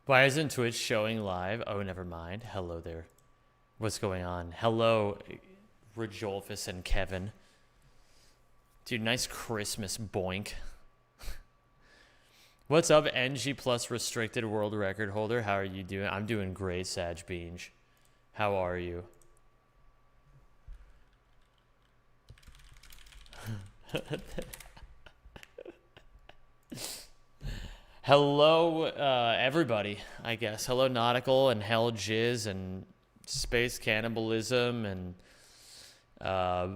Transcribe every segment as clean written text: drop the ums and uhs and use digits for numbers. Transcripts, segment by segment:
Why isn't Twitch showing live? Oh, never mind. Hello there. What's going on? Hello, Rajolfus and Kevin. Dude, nice Christmas boink. What's up, NG Plus restricted world record holder? How are you doing? I'm doing great, Sag Beange. How are you? Hello, everybody, I guess. Hello, Nautical and Hell Jizz and Space Cannibalism and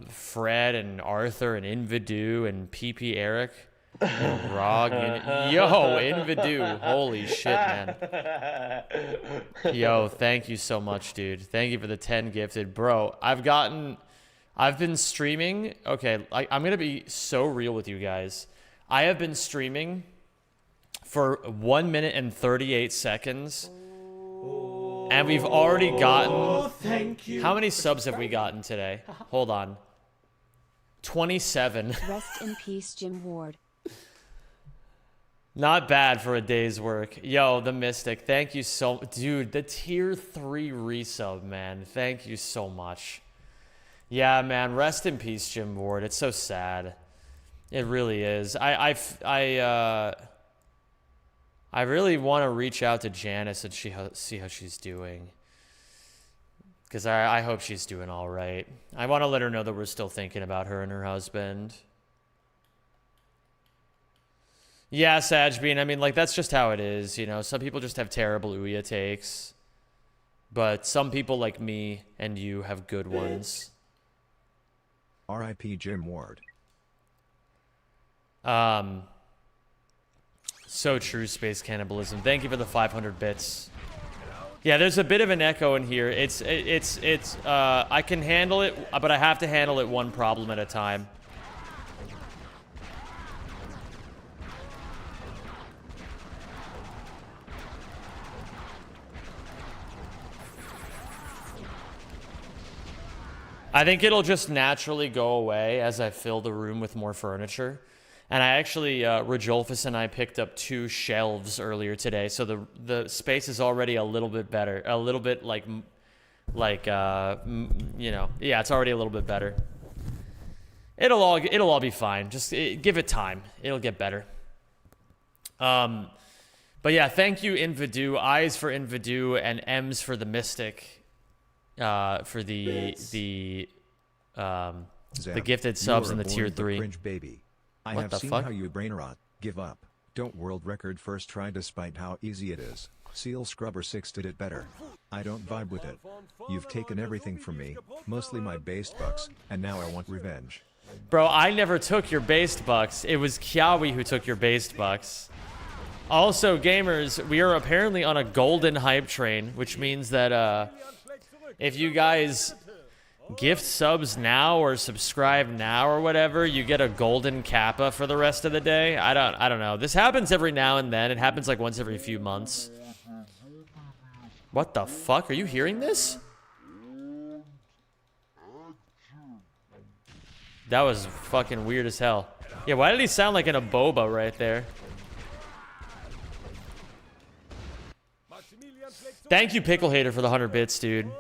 Fred and Arthur and Invidu and PP Eric and Rog. Yo, Invidu. Holy shit, man. Yo, thank you so much, dude. Thank you for the 10 gifted. Bro, I've been streaming. Okay, I'm going to be so real with you guys. I have been streaming for 1 minute and 38 seconds. And we've already gotten... Thank you. How many subs have we gotten today? Hold on. 27. Rest in peace, Jim Ward. Not bad for a day's work. Yo, the Mystic, thank you so... Dude, the tier 3 resub, man. Thank you so much. Yeah, man, rest in peace, Jim Ward. It's so sad. It really is. I really want to reach out to Janice and see how she's doing. Because I hope she's doing all right. I want to let her know that we're still thinking about her and her husband. Yeah, Sajbean, I mean, like, that's just how it is, you know? Some people just have terrible Ouya takes. But some people like me and you have good ones. R.I.P. Jim Ward. So true, Space Cannibalism. Thank you for the 500 bits. Yeah, there's a bit of an echo in here. I can handle it, but I have to handle it one problem at a time. I think it'll just naturally go away as I fill the room with more furniture. And I actually, Rajolfus and I picked up 2 shelves earlier today, so the space is already a little bit better. A little bit you know, yeah, it's already a little bit better. It'll all be fine. Just give it time. It'll get better. But yeah, thank you, Invidu. I's for Invidu and M's for the Mystic. For the gifted subs in the tier 3. Cringe baby. I What have the seen fuck? how you brain rot. Give up. Don't world record first try despite how easy it is. Seal Scrubber 6 did it better. I don't vibe with it. You've taken everything from me, mostly my based bucks, and now I want revenge. Bro, I never took your based bucks. It was Kiawi who took your based bucks. Also, gamers, we are apparently on a golden hype train, which means that if you guys gift subs now or subscribe now or whatever, you get a golden kappa for the rest of the day. I don't know. This happens every now and then. It happens like once every few months. What the fuck? Are you hearing this? That was fucking weird as hell. Yeah, why did he sound like an Aboba right there? Thank you, Pickle Hater, for the 100 bits, dude.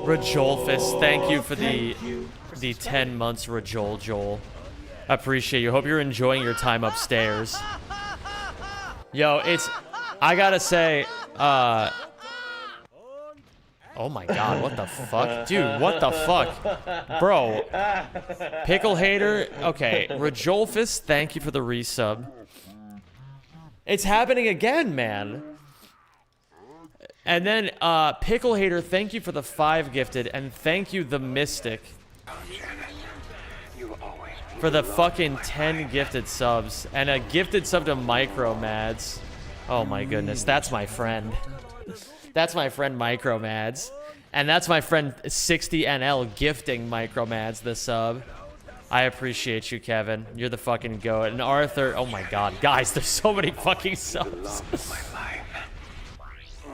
Rajolfus, thank you for the 10 months, Joel. I appreciate you. Hope you're enjoying your time upstairs. Yo, I gotta say, oh my god, what the fuck? Dude, what the fuck? Bro, Pickle Hater, okay, Rajolfus, thank you for the resub. It's happening again, man. And then, Pickle Hater, thank you for the 5 gifted, and thank you, the Mystic. Oh, Janice, you will always be for the fucking 10 gifted subs. And a gifted sub to Micromads. Oh my goodness, that's my friend. That's my friend Micromads. And that's my friend 60NL gifting Micromads the sub. I appreciate you, Kevin. You're the fucking goat. And Arthur, oh my god. Guys, there's so many fucking subs.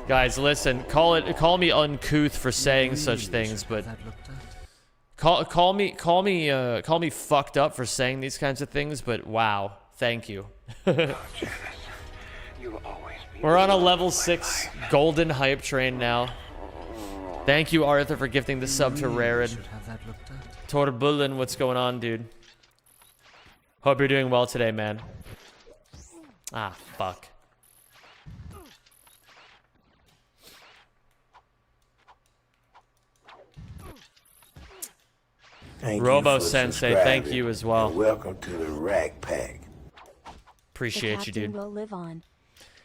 Guys, listen, call me uncouth for saying such things, but call me fucked up for saying these kinds of things, but wow, thank you. We're on a level 6 golden hype train now. Thank you, Arthur, for gifting the sub to Rarid. Torbulin, what's going on, dude? Hope you're doing well today, man. Ah, fuck. Robo Sensei, thank you as well. Welcome to the Rack Pack. Appreciate you, dude. Will live on.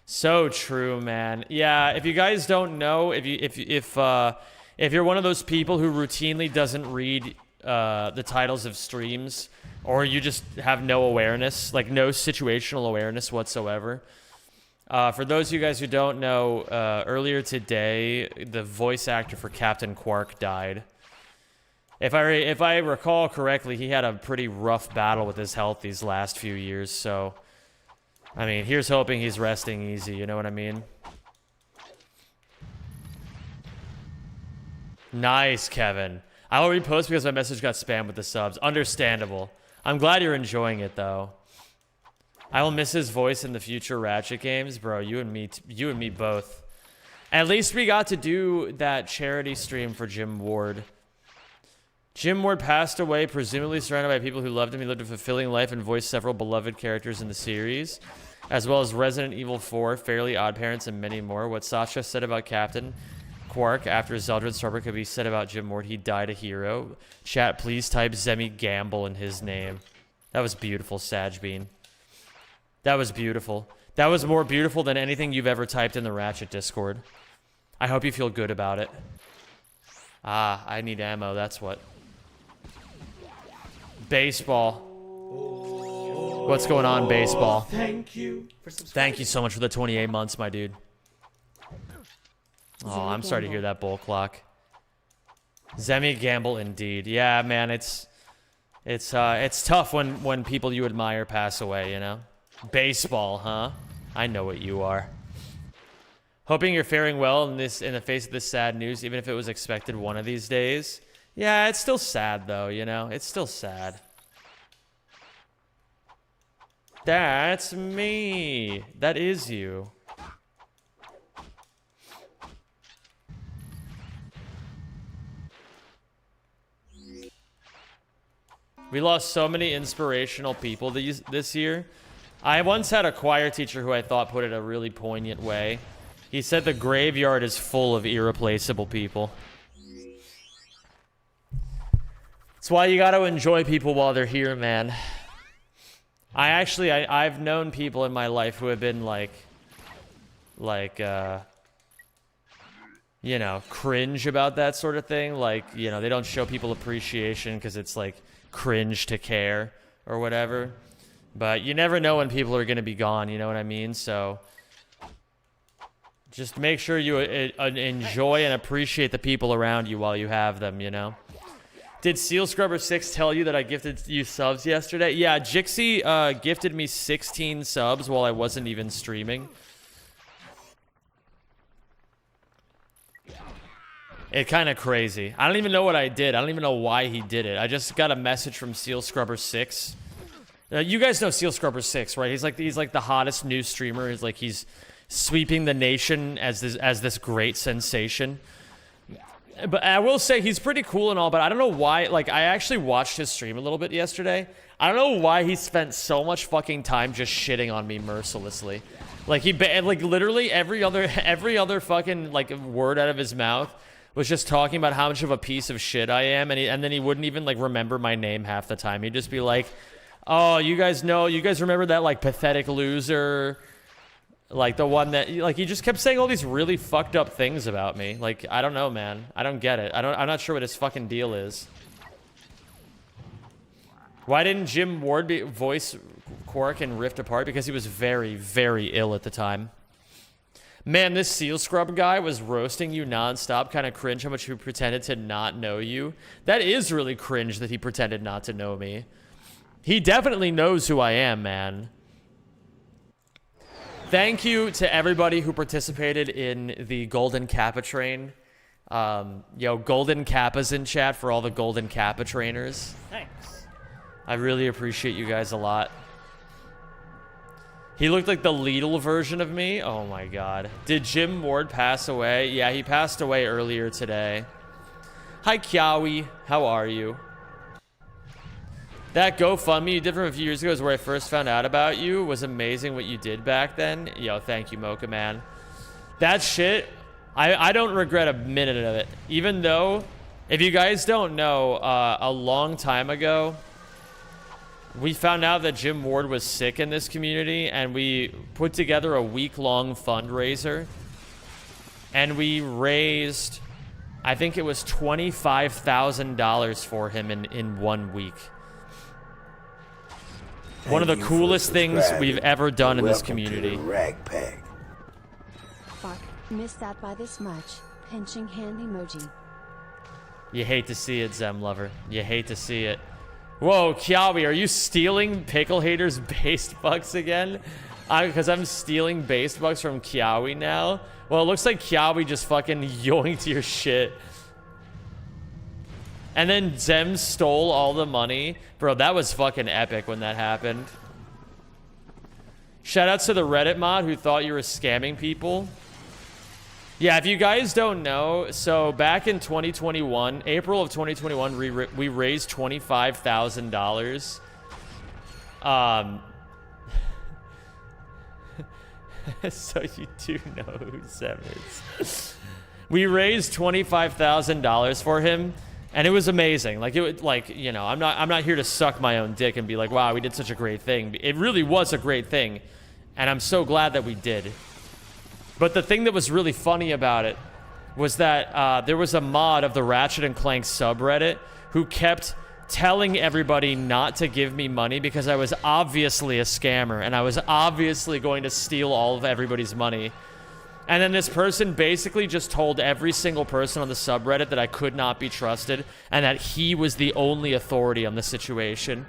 So true, man. Yeah, if you guys don't know, if you're one of those people who routinely doesn't read the titles of streams, or you just have no awareness, like no situational awareness whatsoever. For those of you guys who don't know, earlier today, the voice actor for Captain Quark died. If I recall correctly, he had a pretty rough battle with his health these last few years, so I mean, here's hoping he's resting easy, you know what I mean? Nice, Kevin. I will repost because my message got spammed with the subs. Understandable. I'm glad you're enjoying it, though. I will miss his voice in the future Ratchet games. Bro, you and me both. At least we got to do that charity stream for Jim Ward. Jim Ward passed away, presumably surrounded by people who loved him. He lived a fulfilling life and voiced several beloved characters in the series, as well as Resident Evil 4, Fairly Odd Parents, and many more. What Sasha said about Captain Quark after Zeldrin Starber could be said about Jim Ward. He died a hero. Chat, please type Zemi Gamble in his name. That was beautiful, Sajbean. That was beautiful. That was more beautiful than anything you've ever typed in the Ratchet Discord. I hope you feel good about it. Ah, I need ammo, that's what. Baseball. What's going on, baseball? Thank you So much for the 28 months, my dude. Oh, I'm sorry to hear that, Bull Clock. Zemi Gamble, indeed. Yeah, man, it's tough when people you admire pass away, you know? Baseball, huh? I know what you are. Hoping you're faring well in the face of this sad news, even if it was expected one of these days. Yeah, it's still sad, though, you know? It's still sad. That's me. That is you. We lost so many inspirational people this year. I once had a choir teacher who I thought put it a really poignant way. He said the graveyard is full of irreplaceable people. That's why you gotta enjoy people while they're here, man. I've known people in my life who have been you know, cringe about that sort of thing. Like, you know, they don't show people appreciation because it's like cringe to care or whatever. But you never know when people are gonna be gone, you know what I mean? So just make sure you enjoy and appreciate the people around you while you have them, you know? Did Seal Scrubber 6 tell you that I gifted you subs yesterday? Yeah, Jixie gifted me 16 subs while I wasn't even streaming. It's kind of crazy. I don't even know what I did. I don't even know why he did it. I just got a message from Seal Scrubber 6. You guys know Seal Scrubber 6, right? He's like the hottest new streamer. He's sweeping the nation as this great sensation. But I will say he's pretty cool and all, but I don't know why. Like, I actually watched his stream a little bit yesterday. I don't know why he spent so much fucking time just shitting on me mercilessly. Like, literally every other fucking like word out of his mouth was just talking about how much of a piece of shit I am, and then he wouldn't even like remember my name half the time. He'd just be like, "Oh, you guys remember that like pathetic loser?" Like the one that, like, he just kept saying all these really fucked up things about me. Like, I don't know, man. I don't get it. I'm not sure what his fucking deal is. Why didn't Jim Ward voice Quark in Rift Apart? Because he was very, very ill at the time. Man, this Seal Scrub guy was roasting you nonstop. Kind of cringe how much he pretended to not know you. That is really cringe that he pretended not to know me. He definitely knows who I am, man. Thank you to everybody who participated in the Golden Kappa train. Yo, Golden Kappa's in chat for all the Golden Kappa trainers. Thanks. I really appreciate you guys a lot. He looked like the Lidl version of me. Oh my god. Did Jim Ward pass away? Yeah, he passed away earlier today. Hi, Kiawi. How are you? That GoFundMe you did from a few years ago is where I first found out about you. Was amazing what you did back then. Yo, thank you, Mocha Man. That shit, I don't regret a minute of it. Even though, if you guys don't know, a long time ago, we found out that Jim Ward was sick in this community, and we put together a week-long fundraiser. And we raised, I think it was $25,000 for him in 1 week. One of the coolest things we've ever done in this community. Fuck, missed that by this much. Pinching hand emoji. You hate to see it, Zem Lover. You hate to see it. Whoa, Kiawi, are you stealing Pickle Hater's based bucks again? Because I'm stealing based bucks from Kiawi now? Well, it looks like Kiawi just fucking yoinked your shit. And then Zem stole all the money. Bro, that was fucking epic when that happened. Shoutouts to the Reddit mod who thought you were scamming people. Yeah, if you guys don't know, so back in 2021, April of 2021, we raised $25,000. So you do know who Zem is. We raised $25,000 for him, and it was amazing. Like it would, like, you know, I'm not here to suck my own dick and be like, wow, we did such a great thing. It really was a great thing, and I'm so glad that we did. But the thing that was really funny about it was that there was a mod of the Ratchet and Clank subreddit who kept telling everybody not to give me money because I was obviously a scammer and I was obviously going to steal all of everybody's money. And then this person basically just told every single person on the subreddit that I could not be trusted and that he was the only authority on the situation.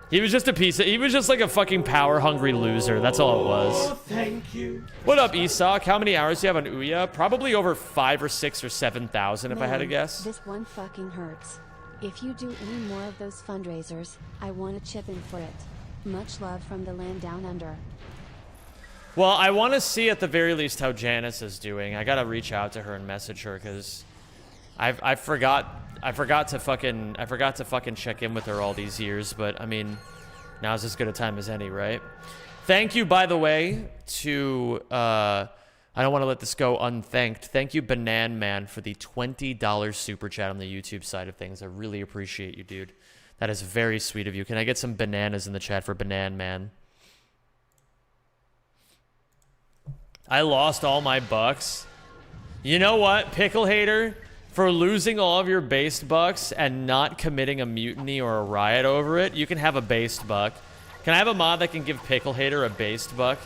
He was just a piece of, he was just like a fucking power-hungry loser. That's all it was. Oh, thank you. What up, Isak? How many hours do you have on Ouya? Probably over 5 or 6 or 7,000 if I had to guess. This one fucking hurts. If you do any more of those fundraisers, I want to chip in for it. Much love from the land down under. Well, I want to see at the very least how Janice is doing. I gotta reach out to her and message her because I forgot to fucking check in with her all these years, but I mean, now's as good a time as any, right? Thank you, by the way, to I don't want to let this go unthanked. Thank you, Banan Man, for the $20 super chat on the YouTube side of things. I really appreciate you, dude. That is very sweet of you. Can I get some bananas in the chat for Banan Man? I lost all my bucks. You know what, Pickle Hater? For losing all of your based bucks and not committing a mutiny or a riot over it, you can have a based buck. Can I have a mod that can give Pickle Hater a based buck?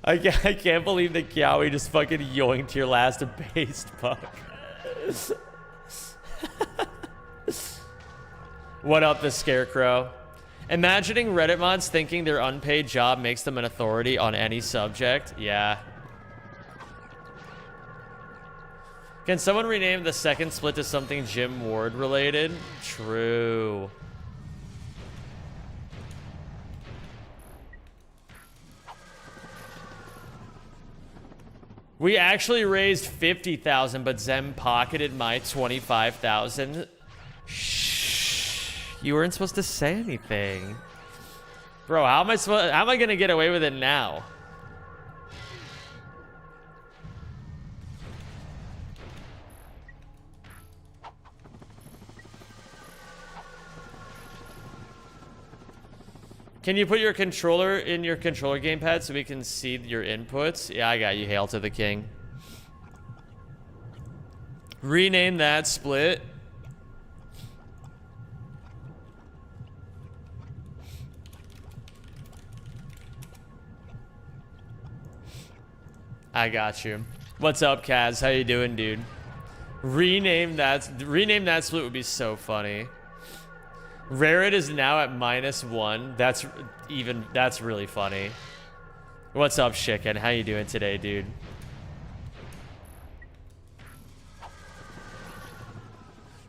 I can't believe that Kiawi just fucking yoinked your last based buck. What up, the Scarecrow? Imagining Reddit mods thinking their unpaid job makes them an authority on any subject. Yeah. Can someone rename the second split to something Jim Ward related? True. We actually raised 50,000, but Zem pocketed my 25,000. Shh. You weren't supposed to say anything. Bro, how am I gonna get away with it now? Can you put your controller in your controller gamepad so we can see your inputs? Yeah, I got you. Hail to the king. Rename that split. I got you. What's up, Kaz? How you doing, dude? Rename that split would be so funny. Rarit is now at -1. That's really funny. What's up, Chicken? How you doing today, dude?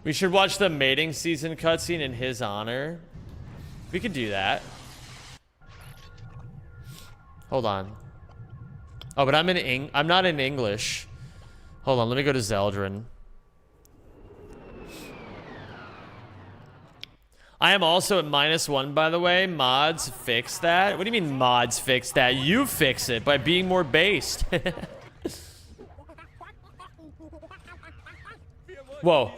We should watch the mating season cutscene in his honor. We could do that. Hold on. Oh, but I'm not in English. Hold on, let me go to Zeldrin. I am also at -1, by the way. Mods fix that. What do you mean mods fix that? You fix it by being more based. Whoa.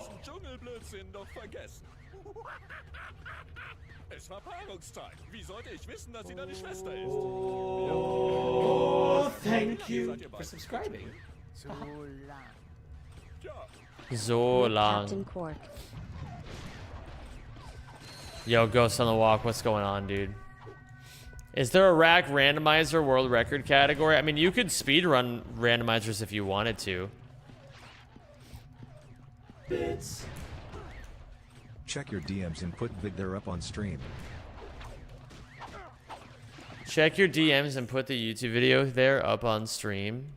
Oh, thank you for subscribing. So long. Captain Quark. Yo, Ghost on the Walk, what's going on, dude? Is there a rack randomizer world record category? I mean, you could speedrun randomizers if you wanted to. Bits. Check your DMs and put vid there up on stream. Check your DMs and put the YouTube video there up on stream.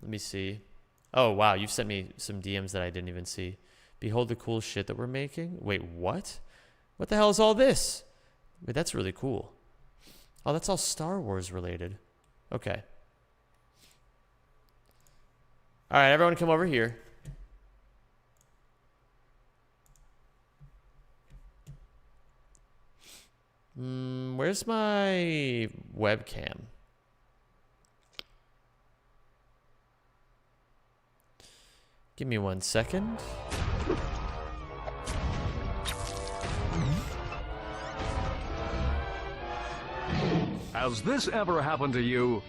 Let me see. Oh, wow, you've sent me some DMs that I didn't even see. Behold the cool shit that we're making. Wait, what? What the hell is all this? Wait, that's really cool. Oh, that's all Star Wars related. Okay. All right, everyone come over here. Where's my webcam? Give me 1 second. Has this ever happened to you?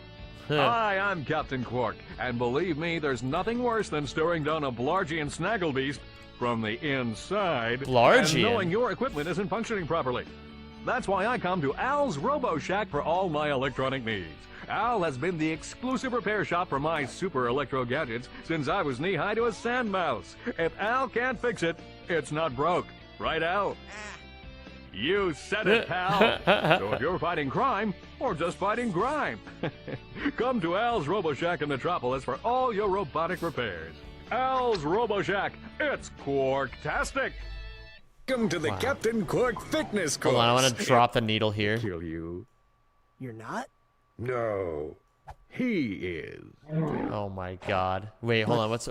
Hi, I'm Captain Quark, and believe me, there's nothing worse than staring down a Blargian snagglebeast from the inside Blargian? and knowing your equipment isn't functioning properly. That's why I come to Al's Robo Shack for all my electronic needs. Al has been the exclusive repair shop for my super electro gadgets since I was knee-high to a sand mouse. If Al can't fix it, it's not broke. Right, Al? You said it, pal. So if you're fighting crime, or just fighting grime, come to Al's Robo Shack in Metropolis for all your robotic repairs. Al's Robo Shack, it's Quark-tastic. Welcome to the Captain Quark fitness course. Hold on, I want to drop the needle here. Kill you. You're not? No. He is. Oh my god. Wait, hold on, what's...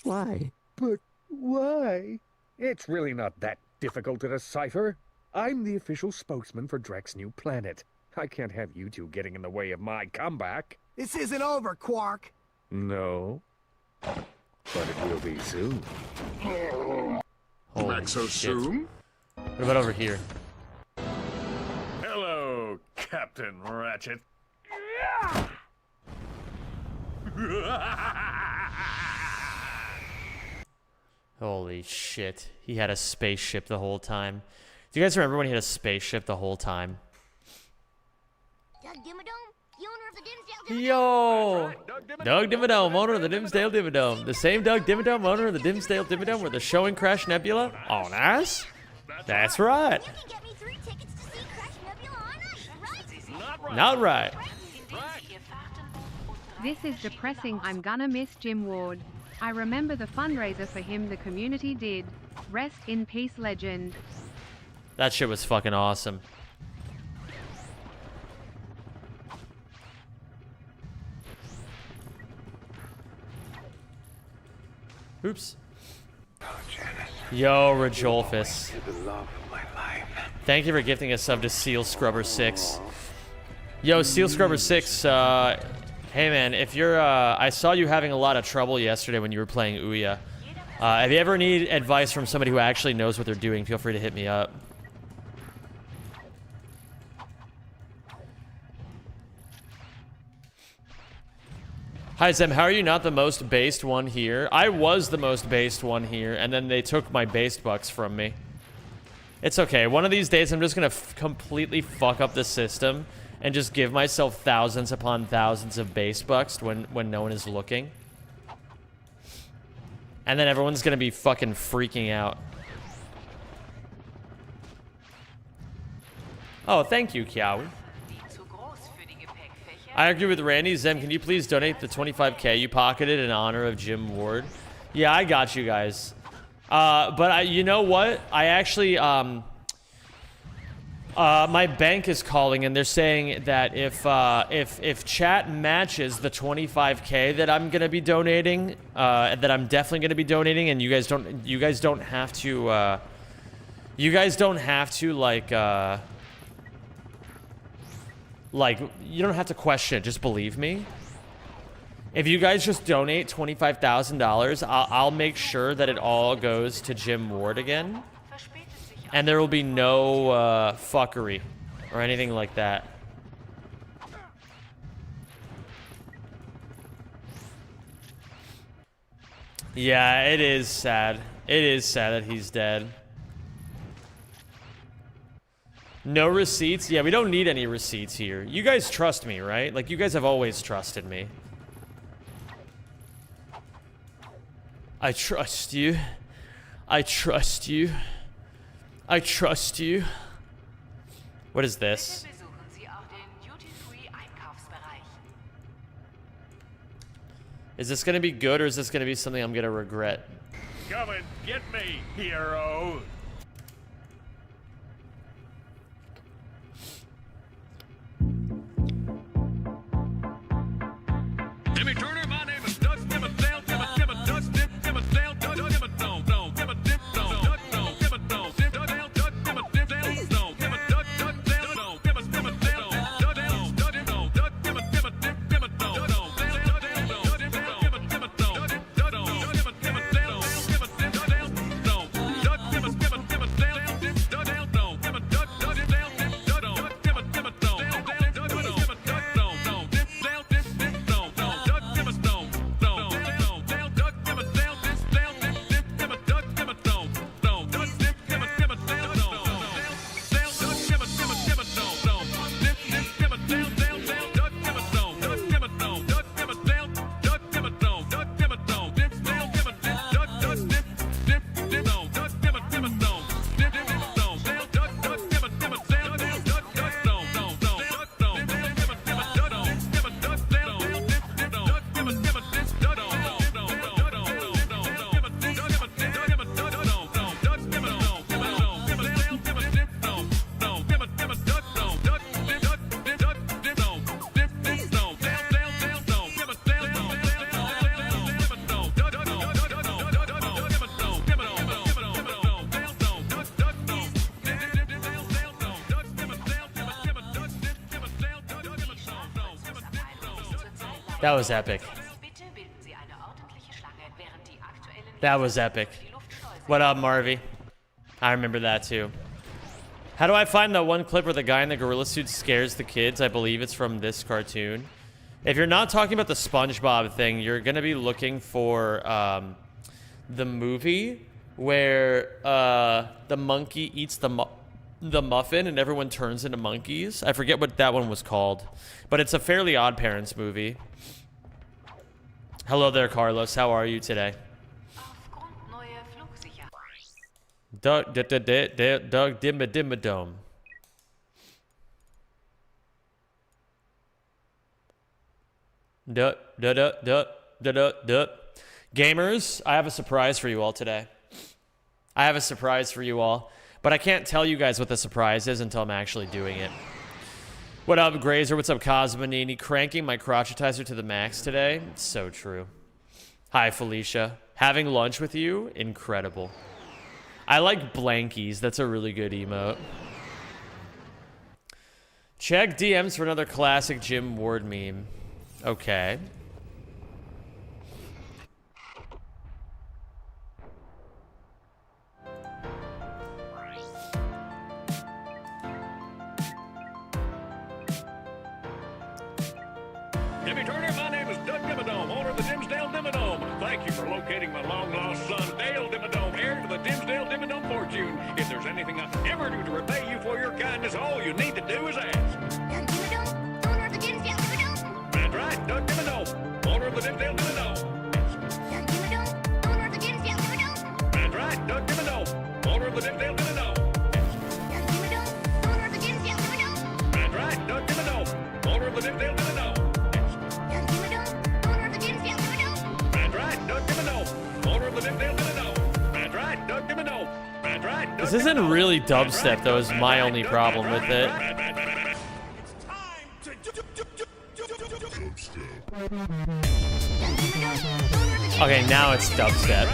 Why? But why? It's really not that difficult to decipher. I'm the official spokesman for Drek's new planet. I can't have you two getting in the way of my comeback. This isn't over, Quark. No. But it will be soon. Holy Back so shit. soon? What about over here? Hello, Captain Ratchet. Holy shit. He had a spaceship the whole time. Do you guys remember when he had a spaceship the whole time? Doug Dimmadome, the owner of the Dimsdale Dimmadome. Yo! Doug Dimmadome, owner of the Dimsdale Dimmadome. The same Doug Dimmadome, owner of the Dimsdale Dimmadome where the showing Crash Nebula? Oh, nice. That's right. You can get me 3 tickets to see Crash Nebula on ice, right? Not right. This is depressing. I'm gonna miss Jim Ward. I remember the fundraiser for him the community did. Rest in peace, legend. That shit was fucking awesome. Oops. Yo, Rajolfus. Thank you for gifting a sub to Seal Scrubber 6. Yo, Seal Scrubber 6, hey man, if you're, I saw you having a lot of trouble yesterday when you were playing Ouya. If you ever need advice from somebody who actually knows what they're doing, feel free to hit me up. Hi, Zem. How are you not the most based one here? I was the most based one here, and then they took my based bucks from me. It's okay. One of these days, I'm just going to completely fuck up the system and just give myself thousands upon thousands of base bucks when no one is looking. And then everyone's going to be fucking freaking out. Oh, thank you, Kiawi. I agree with Randy. Zem, can you please donate the 25K you pocketed in honor of Jim Ward? Yeah, I got you guys. But you know what? I actually, my bank is calling and they're saying that if chat matches the 25K that I'm gonna be donating, that I'm definitely gonna be donating, and you guys don't have to like, you don't have to question it, just believe me. If you guys just donate $25,000, I'll make sure that it all goes to Jim Ward again. And there will be no fuckery or anything like that. Yeah, it is sad. It is sad that he's dead. No receipts? Yeah, we don't need any receipts here. You guys trust me, right? Like, you guys have always trusted me. I trust you. I trust you. I trust you. What is this? Is this gonna be good, or is this gonna be something I'm gonna regret? Come and get me, hero. Jimmy Turner, my name is Doug Dimmadale, Dimmadale, Doug Dimmadale, Doug Dimmadale, Doug Dimmadale, Doug Dimmadale, Dimmadale, Doug Dimmadale, Doug Dimmadale, Doug That was epic. That was epic. What up, Marvy? I remember that too. How do I find that one clip where the guy in the gorilla suit scares the kids? I believe it's from this cartoon. If you're not talking about the SpongeBob thing, you're gonna be looking for the movie where the monkey eats the muffin and everyone turns into monkeys. I forget what that one was called, but it's a Fairly Odd Parents movie. Hello there, Carlos. How are you today? Doug Dimmadome. Gamers, I have a surprise for you all today. I have a surprise for you all, but I can't tell you guys what the surprise is until I'm actually doing it. What up, Grazer? What's up, Cosmonini? Cranking my crotchetizer to the max today? It's so true. Hi, Felicia. Having lunch with you? Incredible. I like blankies. That's a really good emote. Check DMs for another classic Jim Ward meme. Okay. Debbie Turner, my name is Doug Dimmadome, owner of the Dimsdale Dimmadome. Thank you for locating my long-lost son, Dale Dimmadome, heir to the Dimsdale Dimmadome fortune. If there's anything I can ever do to repay you for your kindness, all you need to do is ask. Doug Dimmadome, owner of the Dimsdale Dimmadome. That's right, Doug Dimmadome, owner of the Dimsdale Dimmadome. Doug Dimmadome, owner of the Dimsdale Dimmadome. That's right, Doug Dimmadome, owner of the Dimsdale Dimmadome. Doug Dimmadome, owner of the Dimsdale Dimmadome. That's right, Doug Dimmadome, owner of the Dimsdale Dimmadome. Doug Dimmadome, owner of the Dimsdale Dimmadome. That's right, Doug Dimmadome, owner of the Dimsdale Dimmadome. That's right, Doug Dimmadome. That's right, Doug This isn't really dubstep, though, is my only problem with it. Okay, now it's dubstep.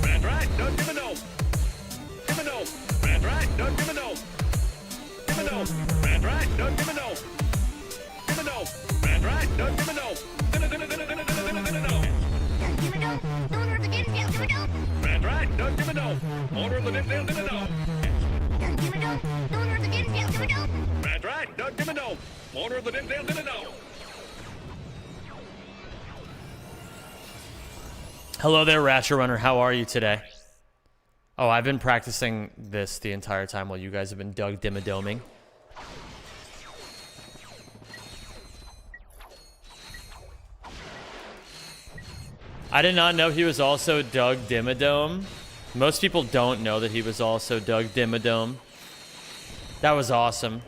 That's right, Doug Dimmadome. Dimmadome. That's right, Doug Dimmadome. Dimmadome. That's right, Doug Dimmadome. Dimmadome. That's right, Doug Dimmadome. Doug Dimmadome, owner of the Dimsdale Dimmadome. That's right, Doug Dimmadome, owner of the Dimsdale Dimmadome. Doug Dimmadome, owner of the Dimsdale Dimmadome. That's right, Doug Dimmadome, owner of the Dimsdale Dimmadome. Hello there, Ratchet Runner. How are you today? Oh, I've been practicing this the entire time while you guys have been Doug Dimmadoming. I did not know he was also Doug Dimmadome. Most people don't know that he was also Doug Dimmadome. That was awesome.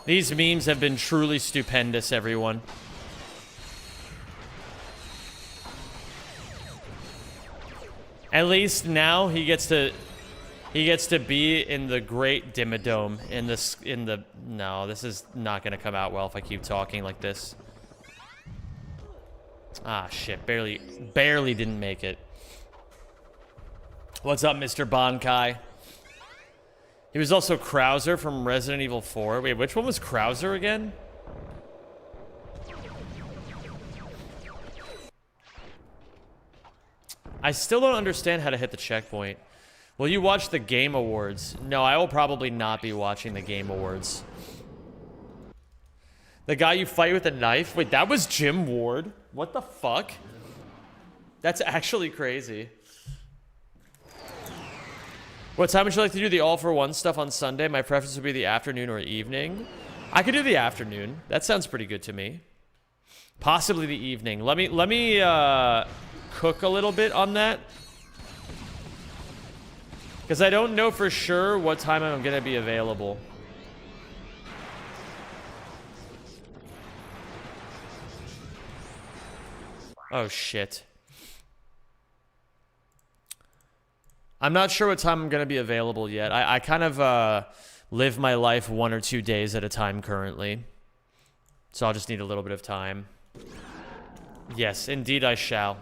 These memes have been truly stupendous, everyone. At least now he gets to be in the Great Dimmadome no, this is not gonna come out well if I keep talking like this. Ah shit, barely didn't make it. What's up, Mr. Bonkai? He was also Krauser from Resident Evil 4. Wait, which one was Krauser again? I still don't understand how to hit the checkpoint. Will you watch the Game Awards? No, I will probably not be watching the Game Awards. The guy you fight with a knife? Wait, that was Jim Ward? What the fuck? That's actually crazy. What time would you like to do the all-for-one stuff on Sunday? My preference would be the afternoon or evening. I could do the afternoon. That sounds pretty good to me. Possibly the evening. Let me cook a little bit on that. Because I don't know for sure what time I'm going to be available. Oh, shit. I'm not sure what time I'm going to be available yet. I kind of live my life 1 or 2 days at a time currently. So I'll just need a little bit of time. Yes, indeed I shall.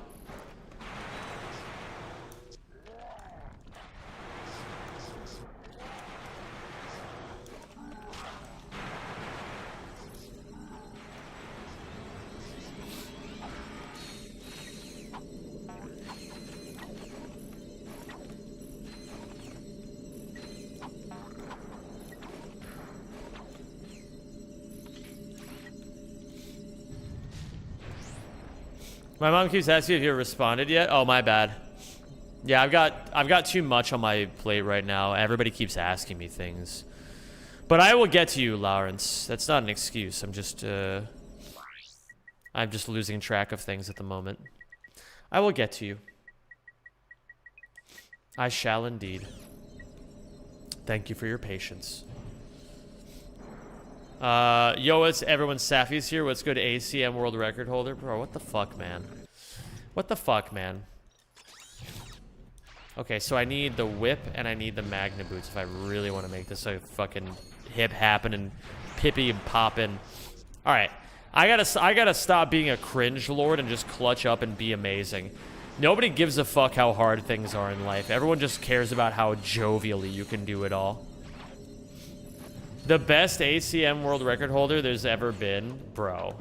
My mom keeps asking if you responded yet. Oh, my bad. Yeah, I've got too much on my plate right now. Everybody keeps asking me things. But I will get to you, Lawrence. That's not an excuse. I'm just losing track of things at the moment. I will get to you. I shall indeed. Thank you for your patience. Yo, it's everyone. Safi's here. What's good? ACM world record holder, bro. What the fuck, man? What the fuck, man? Okay, so I need the whip and I need the Magna Boots if I really want to make this a fucking hip happen and pippy and poppin'. All right, I gotta stop being a cringe lord and just clutch up and be amazing. Nobody gives a fuck how hard things are in life. Everyone just cares about how jovially you can do it all. The best ACM world record holder there's ever been, bro.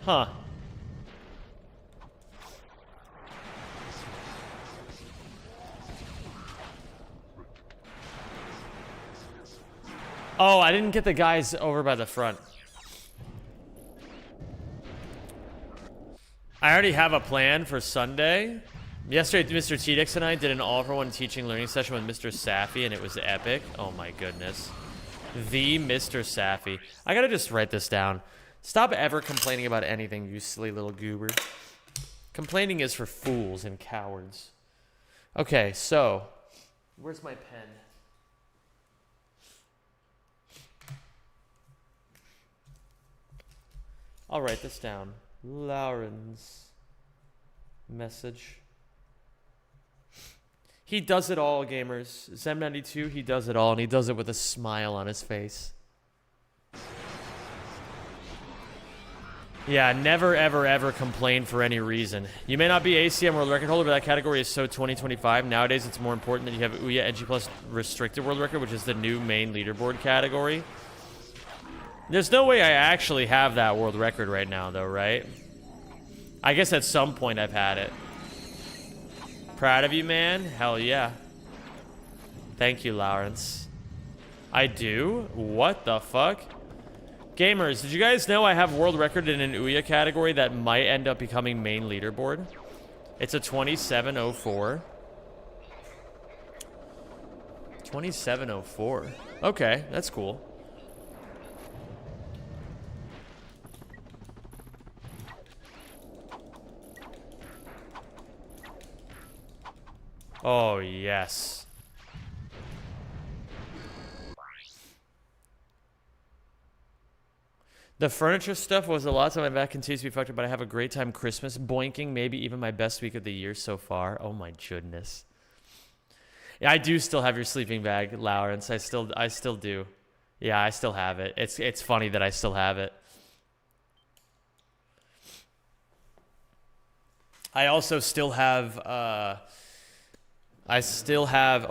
Huh. Oh, I didn't get the guys over by the front. I already have a plan for Sunday. Yesterday, Mr. T-Dix and I did an all-for-one teaching learning session with Mr. Safi, and it was epic. Oh my goodness. The Mr. Safi. I gotta just write this down. Stop ever complaining about anything, you silly little goober. Complaining is for fools and cowards. Okay, so, where's my pen? I'll write this down. Lauren's message. He does it all, gamers. Zem92, he does it all, and he does it with a smile on his face. Yeah, never, ever, ever complain for any reason. You may not be ACM world record holder, but that category is so 2025. Nowadays, it's more important that you have Ouya Edgy Plus restricted world record, which is the new main leaderboard category. There's no way I actually have that world record right now, though, right? I guess at some point I've had it. Proud of you, man? Hell yeah. Thank you, Lawrence. I do? What the fuck? Gamers, did you guys know I have world record in an Ouya category that might end up becoming main leaderboard? It's a 2704. 2704. Okay, that's cool. Oh, yes. The furniture stuff was a lot, so my back continues to be fucked up, but I have a great time Christmas boinking, maybe even my best week of the year so far. Oh my goodness. Yeah, I do still have your sleeping bag, Lawrence. I still do. Yeah, I still have it. It's funny that I still have it. I also still have oh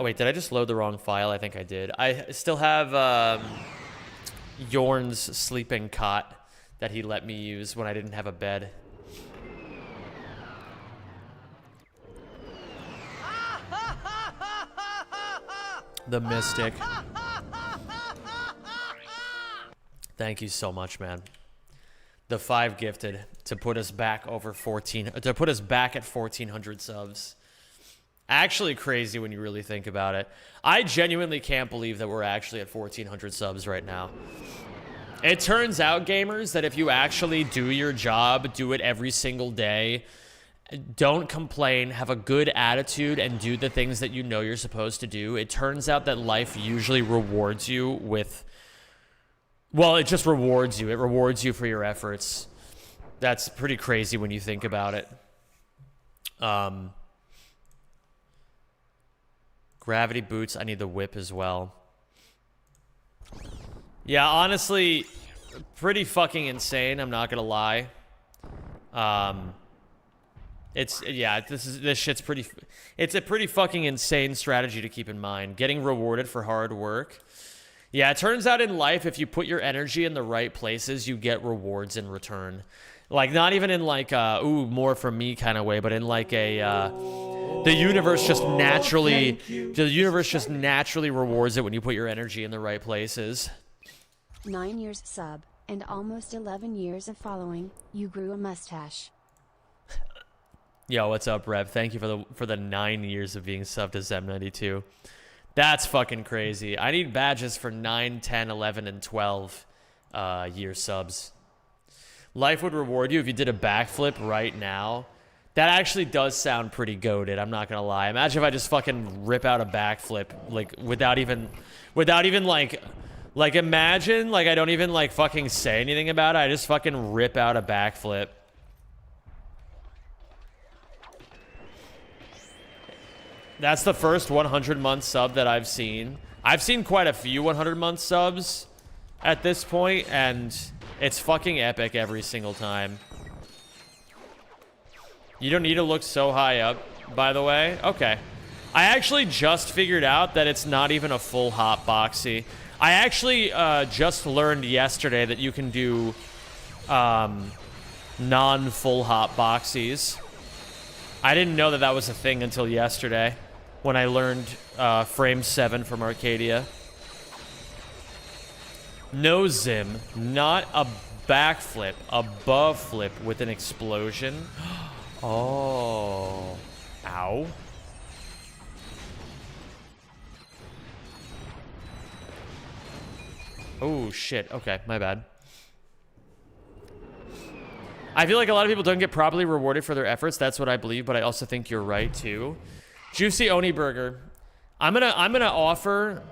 wait, did I just load the wrong file? I think I did. I still have Yorn's sleeping cot that he let me use when I didn't have a bed. The Mystic. Thank you so much, man. The 5 gifted to put us back over 14, to put us back at 1,400 subs. Actually crazy when you really think about it. I genuinely can't believe that we're actually at 1,400 subs right now. It turns out, gamers, that if you actually do your job, do it every single day, don't complain, have a good attitude, and do the things that you know you're supposed to do, it turns out that life usually rewards you with... Well, it just rewards you. It rewards you for your efforts. That's pretty crazy when you think about it. Gravity boots. I need the whip as well. Yeah, honestly, pretty fucking insane. I'm not gonna lie. This shit's pretty. It's a pretty fucking insane strategy to keep in mind. Getting rewarded for hard work. Yeah, it turns out in life, if you put your energy in the right places, you get rewards in return. Like, not even in like ooh, more from me kind of way, but in like a the universe just naturally rewards it when you put your energy in the right places. 9 years sub, and almost 11 years of following, you grew a mustache. Yo, what's up, Rev? Thank you for the 9 years of being subbed to Zem92. That's fucking crazy. I need badges for 9, 10, 11, and 12 year subs. Life would reward you if you did a backflip right now. That actually does sound pretty goated, I'm not gonna lie. Imagine if I just fucking rip out a backflip, like, without even, like, imagine, like, I don't even, like, fucking say anything about it. I just fucking rip out a backflip. That's the first 100-month sub that I've seen. I've seen quite a few 100-month subs at this point, and it's fucking epic every single time. You don't need to look so high up, by the way. Okay. I actually just figured out that it's not even a full hop boxy. I actually just learned yesterday that you can do non-full hop boxies. I didn't know that that was a thing until yesterday when I learned frame 7 from Arcadia. No Zim, not a backflip, above flip with an explosion. Oh. Ow. Oh, shit. Okay, my bad. I feel like a lot of people don't get properly rewarded for their efforts. That's what I believe, but I also think you're right, too. Juicy Oni Burger. I'm gonna offer...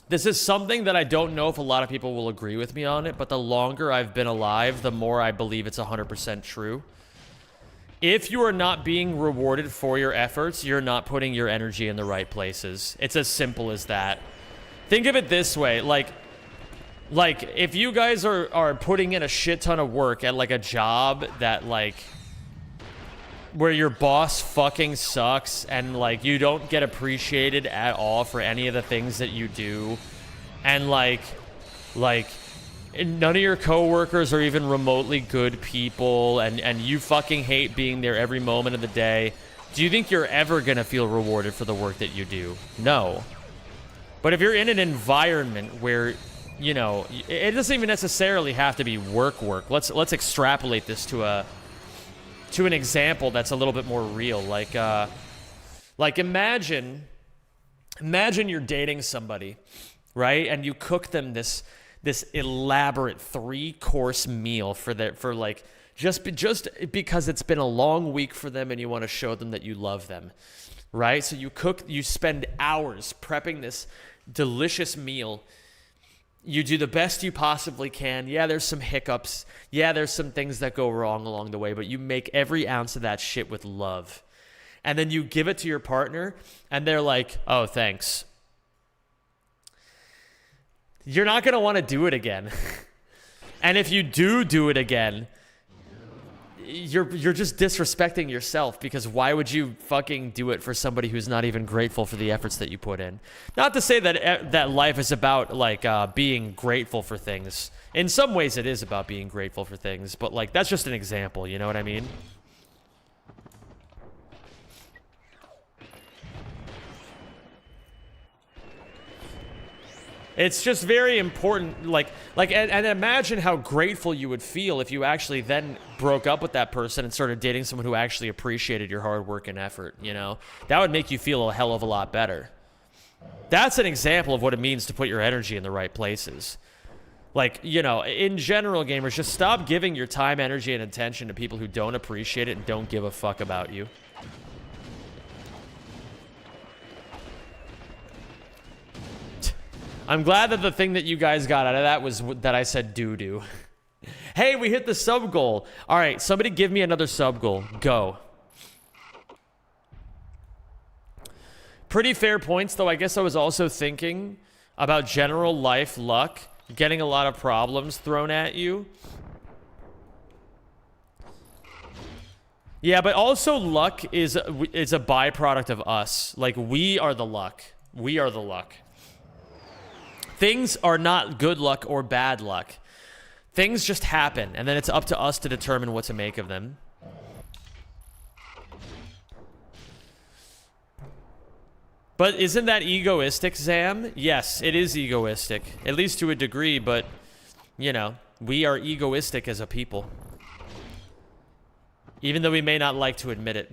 this is something that I don't know if a lot of people will agree with me on it, but the longer I've been alive, the more I believe it's 100% true. If you are not being rewarded for your efforts, you're not putting your energy in the right places. It's as simple as that. Think of it this way, like if you guys are putting in a shit ton of work at like a job that like where your boss fucking sucks and like you don't get appreciated at all for any of the things that you do, and like none of your coworkers are even remotely good people, and you fucking hate being there every moment of the day, do you think you're ever gonna feel rewarded for the work that you do? No. But if you're in an environment where, you know, it doesn't even necessarily have to be work. Let's extrapolate this to an example that's a little bit more real. Like imagine you're dating somebody, right? And you cook them this elaborate 3-course meal just because it's been a long week for them and you want to show them that you love them, right? So you spend hours prepping this delicious meal. You do the best you possibly can. Yeah, there's some hiccups. Yeah, there's some things that go wrong along the way, but you make every ounce of that shit with love. And then you give it to your partner, and they're like, oh, thanks. You're not going to want to do it again. And if you do it again, you're just disrespecting yourself, because why would you fucking do it for somebody who's not even grateful for the efforts that you put in? Not to say that life is about like being grateful for things. In some ways it is about being grateful for things, but like that's just an example, you know what I mean? It's just very important, and imagine how grateful you would feel if you actually then broke up with that person and started dating someone who actually appreciated your hard work and effort, you know? That would make you feel a hell of a lot better. That's an example of what it means to put your energy in the right places. Like, you know, in general, gamers, just stop giving your time, energy, and attention to people who don't appreciate it and don't give a fuck about you. I'm glad that the thing that you guys got out of that was that I said doo-doo. Hey, we hit the sub goal. All right, somebody give me another sub goal. Go. Pretty fair points, though. I guess I was also thinking about general life luck, getting a lot of problems thrown at you. Yeah, but also luck is a byproduct of us. Like, we are the luck. We are the luck. Things are not good luck or bad luck. Things just happen, and then it's up to us to determine what to make of them. But isn't that egoistic, Zam? Yes, it is egoistic. At least to a degree, but, you know, we are egoistic as a people. Even though we may not like to admit it.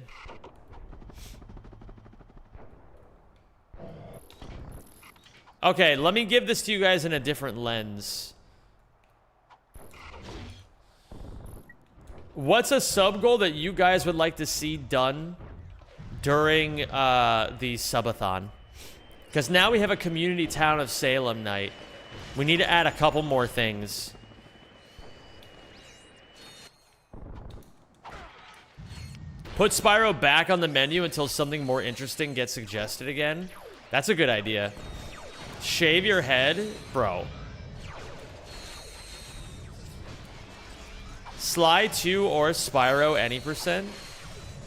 Okay, let me give this to you guys in a different lens. What's a sub goal that you guys would like to see done during the subathon? Because now we have a community town of Salem night. We need to add a couple more things. Put Spyro back on the menu until something more interesting gets suggested again. That's a good idea. Shave your head? Bro. Sly 2 or Spyro any percent?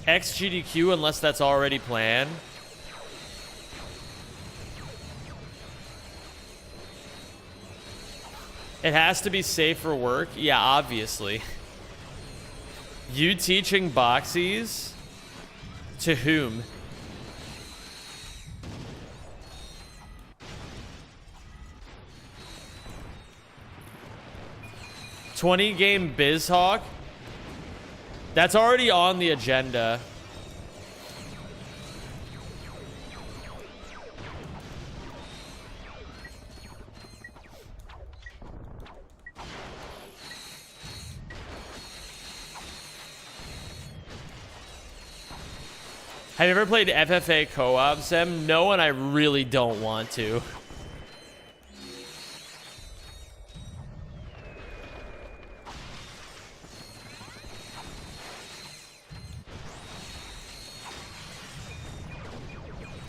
XGDQ unless that's already planned. It has to be safe for work? Yeah, obviously. You teaching boxies? To whom? $20 game BizHawk? That's already on the agenda. Have you ever played FFA co-op, Zem? No, and I really don't want to.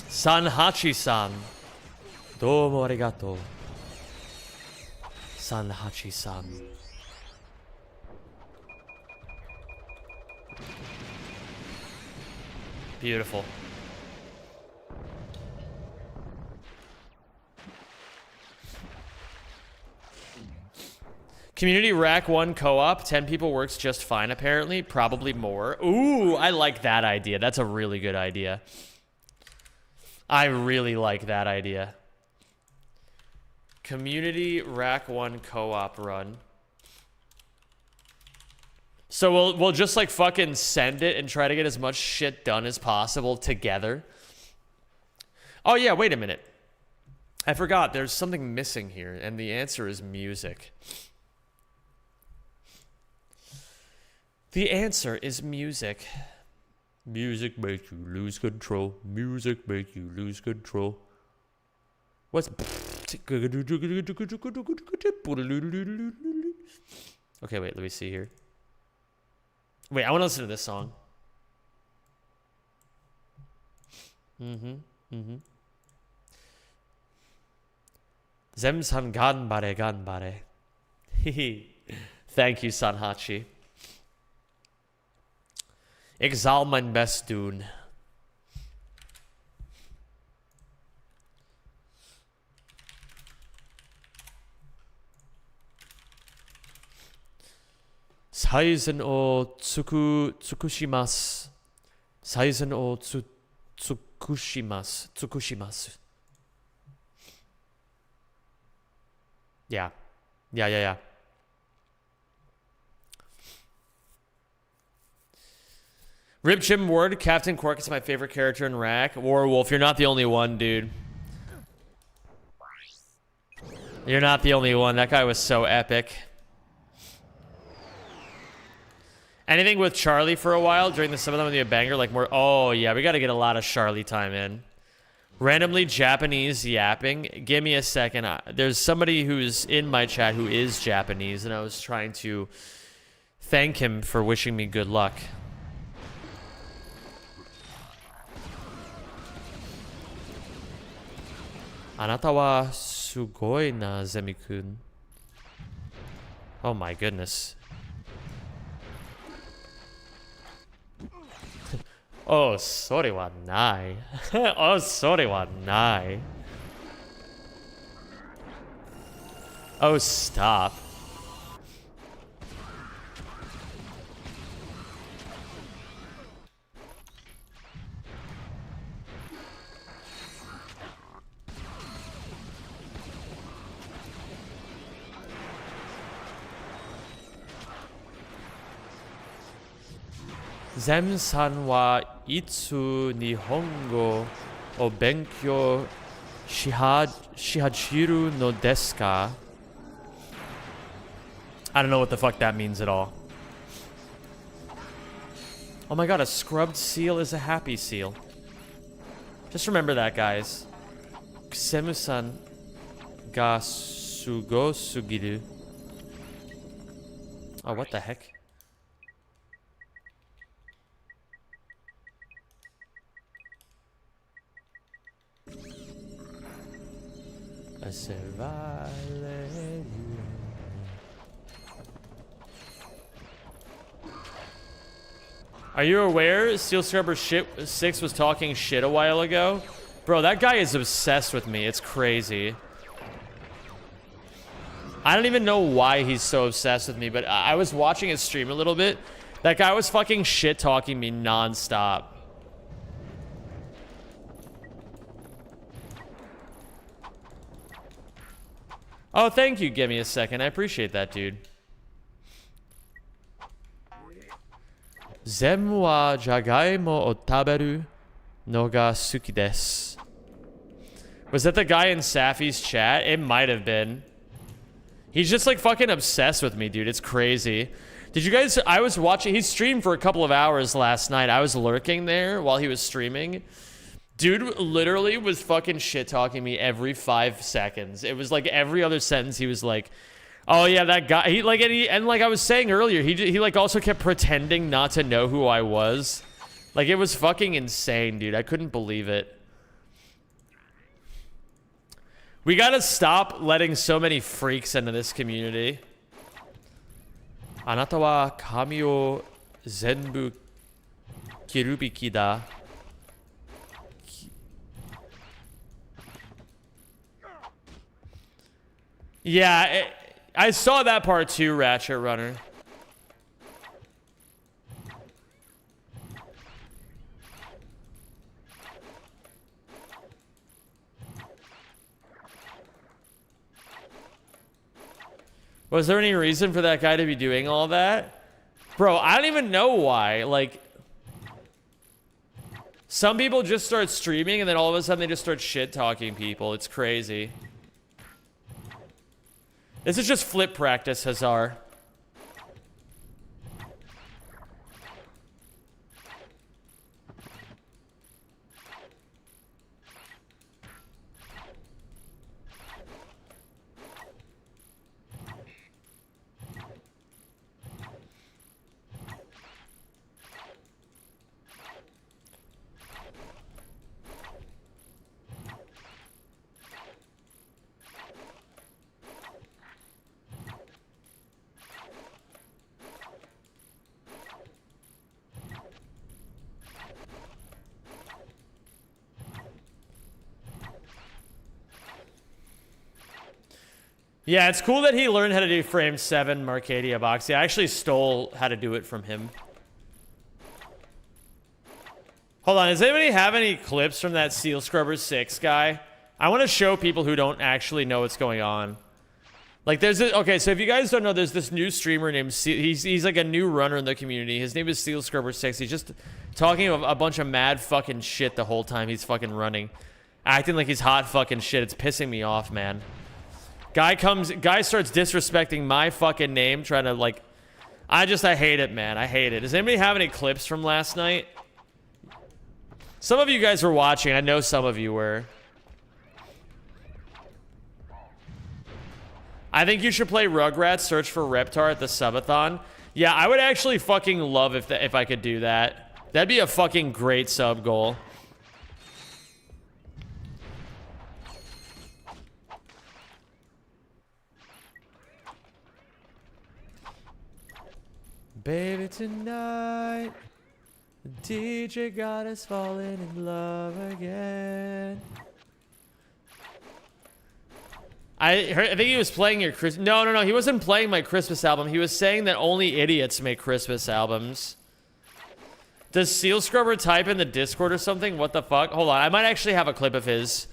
Sanhachi-san. Domo arigato. Sanhachi-san. Beautiful. Community Rack 1 co-op. 10 people works just fine, apparently. Probably more. Ooh, I like that idea. That's a really good idea. I really like that idea. Community Rack 1 co-op run. So we'll just like fucking send it and try to get as much shit done as possible together. Oh yeah, wait a minute. I forgot there's something missing here, and the answer is music. The answer is music. Music makes you lose control. Music makes you lose control. What's... Okay, wait, let me see here. Wait, I want to listen to this song. Zem-san ganbare ganbare. Thank you, Sanhachi. Ik zal mijn best doen. Saizen o tsukushimasu. Saizen o tsukushimasu. Tsukushimasu. Yeah. Yeah. Rip Jim Ward, Captain Quark is my favorite character in Rack. Warwolf, you're not the only one, dude. You're not the only one. That guy was so epic. Anything with Charlie for a while during the summer would be a banger, like more. Oh yeah, we got to get a lot of Charlie time in. Randomly Japanese yapping. Give me a second. There's somebody who's in my chat who is Japanese, and I was trying to thank him for wishing me good luck. Anata wa sugoi na, Zemi-kun. Oh my goodness. Oh, sorry wa nai. Oh, sorry wa nai. Oh, stop. Zem-san wa itsu nihongo o benkyou shihajiru no desu ka? I don't know what the fuck that means at all. Oh my god, a scrubbed seal is a happy seal. Just remember that, guys. Kusemu-san ga sugo sugiru. Oh, what the heck? Are you aware Steel Scrubber 6 was talking shit a while ago? Bro, that guy is obsessed with me. It's crazy. I don't even know why he's so obsessed with me, but I was watching his stream a little bit. That guy was fucking shit talking me nonstop. Oh, thank you. Give me a second. I appreciate that, dude. Zemu wa jagaimo o taberu no ga suki desu. Was that the guy in Safi's chat? It might have been. He's just like fucking obsessed with me, dude. It's crazy. Did you guys... I was watching... He streamed for a couple of hours last night. I was lurking there while he was streaming. Dude literally was fucking shit-talking me every 5 seconds. It was like every other sentence he was like, oh yeah, that guy... He like... And like I was saying earlier, he like also kept pretending not to know who I was. Like it was fucking insane, dude. I couldn't believe it. We gotta stop letting so many freaks into this community. Anata wa kami o zenbu kirubiki da. Yeah, I saw that part too, Ratchet Runner. Was there any reason for that guy to be doing all that? Bro, I don't even know why. Like, some people just start streaming and then all of a sudden they just start shit-talking people. It's crazy. This is just flip practice, Hazar. Yeah, it's cool that he learned how to do frame 7 Marcadia box. Yeah, I actually stole how to do it from him. Hold on, does anybody have any clips from that Steel Scrubber 6 guy? I want to show people who don't actually know what's going on. Like, there's this, okay, so if you guys don't know, there's this new streamer named, he's like a new runner in the community. His name is Steel Scrubber 6. He's just talking a bunch of mad fucking shit the whole time he's fucking running. Acting like he's hot fucking shit. It's pissing me off, man. Guy starts disrespecting my fucking name, trying to like, I hate it, man. I hate it. Does anybody have any clips from last night? Some of you guys were watching. I know some of you were. I think you should play Rugrats, search for Reptar at the subathon. Yeah, I would actually fucking love if I could do that. That'd be a fucking great sub goal. Baby, tonight, the DJ got us falling in love again. I think he was playing your Christmas... No, he wasn't playing my Christmas album. He was saying that only idiots make Christmas albums. Does Steel Scrubber type in the Discord or something? What the fuck? Hold on, I might actually have a clip of his.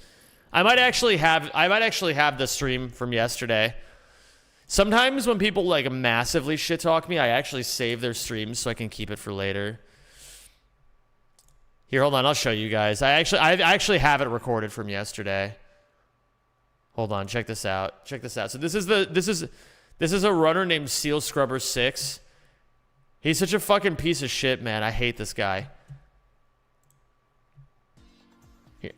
I might actually have the stream from yesterday. Sometimes when people like massively shit talk me, I actually save their streams so I can keep it for later. Here, hold on, I'll show you guys. I actually have it recorded from yesterday. Hold on, check this out. Check this out. So this is a runner named Steel Scrubber 6. He's such a fucking piece of shit, man. I hate this guy. Here.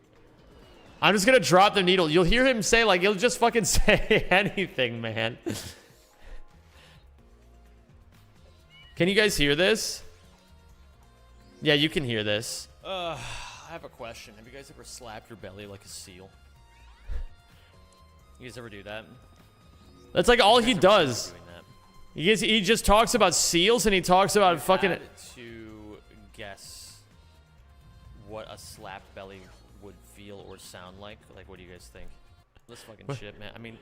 I'm just gonna drop the needle. You'll hear him say, like, he'll just fucking say anything, man. Can you guys hear this? Yeah, you can hear this. I have a question. Have you guys ever slapped your belly like a seal? You guys ever do that? That's like all he does. He just talks about seals and he talks about fucking. To guess what a slap belly would feel or sound like. Like, what do you guys think? This fucking shit, man. I mean,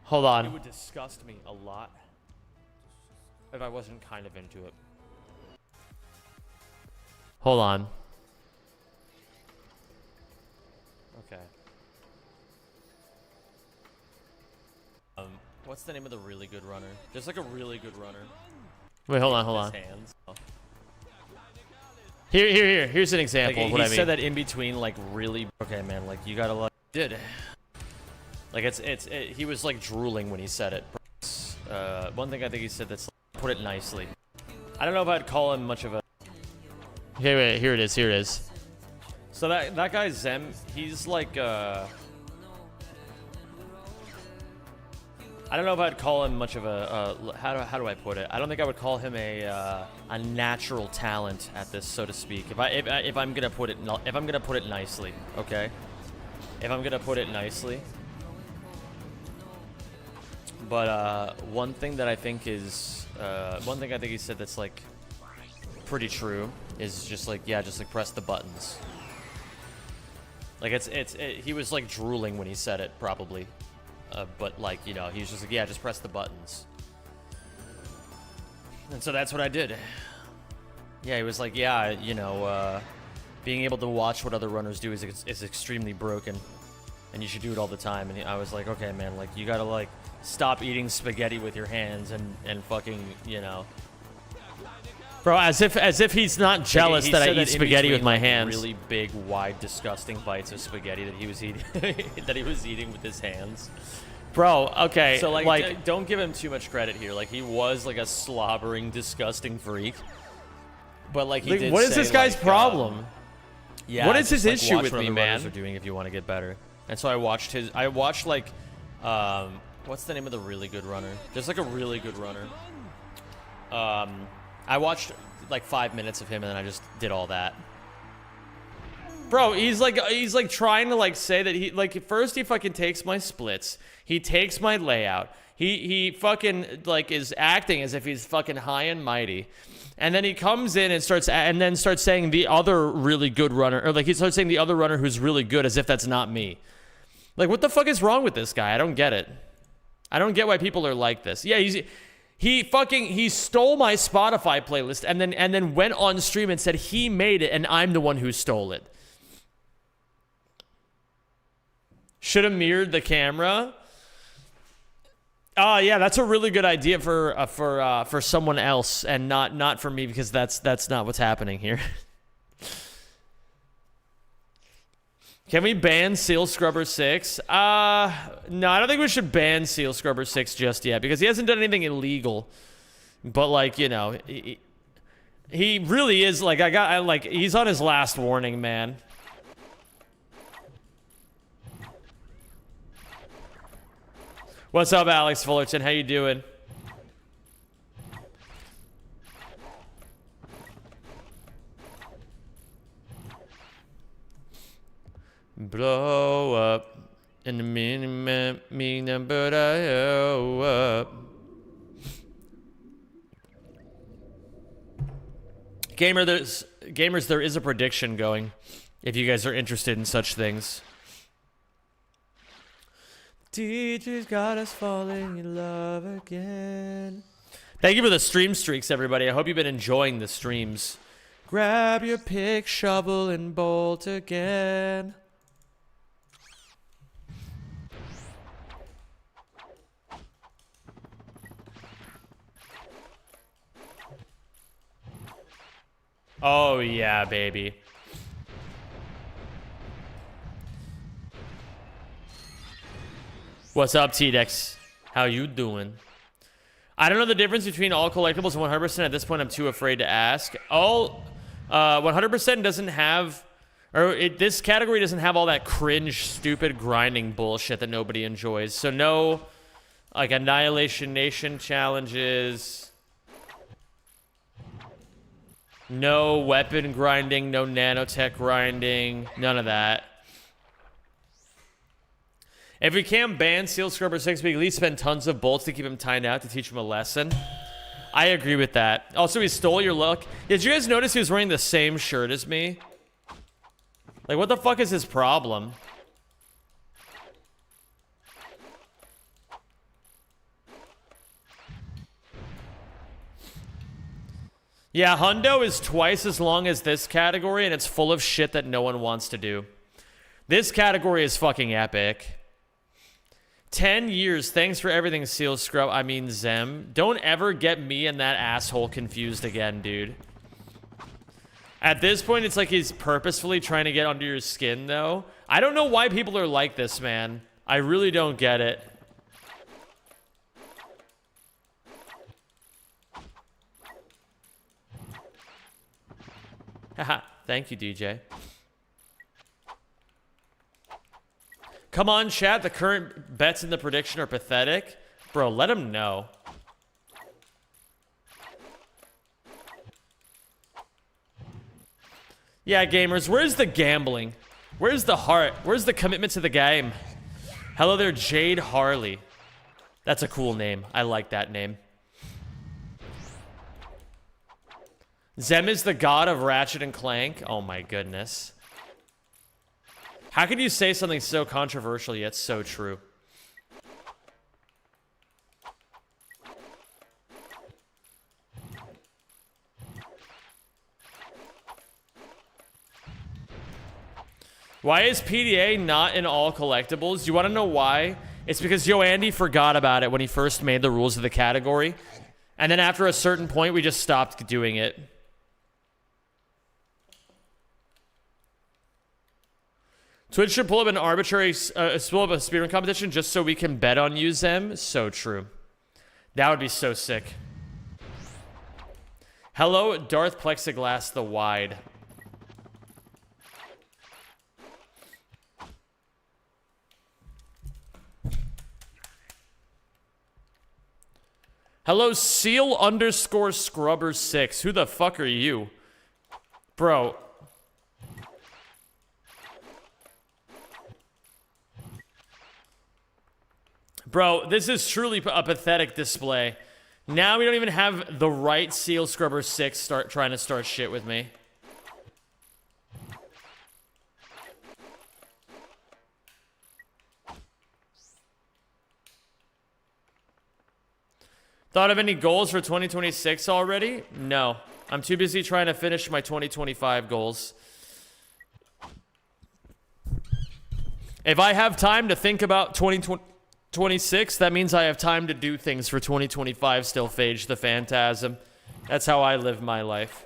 hold on. It would disgust me a lot if I wasn't kind of into it. Hold on. Okay. What's the name of the really good runner? There's like a really good runner. Wait, hold on. Hands. Oh. Here's an example of what I mean. He said that in between, like, really. Okay, man, like, you gotta, like, did. Like, he was, like, drooling when he said it. One thing I think he said that's, like, put it nicely. I don't know if I'd call him much of a. Okay, wait, here it is. So that guy Zem, he's like, I don't know if I'd call him much of a, how do I put it? I don't think I would call him a natural talent at this, so to speak. If I'm gonna put it nicely, okay? If I'm gonna put it nicely. But one thing that I think is, one thing I think he said that's like pretty true is just like, yeah, just like press the buttons. Like he was like drooling when he said it, probably. But like, you know, he's just like, yeah, just press the buttons. And so that's what I did. Yeah, he was like, yeah, you know, being able to watch what other runners do is extremely broken. And you should do it all the time. And I was like, okay, man, like, you gotta, like, stop eating spaghetti with your hands and fucking, you know. Bro, as if he's not jealous that I eat spaghetti with my hands. Really big, wide, disgusting bites of spaghetti that he was eating, with his hands. Bro, okay. So like, don't give him too much credit here. Like, he was like a slobbering, disgusting freak. But like, he did. What is this guy's problem? Yeah. What is his issue with me, man? Are doing if you want to get better. And so I watched like, what's the name of the really good runner? There's like a really good runner. I watched like 5 minutes of him and then I just did all that. Bro, he's like trying to like say that he, like, first he fucking takes my splits. He takes my layout. He fucking like is acting as if he's fucking high and mighty. And then he comes in and starts saying the other really good runner, or like he starts saying the other runner who's really good as if that's not me. Like, what the fuck is wrong with this guy? I don't get it. I don't get why people are like this. Yeah, he stole my Spotify playlist and then went on stream and said he made it and I'm the one who stole it. Should have mirrored the camera. Yeah, that's a really good idea for someone else and not for me, because that's not what's happening here. Can we ban Seal Scrubber 6? No, I don't think we should ban Seal Scrubber 6 just yet, because he hasn't done anything illegal. But, like, you know, he really is, like, he's on his last warning, man. What's up, Alex Fullerton? How you doing? Blow up in the me number up. Gamers, there is a prediction going, if you guys are interested in such things. Teachers got us falling in love again. Thank you for the stream streaks, everybody. I hope you've been enjoying the streams. Grab your pick, shovel, and bolt again. Oh, yeah, baby. What's up, T-Dex? How you doing? I don't know the difference between all collectibles and 100%. At this point, I'm too afraid to ask. All 100% doesn't have, this category doesn't have all that cringe, stupid grinding bullshit that nobody enjoys. So no, like, Annihilation Nation challenges. No weapon grinding, no nanotech grinding, none of that. If we can't ban Seal Scrubber 6, we at least spend tons of bolts to keep him timed out to teach him a lesson. I agree with that. Also, he stole your look. Did you guys notice he was wearing the same shirt as me? Like, what the fuck is his problem? Yeah, Hundo is twice as long as this category, and it's full of shit that no one wants to do. This category is fucking epic. 10 years. Thanks for everything, Seal Scrub. I mean, Zem. Don't ever get me and that asshole confused again, dude. At this point, it's like he's purposefully trying to get under your skin, though. I don't know why people are like this, man. I really don't get it. Haha, thank you, DJ. Come on, chat. The current bets in the prediction are pathetic. Bro, let him know. Yeah, gamers, where's the gambling? Where's the heart? Where's the commitment to the game? Hello there, Jade Harley. That's a cool name. I like that name. Zem is the god of Ratchet and Clank. Oh my goodness. How could you say something so controversial yet so true? Why is PDA not in all collectibles? You want to know why? It's because Yo Andy forgot about it when he first made the rules of the category. And then after a certain point, we just stopped doing it. Twitch should pull up an arbitrary, pull up a speedrun competition just so we can bet on you, Zem. So true. That would be so sick. Hello, Darth Plexiglass the Wide. Hello, Seal _ Scrubber 6. Who the fuck are you? Bro. Bro, this is truly a pathetic display. Now we don't even have the right Seal Scrubber 6 trying to start shit with me. Thought of any goals for 2026 already? No. I'm too busy trying to finish my 2025 goals. If I have time to think about 2026, that means I have time to do things for 2025 still, Phage the Phantasm. That's how I live my life.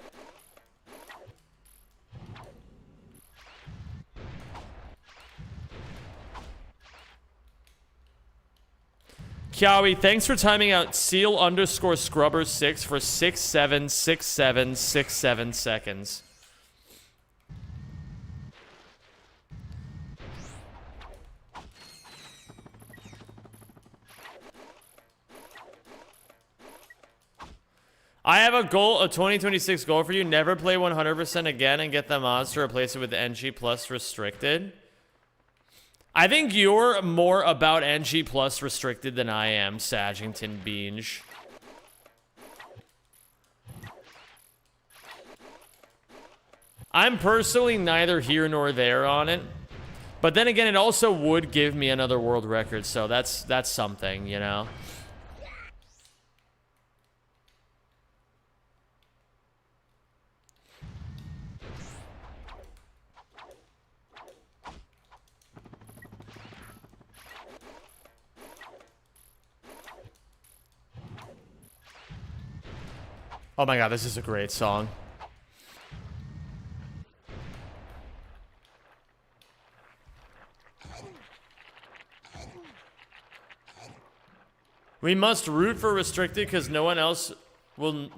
Kiawi, thanks for timing out Seal _ Scrubber 6 for 676767 seconds. I have a 2026 goal for you. Never play 100% again and get the mods to replace it with NG plus restricted. I think you're more about NG plus restricted than I am, Sagington Beange. I'm personally neither here nor there on it. But then again, it also would give me another world record, so that's something, you know? Oh my god, this is a great song. We We must root for restricted because no one else will.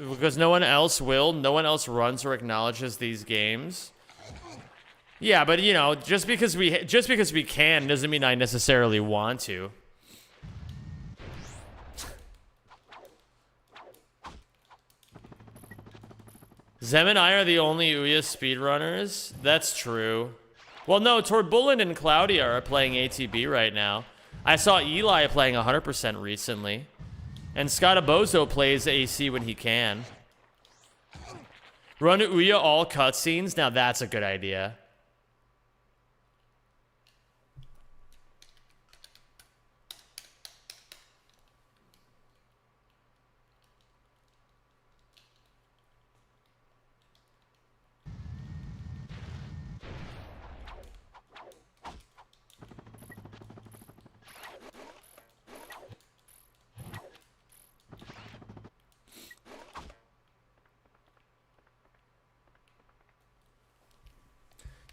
Because no one else will. No one else runs or acknowledges these games. Yeah, but you know, just because we can doesn't mean I necessarily want to. Zem and I are the only Ouya speedrunners. That's true. Well, no, Torbulin and Claudia are playing ATB right now. I saw Eli playing 100% recently. And Scottabozo plays AC when he can. Run Ouya all cutscenes? Now that's a good idea.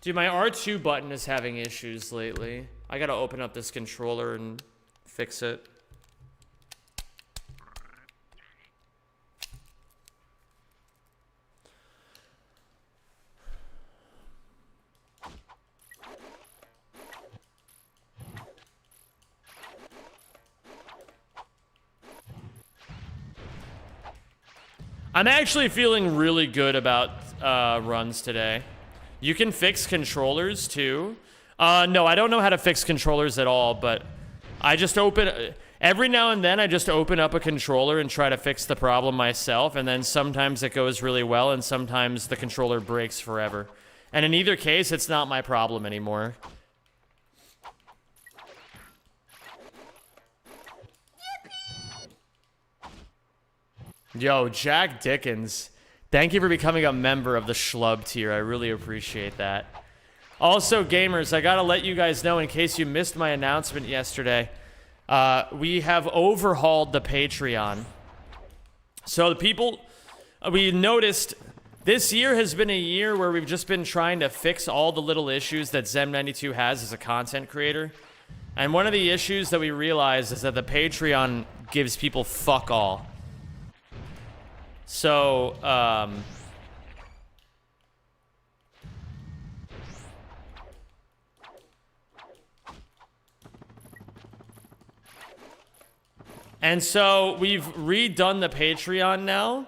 Dude, my R2 button is having issues lately. I gotta open up this controller and fix it. I'm actually feeling really good about runs today. You can fix controllers too. No, I don't know how to fix controllers at all, but I just every now and then I just open up a controller and try to fix the problem myself, and then sometimes it goes really well and sometimes the controller breaks forever. And in either case, it's not my problem anymore. Yo, Jack Dickens. Thank you for becoming a member of the Schlub tier. I really appreciate that. Also, gamers, I gotta let you guys know in case you missed my announcement yesterday. We have overhauled the Patreon. So the people, we noticed this year has been a year where we've just been trying to fix all the little issues that Zem92 has as a content creator. And one of the issues that we realized is that the Patreon gives people fuck all. So, and so we've redone the Patreon now.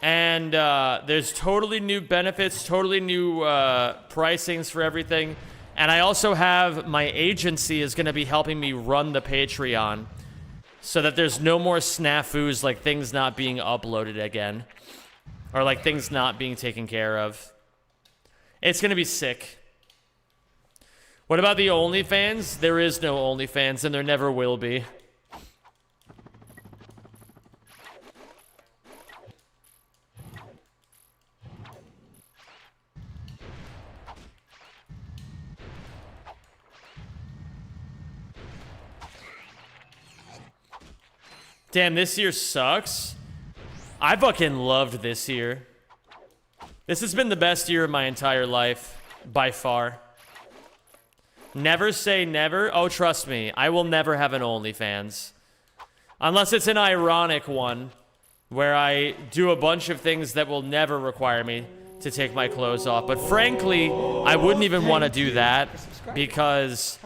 And there's totally new benefits, totally new pricings for everything. And I also have my agency is going to be helping me run the Patreon, so that there's no more snafus like things not being uploaded again. Or like things not being taken care of. It's gonna be sick. What about the OnlyFans? There is no OnlyFans and there never will be. Damn, this year sucks. I fucking loved this year. This has been the best year of my entire life, by far. Never say never. Oh, trust me, I will never have an OnlyFans. Unless it's an ironic one, where I do a bunch of things that will never require me to take my clothes off. But frankly, I wouldn't even want to do that, because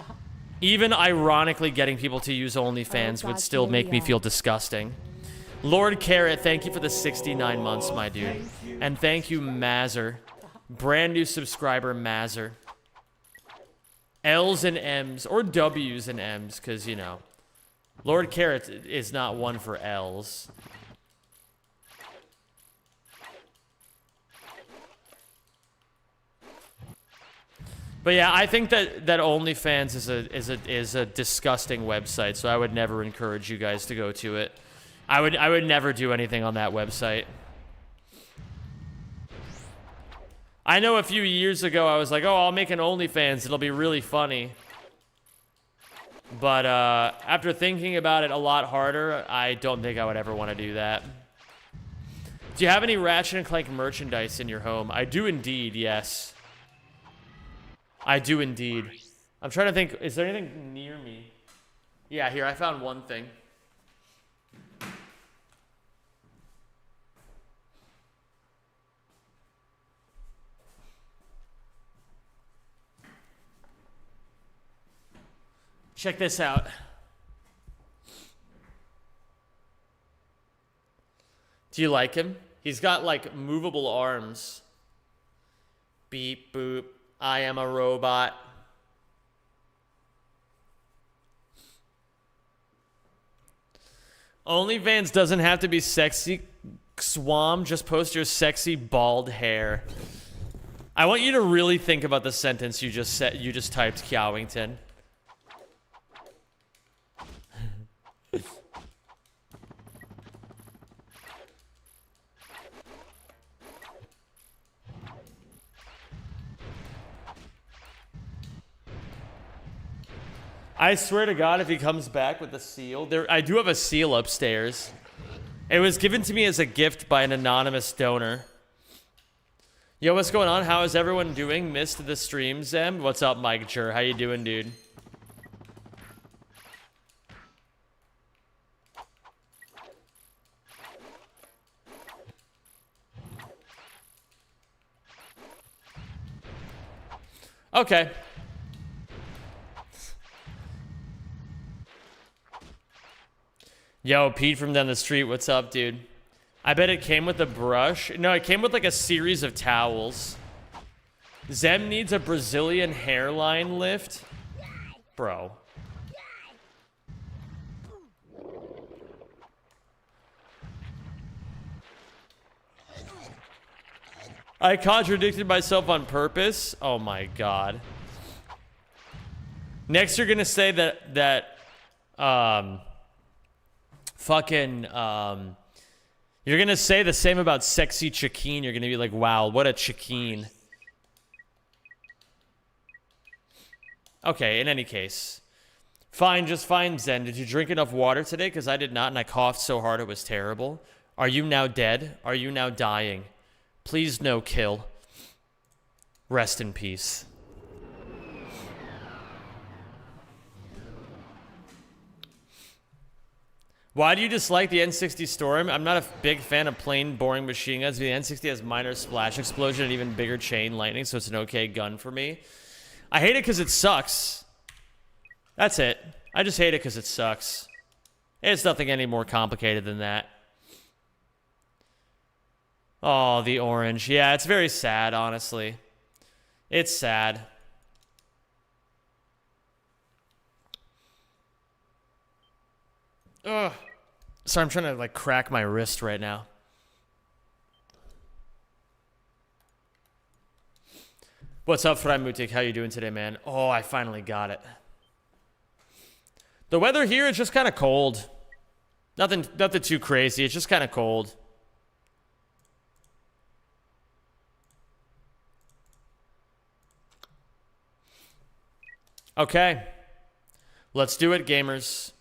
even ironically getting people to use OnlyFans would still make me feel disgusting. Lord Carrot, thank you for the 69 months, my dude. And thank you, Mazzer. Brand new subscriber, Mazzer. L's and M's, or W's and M's, because, you know, Lord Carrot is not one for L's. But yeah, I think that OnlyFans is a disgusting website, so I would never encourage you guys to go to it. I would never do anything on that website. I know a few years ago I was like, oh, I'll make an OnlyFans, it'll be really funny. But after thinking about it a lot harder, I don't think I would ever want to do that. Do you have any Ratchet & Clank merchandise in your home? I do indeed, yes. I do indeed. I'm trying to think, is there anything near me? Yeah, here, I found one thing. Check this out. Do you like him? He's got like movable arms. Beep boop. I am a robot. OnlyFans doesn't have to be sexy. Swam, just post your sexy bald hair. I want you to really think about the sentence you just said. You just typed, Kyawington. I swear to God, if he comes back with a seal, I do have a seal upstairs. It was given to me as a gift by an anonymous donor. Yo, what's going on? How is everyone doing? Missed the stream, Zem? What's up, Mike Jur? How you doing, dude? Okay. Yo, Pete from down the street, what's up, dude? I bet it came with a brush. No, it came with like a series of towels. Zem needs a Brazilian hairline lift. Bro. I contradicted myself on purpose. Oh my God. Next, you're gonna say that you're gonna say the same about sexy Chiquine. You're gonna be like, wow, what a Chiquine. Okay, in any case. Fine, just fine, Zen. Did you drink enough water today? Because I did not, and I coughed so hard it was terrible. Are you now dead? Are you now dying? Please no kill. Rest in peace. Why do you dislike the N60 Storm? I'm not a big fan of plain, boring machine guns. The N60 has minor splash explosion and even bigger chain lightning, so it's an okay gun for me. I hate it because it sucks. That's it. I just hate it because it sucks. It's nothing any more complicated than that. Oh, the orange. Yeah, it's very sad, honestly. It's sad. Ugh. Sorry, I'm trying to, like, crack my wrist right now. What's up, Freimutig? How you doing today, man? Oh, I finally got it. The weather here is just kind of cold. Nothing too crazy. It's just kind of cold. Okay. Let's do it, gamers.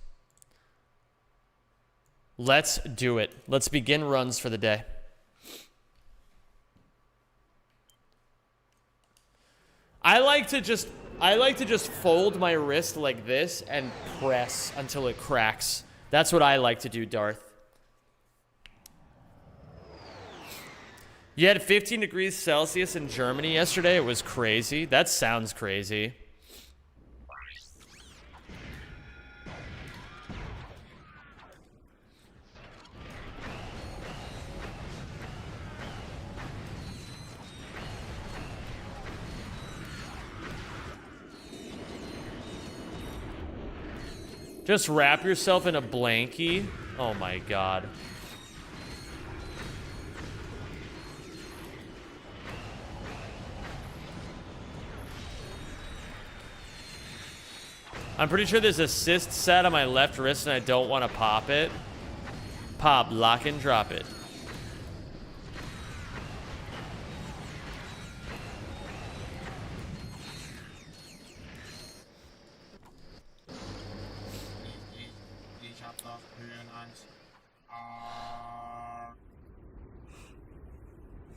Let's do it. Let's begin runs for the day. I like to just fold my wrist like this and press until it cracks. That's what I like to do, Darth. You had 15 degrees Celsius in Germany yesterday. It was crazy. That sounds crazy. Just wrap yourself in a blankie. Oh my God. I'm pretty sure there's a cyst set on my left wrist and I don't want to pop it. Pop, lock, and drop it.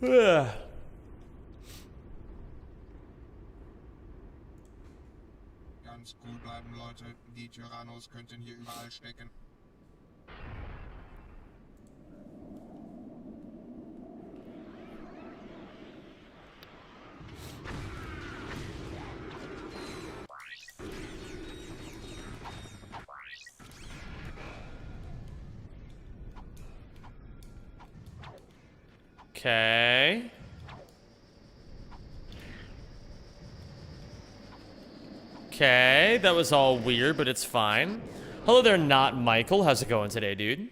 Ugh. uns cool bleiben, Leute. Die Tyrannos könnten hier überall stecken. Okay. Okay, that was all weird, but it's fine. Hello there, not Michael. How's it going today, dude?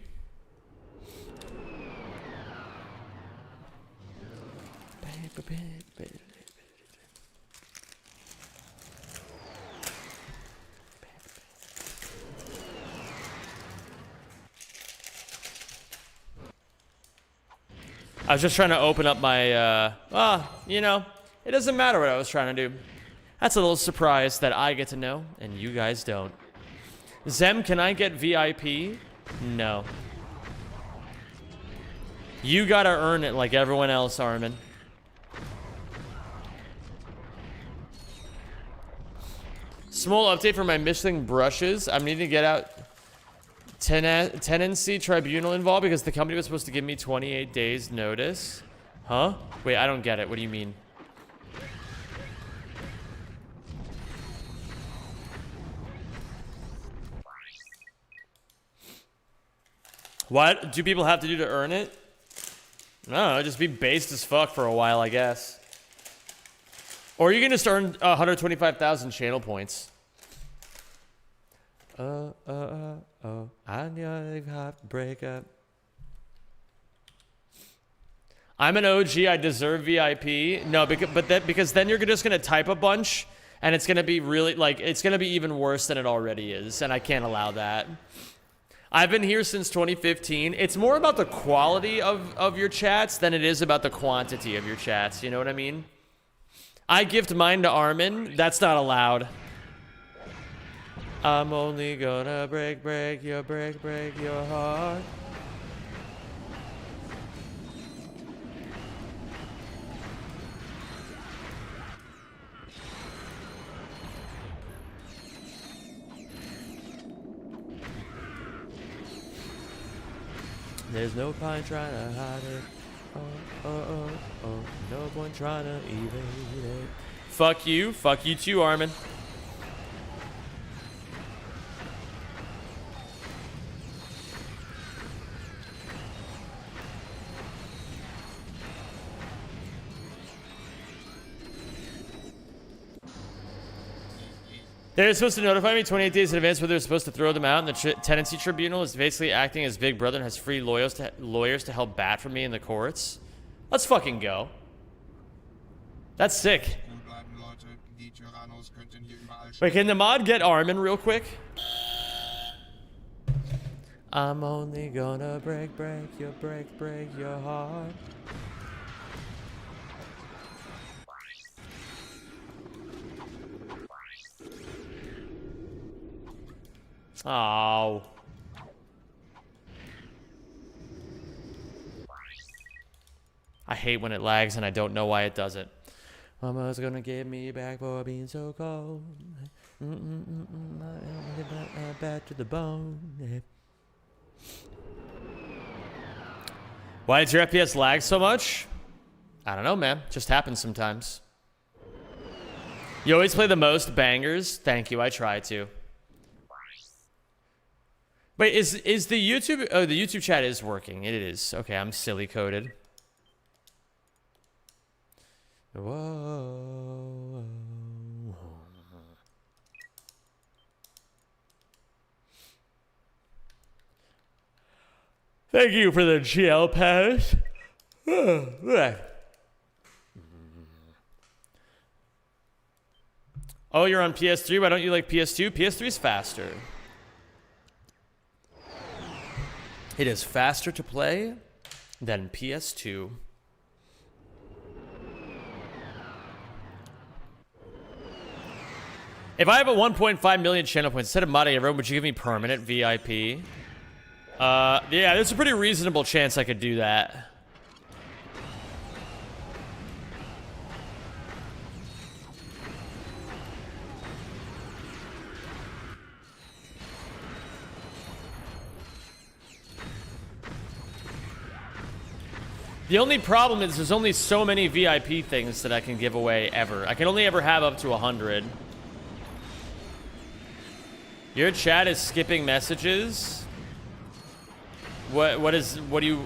I was just trying to open up my, you know, it doesn't matter what I was trying to do. That's a little surprise that I get to know, and you guys don't. Zem, can I get VIP? No. You gotta earn it like everyone else, Armin. Small update for my Michelin brushes. I'm needing to get out tenancy tribunal involved because the company was supposed to give me 28 days notice. Huh? Wait, I don't get it. What do you mean? What do people have to do to earn it? No, just be based as fuck for a while, I guess. Or you can just earn 125,000 channel points. I knew I'd have to break up. I'm an OG, I deserve VIP. No, because then you're just gonna type a bunch, and it's gonna be really, like, it's gonna be even worse than it already is, and I can't allow that. I've been here since 2015. It's more about the quality of your chats than it is about the quantity of your chats, you know what I mean? I gift mine to Armin. That's not allowed. I'm only gonna break your heart. There's no point trying to hide it. No point trying to evade it. Fuck you too, Armin. They're supposed to notify me 28 days in advance whether they're supposed to throw them out, and the tenancy tribunal is basically acting as big brother and has free lawyers to help bat for me in the courts. Let's fucking go. That's sick. Wait, can the mod get Armin real quick? I'm only gonna break your heart. Oh. I hate when it lags and I don't know why it does it. Mama's gonna give me back for being so cold. Back to the bone. Why does your FPS lag so much? I don't know, man. Just happens sometimes. You always play the most bangers. Thank you. I try to. Wait, is the YouTube... Oh, the YouTube chat is working. It is. Okay, I'm silly coded. Whoa. Thank you for the GL pass. Oh, you're on PS3? Why don't you like PS2? PS3 is faster. It is faster to play than PS2. If I have a 1.5 million channel points, instead of modding everyone, would you give me permanent VIP? Yeah, there's a pretty reasonable chance I could do that. The only problem is there's only so many VIP things that I can give away ever. I can only ever have up to 100. Your chat is skipping messages. What do you...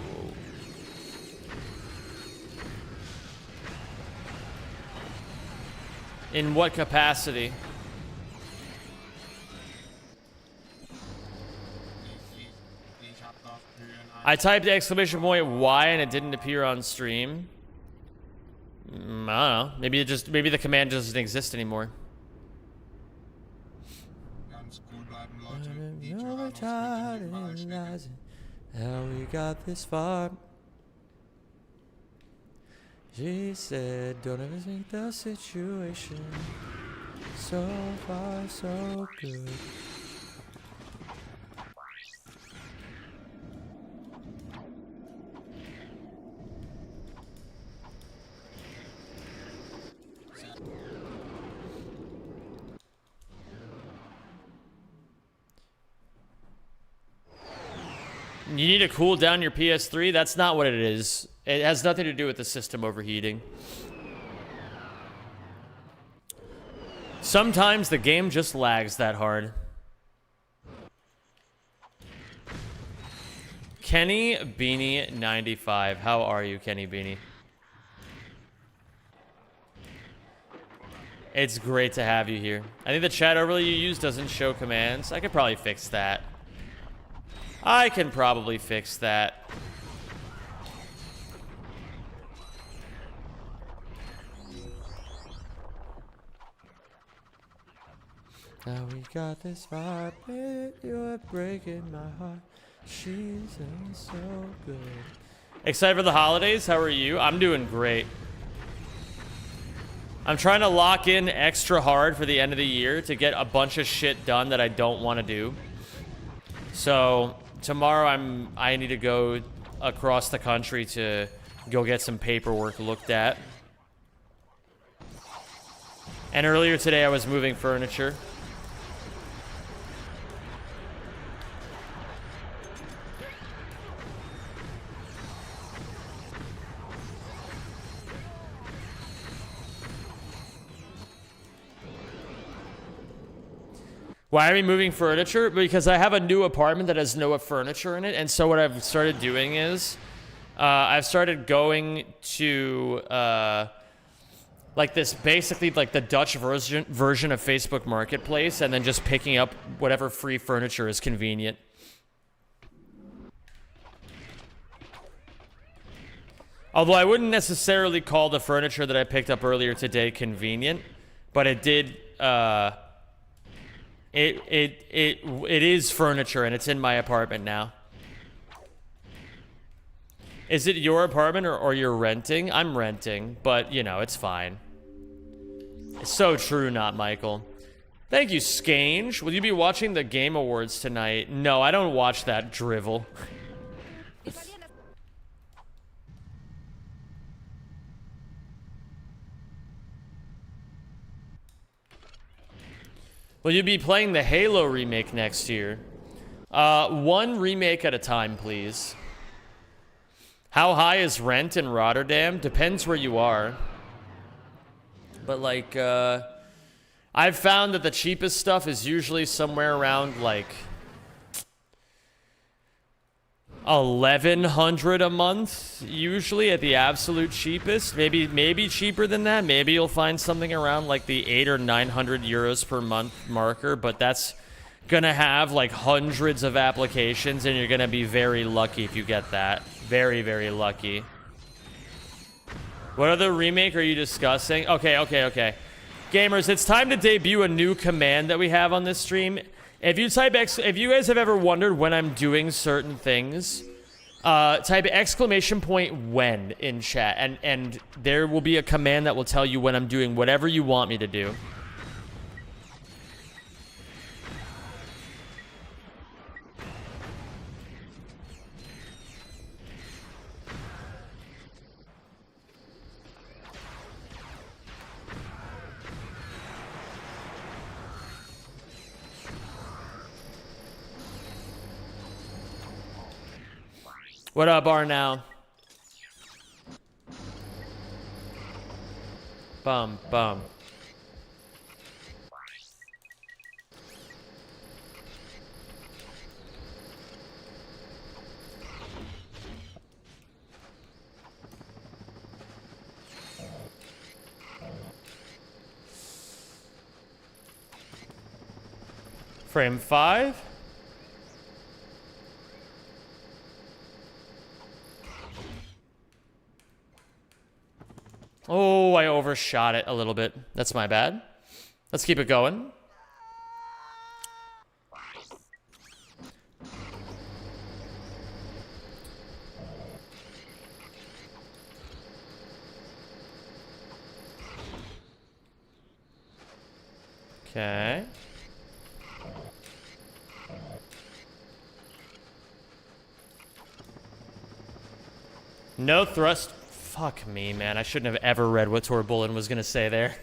In what capacity? I typed exclamation point Y and it didn't appear on stream. I don't know. Maybe the command doesn't exist anymore. How we got this far. She said, don't ever think the situation so far so good. You need to cool down your PS3? That's not what it is. It has nothing to do with the system overheating. Sometimes the game just lags that hard. Kenny Beanie 95. How are you, Kenny Beanie? It's great to have you here. I think the chat overlay you use doesn't show commands. I could probably fix that. I can probably fix that. Now we got this vibe, you're breaking my heart. She's so good. Excited for the holidays? How are you? I'm doing great. I'm trying to lock in extra hard for the end of the year to get a bunch of shit done that I don't want to do. So tomorrow I need to go across the country to go get some paperwork looked at. And earlier today I was moving furniture. Why are we moving furniture? Because I have a new apartment that has no furniture in it, and so what I've started doing is I've started going to like this, basically like the Dutch version of Facebook Marketplace, and then just picking up whatever free furniture is convenient. Although I wouldn't necessarily call the furniture that I picked up earlier today convenient, but it did It is furniture, and it's in my apartment now. Is it your apartment or you're renting? I'm renting, but, you know, it's fine. It's so true, not Michael. Thank you, Skange. Will you be watching the Game Awards tonight? No, I don't watch that drivel. Will you be playing the Halo remake next year? One remake at a time, please. How high is rent in Rotterdam? Depends where you are. But, like, I've found that the cheapest stuff is usually somewhere around, like, 1,100 a month, usually at the absolute cheapest. Maybe cheaper than that. Maybe you'll find something around like the 800 or 900 euros per month marker, but that's gonna have like hundreds of applications, and you're gonna be very lucky if you get that. Very, very lucky. What other remake are you discussing? Okay. Gamers, it's time to debut a new command that we have on this stream. If you guys have ever wondered when I'm doing certain things, type exclamation point when in chat, and there will be a command that will tell you when I'm doing whatever you want me to do. What up, Arnow? Bum, bum. Frame 5. Oh, I overshot it a little bit. That's my bad. Let's keep it going. Okay. No thrust. Fuck me, man. I shouldn't have ever read what Torbulin was gonna say there.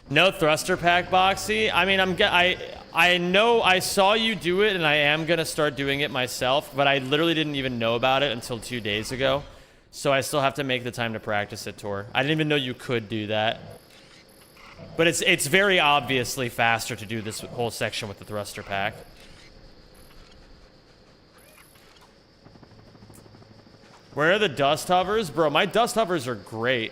No thruster pack, Boxy. I mean, I know I saw you do it, and I am gonna start doing it myself. But I literally didn't even know about it until 2 days ago, so I still have to make the time to practice it, Tor. I didn't even know you could do that. But it's very obviously faster to do this whole section with the thruster pack. Where are the dust hovers? Bro, my dust hovers are great.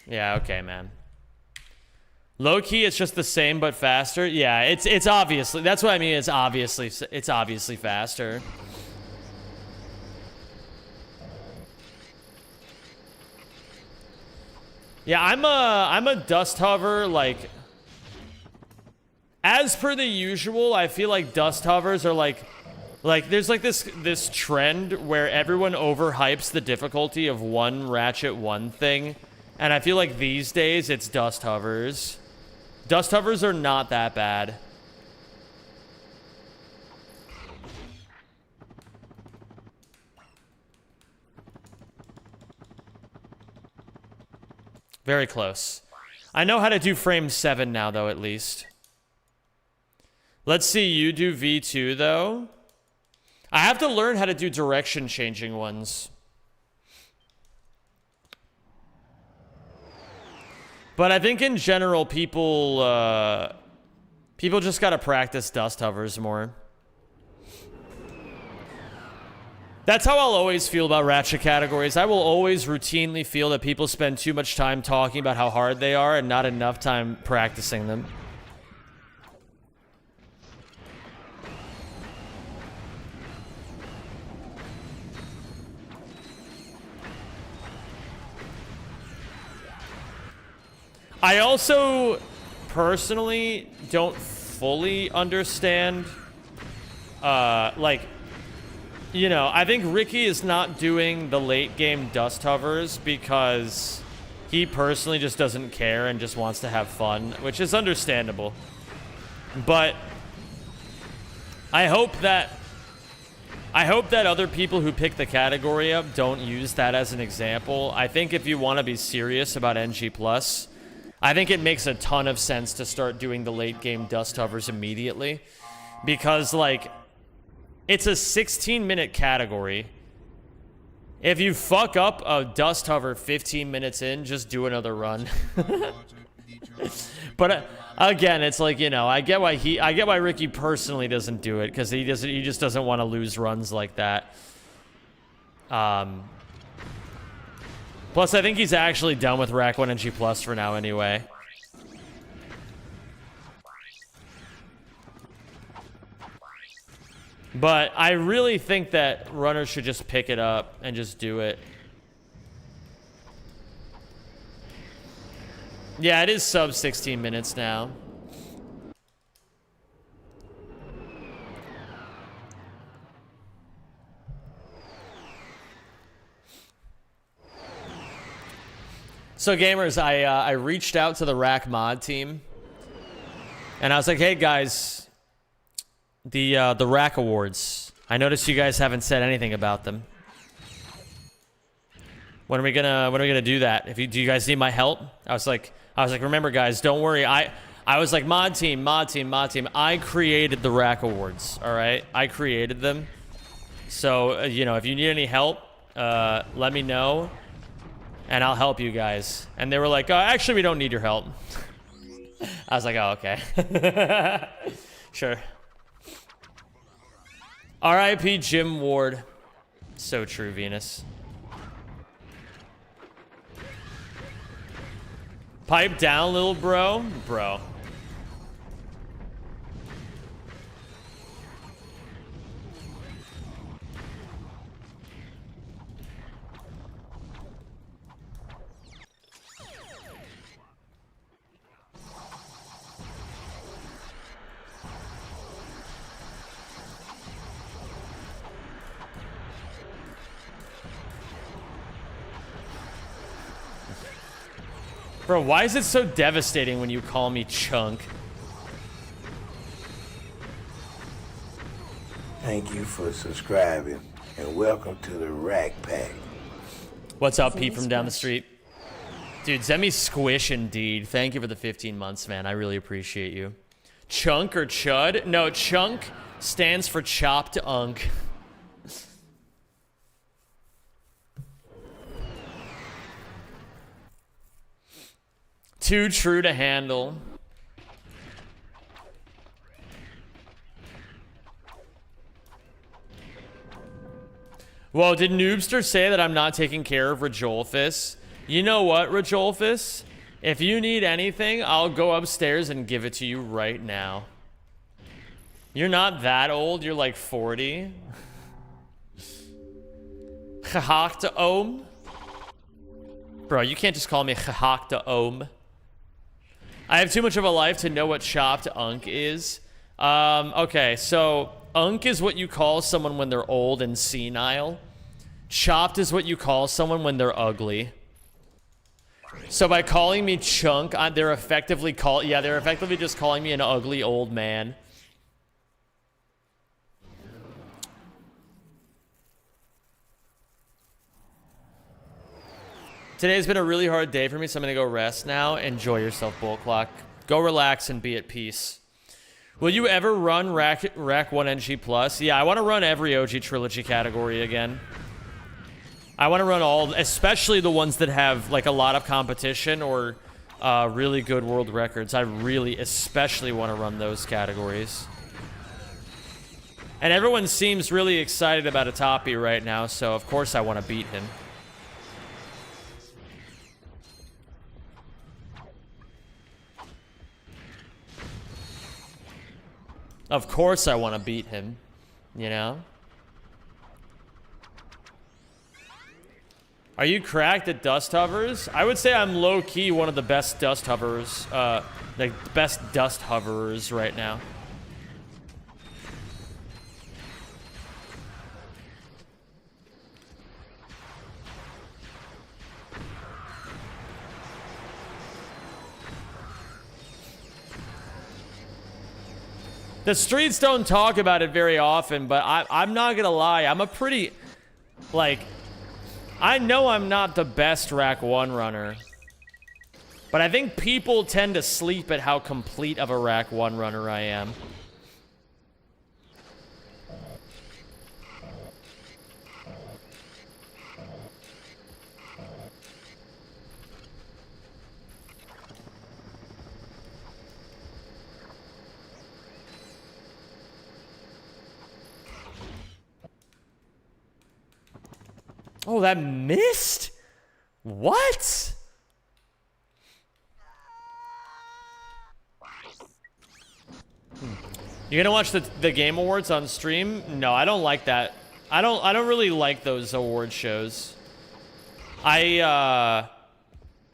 Yeah, okay, man. Low key, it's just the same but faster. Yeah, it's obviously, that's what I mean. It's obviously faster. Yeah, I'm a dust hover, like, as per the usual. I feel like dust hovers are like there's like this trend where everyone overhypes the difficulty of one Ratchet 1 thing, and I feel like these days it's dust hovers. Dust hovers are not that bad. Very close. I know how to do frame 7 now, though, at least. Let's see you do V2, though. I have to learn how to do direction changing ones. But I think in general, people just gotta practice dust hovers more. That's how I'll always feel about Ratchet categories. I will always routinely feel that people spend too much time talking about how hard they are and not enough time practicing them. I also personally don't fully understand, like, you know, I think Ricky is not doing the late game dust hovers because he personally just doesn't care and just wants to have fun, which is understandable. But I hope that other people who pick the category up don't use that as an example. I think if you want to be serious about NG+, I think it makes a ton of sense to start doing the late game dust hovers immediately, because, like, it's a 16-minute category. If you fuck up a dust hover 15 minutes in, just do another run. But again, it's like, you know, I get why Ricky personally doesn't do it, because he just doesn't want to lose runs like that. Plus, I think he's actually done with Rack 1 NG Plus for now anyway. But I really think that runners should just pick it up and just do it. Yeah, it is sub 16 minutes now. So gamers, I reached out to the Rack mod team, and I was like, "Hey guys, the Rack Awards. I noticed you guys haven't said anything about them. When are we gonna do that? Do you guys need my help?" I was like, "Remember guys, don't worry. I was like, mod team. I created the Rack Awards. All right, I created them. So, you know, if you need any help, let me know, and I'll help you guys. And they were like, oh, actually, we don't need your help. I was like, oh, okay. Sure. R.I.P. Jim Ward. So true, Venus. Pipe down, little bro. Bro. Bro, why is it so devastating when you call me Chunk? Thank you for subscribing, and welcome to the Rack Pack. What's up, Pete from down the street? Dude, send me squish indeed. Thank you for the 15 months, man. I really appreciate you. Chunk or Chud? No, Chunk stands for chopped unk. Too true to handle. Whoa, did Noobster say that I'm not taking care of Rajolfus? You know what, Rajolfus? If you need anything, I'll go upstairs and give it to you right now. You're not that old, you're like 40. Chahakta Ohm? Bro, you can't just call me Chahakta Ohm. I have too much of a life to know what chopped unk is. Okay, so unk is what you call someone when they're old and senile. Chopped is what you call someone when they're ugly. So by calling me Chunk, they're effectively just calling me an ugly old man. Today's been a really hard day for me, so I'm gonna go rest now. Enjoy yourself, Bull Clock. Go relax and be at peace. Will you ever run Rack 1 NG Plus? Yeah, I want to run every OG Trilogy category again. I want to run all, especially the ones that have like a lot of competition or really good world records. I really especially want to run those categories. And everyone seems really excited about Atapi right now, so of course I want to beat him. Of course I want to beat him, you know? Are you cracked at dust hovers? I would say I'm low-key one of the best dust hovers, the best dust hoverers right now. The streets don't talk about it very often, but I'm not gonna lie. I'm a pretty, like, I know I'm not the best Rack 1 runner, but I think people tend to sleep at how complete of a Rack 1 runner I am. Oh, that missed? What? You gonna watch the Game Awards on stream? No, I don't like that. I don't really like those award shows. How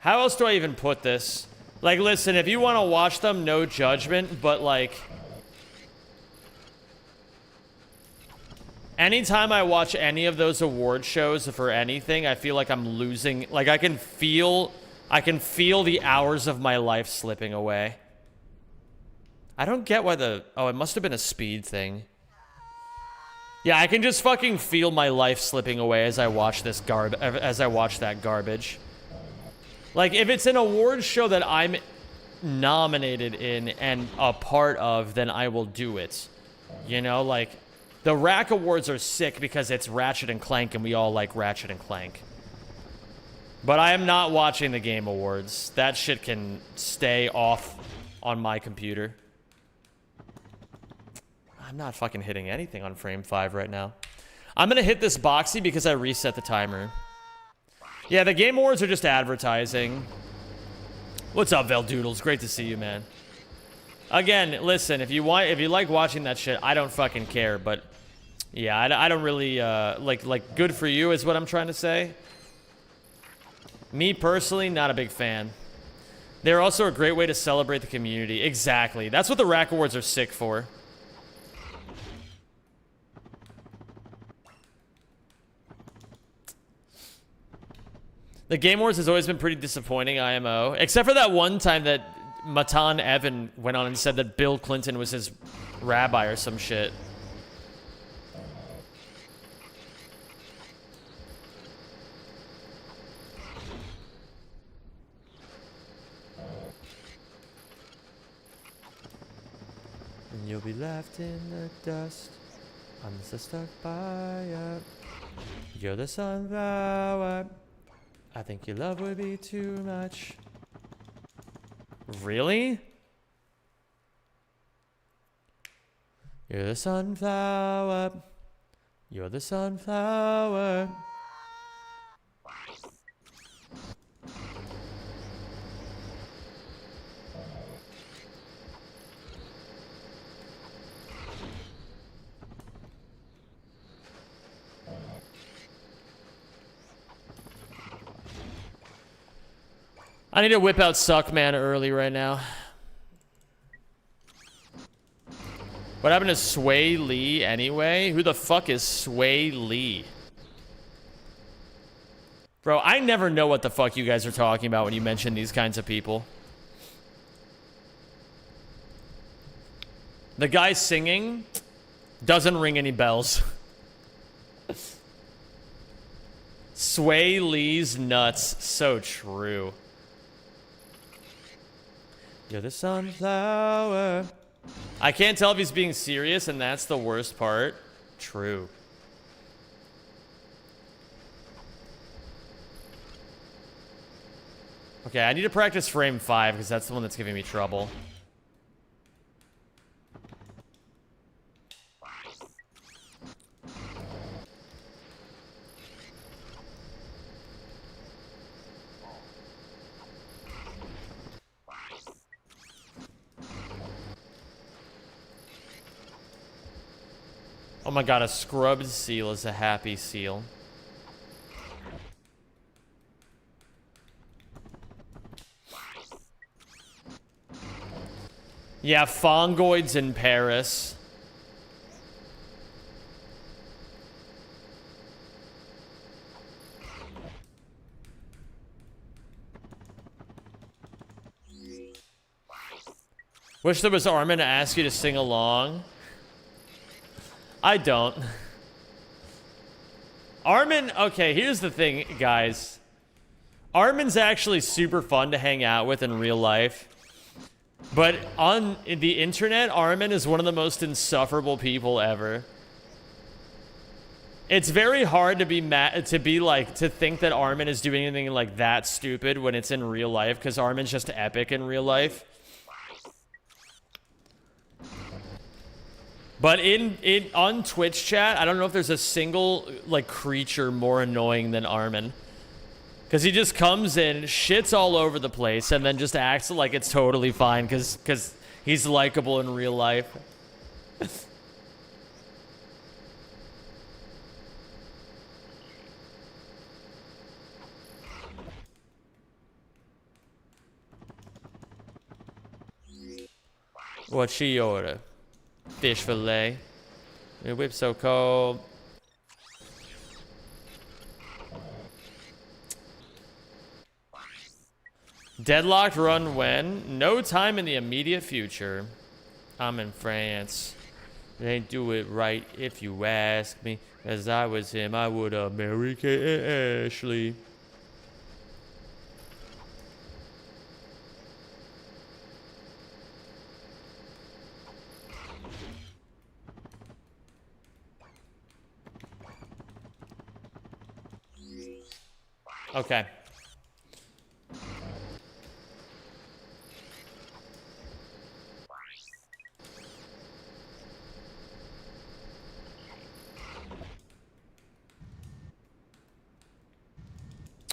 else do I even put this? Like, listen, if you want to watch them, no judgment, but like, anytime I watch any of those award shows for anything, I feel like I'm losing. Like, I can feel the hours of my life slipping away. I don't get why oh, it must have been a speed thing. Yeah, I can just fucking feel my life slipping away as I watch that garbage. Like, if it's an award show that I'm nominated in and a part of, then I will do it. You know, like, The Rack Awards are sick because it's Ratchet and Clank, and we all like Ratchet and Clank. But I am not watching the Game Awards. That shit can stay off on my computer. I'm not fucking hitting anything on frame 5 right now. I'm gonna hit this boxy because I reset the timer. Yeah, the Game Awards are just advertising. What's up, Veldoodles? Great to see you, man. Again, listen, if you like watching that shit, I don't fucking care, but yeah, I don't really like good for you is what I'm trying to say. Me personally, not a big fan. They're also a great way to celebrate the community. Exactly. That's what the Rack Awards are sick for. The Game Awards has always been pretty disappointing, IMO. Except for that one time that Matan Evan went on and said that Bill Clinton was his rabbi or some shit. And you'll be left in the dust. I'm so stuck by you. You're the sunflower. I think your love would be too much. Really? You're the sunflower. You're the sunflower. I need to whip out Suckman early right now. What happened to Sway Lee anyway? Who the fuck is Sway Lee? Bro, I never know what the fuck you guys are talking about when you mention these kinds of people. The guy singing doesn't ring any bells. Sway Lee's nuts. So true. You're the sunflower. I can't tell if he's being serious, and that's the worst part. True. Okay, I need to practice frame 5, because that's the one that's giving me trouble. Oh my god, a scrubbed seal is a happy seal. Yeah, Fongoid's in Paris. Wish there was Armin to ask you to sing along. I don't. Armin, okay, here's the thing, guys. Armin's actually super fun to hang out with in real life. But on the internet, Armin is one of the most insufferable people ever. It's very hard to be to think that Armin is doing anything like that stupid when it's in real life, because Armin's just epic in real life. But on Twitch chat, I don't know if there's a single like creature more annoying than Armin. Because he just comes in, shits all over the place, and then just acts like it's totally fine because he's likable in real life. What she order? Fish fillet. The whip so cold. Deadlocked run when? No time in the immediate future. I'm in France. They do it right if you ask me. As I was him, I would have married Ashley. Okay.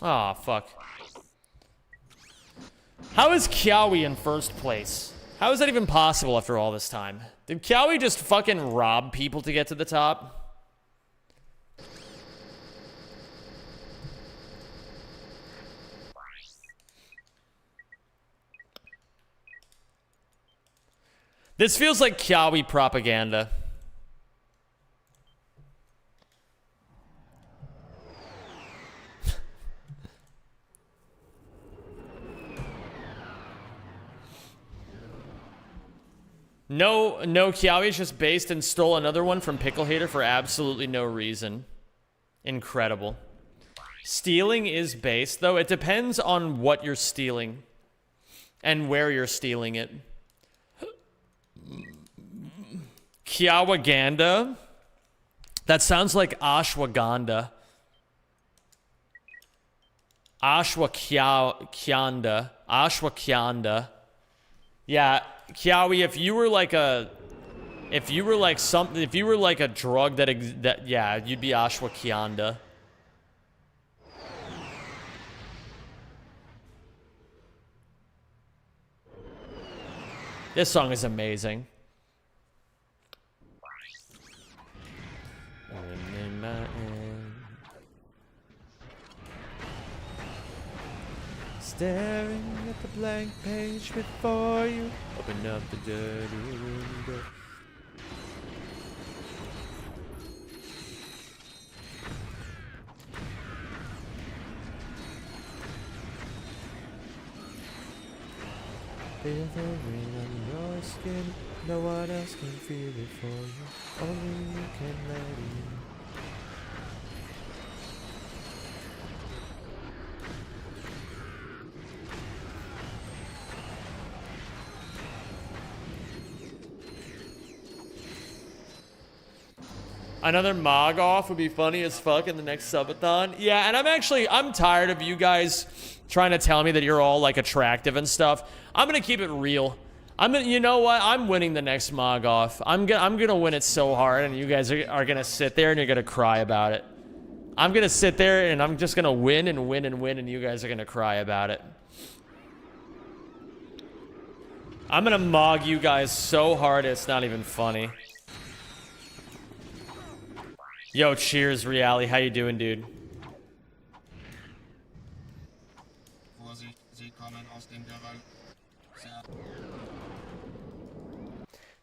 Aw, fuck. How is Kiawe in first place? How is that even possible after all this time? Did Kiawe just fucking rob people to get to the top? This feels like Kiawe propaganda. No, Kiawe just based and stole another one from Pickle Hater for absolutely no reason. Incredible. Stealing is based, though. It depends on what you're stealing and where you're stealing it. Kiawaganda? That sounds like ashwagandha. Ashwakyanda. Ashwakyanda. Yeah, Kiawe, if you were like a drug that yeah, you'd be ashwakyanda. This song is amazing. Staring at the blank page before you. Open up the dirty window. Feel the rain on your skin. No one else can feel it for you. Only you can let it in. Another Mog off would be funny as fuck in the next subathon. Yeah, and I'm tired of you guys trying to tell me that you're all like attractive and stuff. I'm gonna keep it real. You know what? I'm winning the next Mog off. I'm gonna win it so hard, and you guys are gonna sit there and you're gonna cry about it. I'm gonna sit there and I'm just gonna win and win and win, and you guys are gonna cry about it. I'm gonna Mog you guys so hard it's not even funny. Yo, cheers, Reali. How you doing, dude? Vorsicht, sie kommen aus dem Geröll.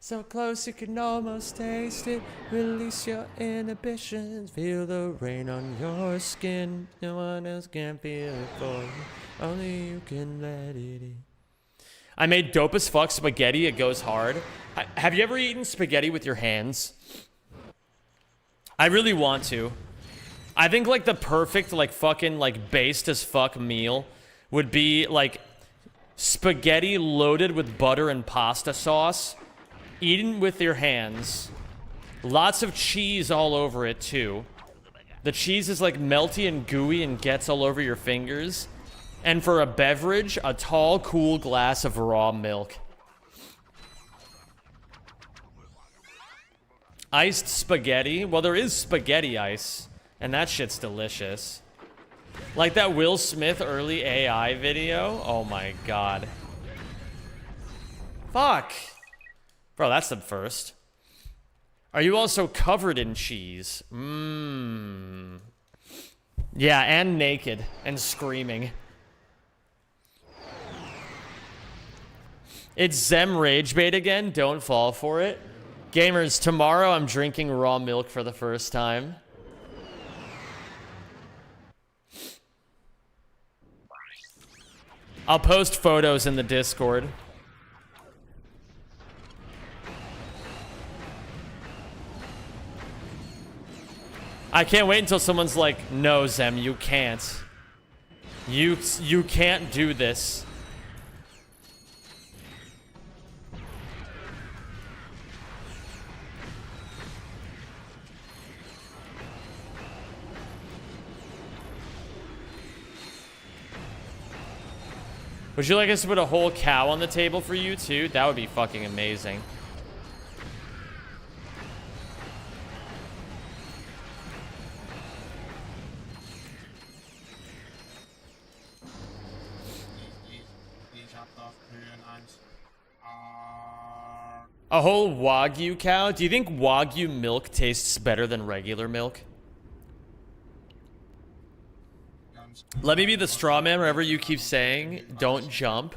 So close you can almost taste it. Release your inhibitions. Feel the rain on your skin. No one else can feel it for you. Only you can let it in. I made dope as fuck spaghetti. It goes hard. Have you ever eaten spaghetti with your hands? I really want to. I think like the perfect like fucking like based as fuck meal would be like spaghetti loaded with butter and pasta sauce, eaten with your hands. Lots of cheese all over it too. The cheese is like melty and gooey and gets all over your fingers. And for a beverage, a tall, cool glass of raw milk. Iced spaghetti? Well, there is spaghetti ice, and that shit's delicious. Like that Will Smith early AI video? Oh my god. Fuck! Bro, that's the first. Are you also covered in cheese? Mmm. Yeah, and naked, and screaming. It's Zem Rage Bait again? Don't fall for it. Gamers, tomorrow I'm drinking raw milk for the first time. I'll post photos in the Discord. I can't wait until someone's like, no, Zem, you can't. You can't do this. Would you like us to put a whole cow on the table for you too? That would be fucking amazing. Ich hab doch Höhenangst. A whole Wagyu cow? Do you think Wagyu milk tastes better than regular milk? Let me be the straw man wherever you keep saying, don't jump.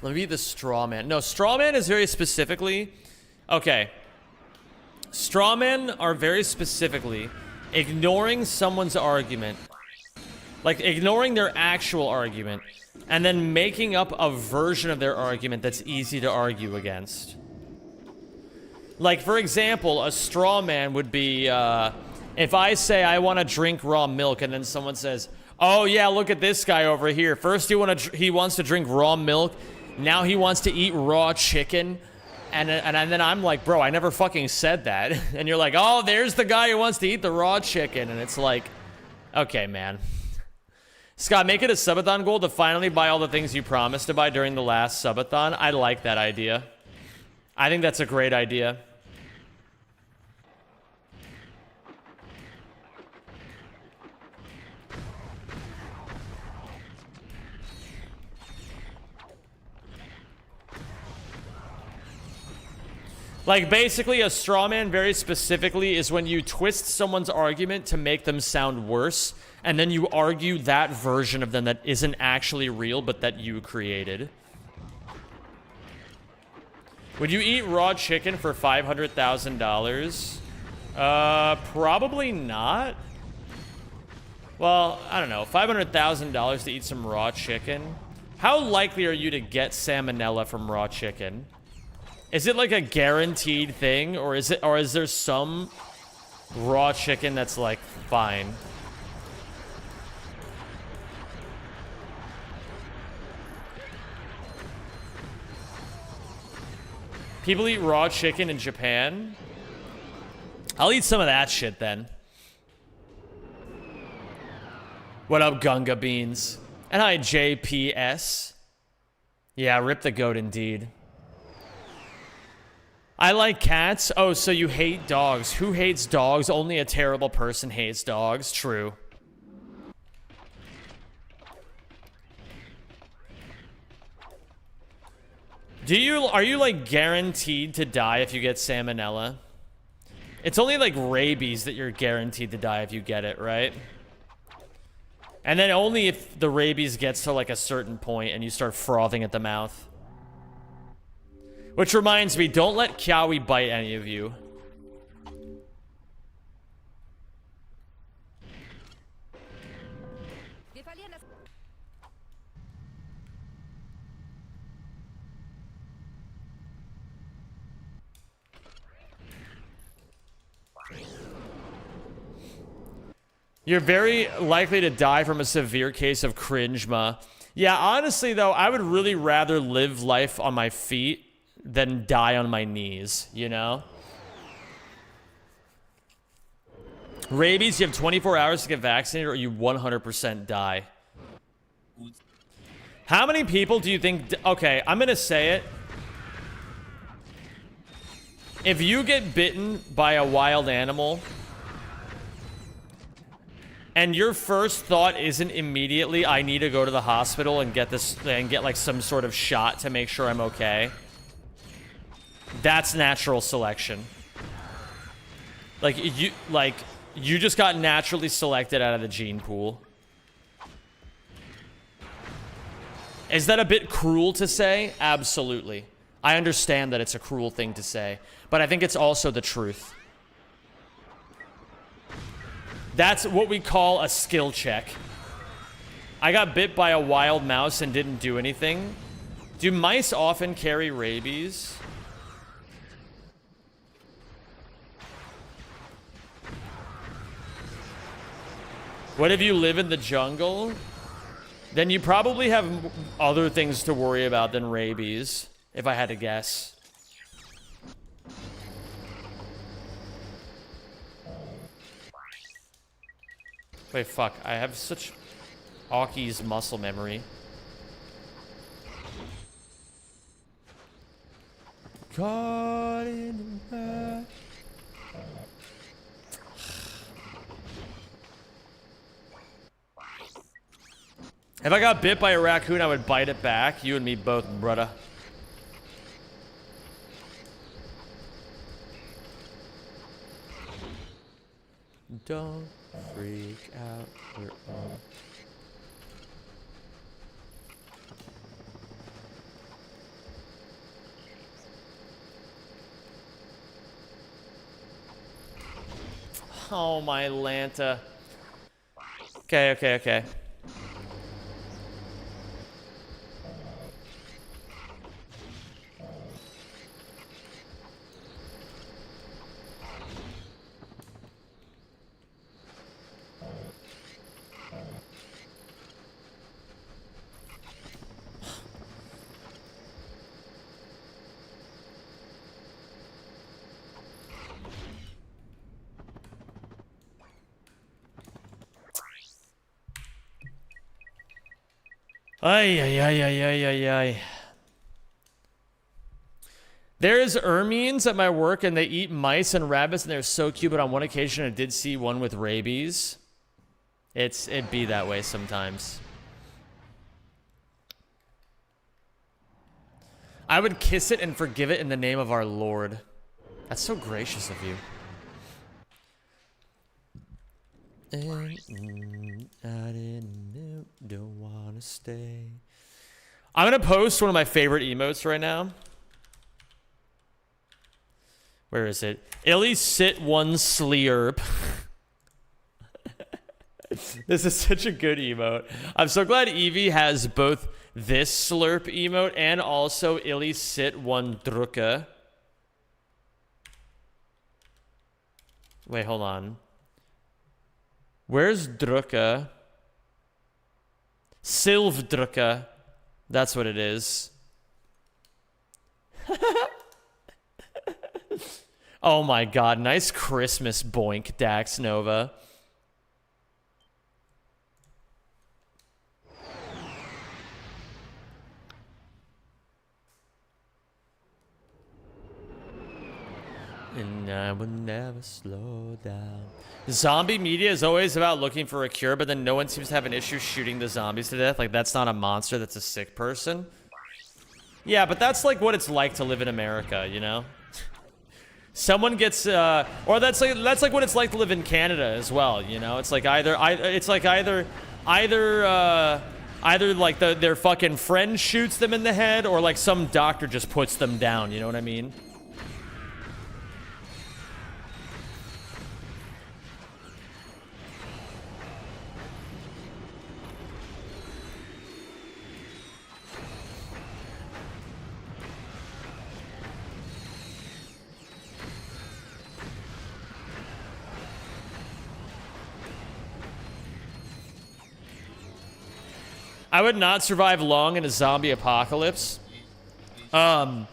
Let me be the straw man. No, straw man is very specifically... Okay. Straw men are very specifically ignoring someone's argument. Like, ignoring their actual argument. And then making up a version of their argument that's easy to argue against. Like, for example, a straw man would be... if I say I want to drink raw milk and then someone says, oh yeah, look at this guy over here. First he wants to drink raw milk. Now he wants to eat raw chicken. And then I'm like, bro, I never fucking said that. And you're like, oh, there's the guy who wants to eat the raw chicken. And it's like, okay, man. Scott, make it a subathon goal to finally buy all the things you promised to buy during the last subathon. I like that idea. I think that's a great idea. Like, basically, a straw man, very specifically, is when you twist someone's argument to make them sound worse, and then you argue that version of them that isn't actually real, but that you created. Would you eat raw chicken for $500,000? Probably not. Well, I don't know. $500,000 to eat some raw chicken? How likely are you to get salmonella from raw chicken? Is it like a guaranteed thing, or is there some raw chicken that's like fine? People eat raw chicken in Japan? I'll eat some of that shit then. What up, Gunga Beans? And hi, JPS. Yeah, rip the goat indeed. I like cats. Oh, so you hate dogs. Who hates dogs? Only a terrible person hates dogs. True. Are you like guaranteed to die if you get salmonella? It's only like rabies that you're guaranteed to die if you get it, right? And then only if the rabies gets to like a certain point and you start frothing at the mouth. Which reminds me, don't let Kiawi bite any of you. You're very likely to die from a severe case of cringe-ma. Yeah, honestly, though, I would really rather live life on my feet than die on my knees, you know? Rabies, you have 24 hours to get vaccinated or you 100% die. How many people do you think... Okay, I'm gonna say it. If you get bitten by a wild animal... and your first thought isn't immediately, I need to go to the hospital and get this, and get like some sort of shot to make sure I'm okay. That's natural selection. Like you just got naturally selected out of the gene pool. Is that a bit cruel to say? Absolutely. I understand that it's a cruel thing to say, but I think it's also the truth. That's what we call a skill check. I got bit by a wild mouse and didn't do anything. Do mice often carry rabies? What if you live in the jungle? Then you probably have other things to worry about than rabies, if I had to guess. Wait, fuck. I have such Auki's muscle memory. Caught in the If I got bit by a raccoon, I would bite it back. You and me both, brother. Don't freak out. We're on. Oh, my Lanta. Okay. Ay. There's ermines at my work and they eat mice and rabbits and they're so cute, but on one occasion I did see one with rabies. It'd be that way sometimes. I would kiss it and forgive it in the name of our Lord. That's so gracious of you. Don't wanna stay. I'm gonna post one of my favorite emotes right now. Where is it? Illy sit one slurp. This is such a good emote. I'm so glad Eevee has both this slurp emote and also Illy sit one drukke. Wait, hold on. Where's drukke? Silvdrukke. That's what it is. Oh my god, nice Christmas boink, Dax Nova. And I will never slow down. Zombie media is always about looking for a cure, but then no one seems to have an issue shooting the zombies to death. Like, that's not a monster, that's a sick person. Yeah, but that's like what it's like to live in America, you know? Someone gets, or that's like what it's like to live in Canada as well, you know? It's like either like their fucking friend shoots them in the head, or like some doctor just puts them down, you know what I mean? I would not survive long in a zombie apocalypse. I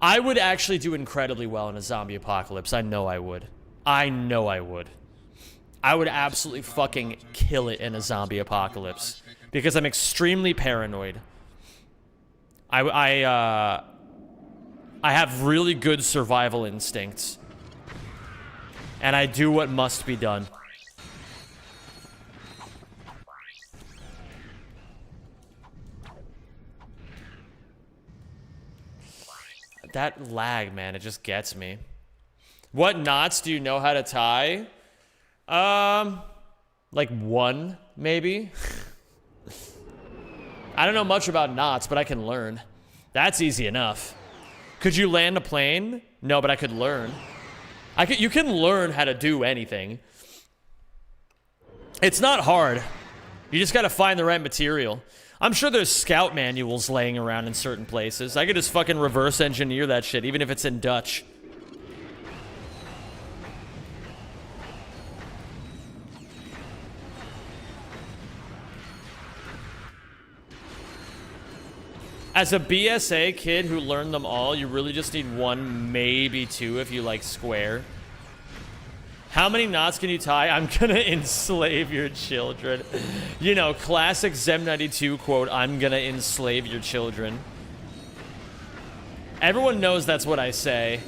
would actually do incredibly well in a zombie apocalypse. I know I would. I would absolutely fucking kill it in a zombie apocalypse. Because I'm extremely paranoid. I have really good survival instincts. And I do what must be done. That lag, man, it just gets me. What knots do you know how to tie? Like one, maybe? I don't know much about knots, but I can learn. That's easy enough. Could you land a plane? No, but I could learn. You can learn how to do anything. It's not hard. You just gotta find the right material. I'm sure there's scout manuals laying around in certain places. I could just fucking reverse engineer that shit, even if it's in Dutch. As a BSA kid who learned them all, you really just need one, maybe two if you like square. How many knots can you tie? I'm gonna enslave your children. You know, classic Zem92 quote, I'm gonna enslave your children. Everyone knows that's what I say.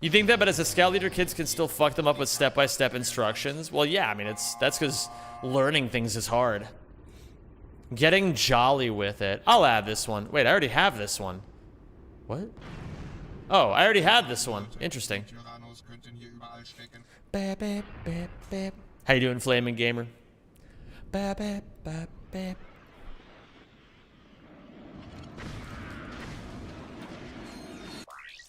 You think that, but as a scout leader, kids can still fuck them up with step-by-step instructions? Well, yeah, I mean, that's because learning things is hard. Getting jolly with it. I'll add this one. Wait, I already have this one. What? Oh, I already had this one. Interesting. How you doing, Flaming Gamer?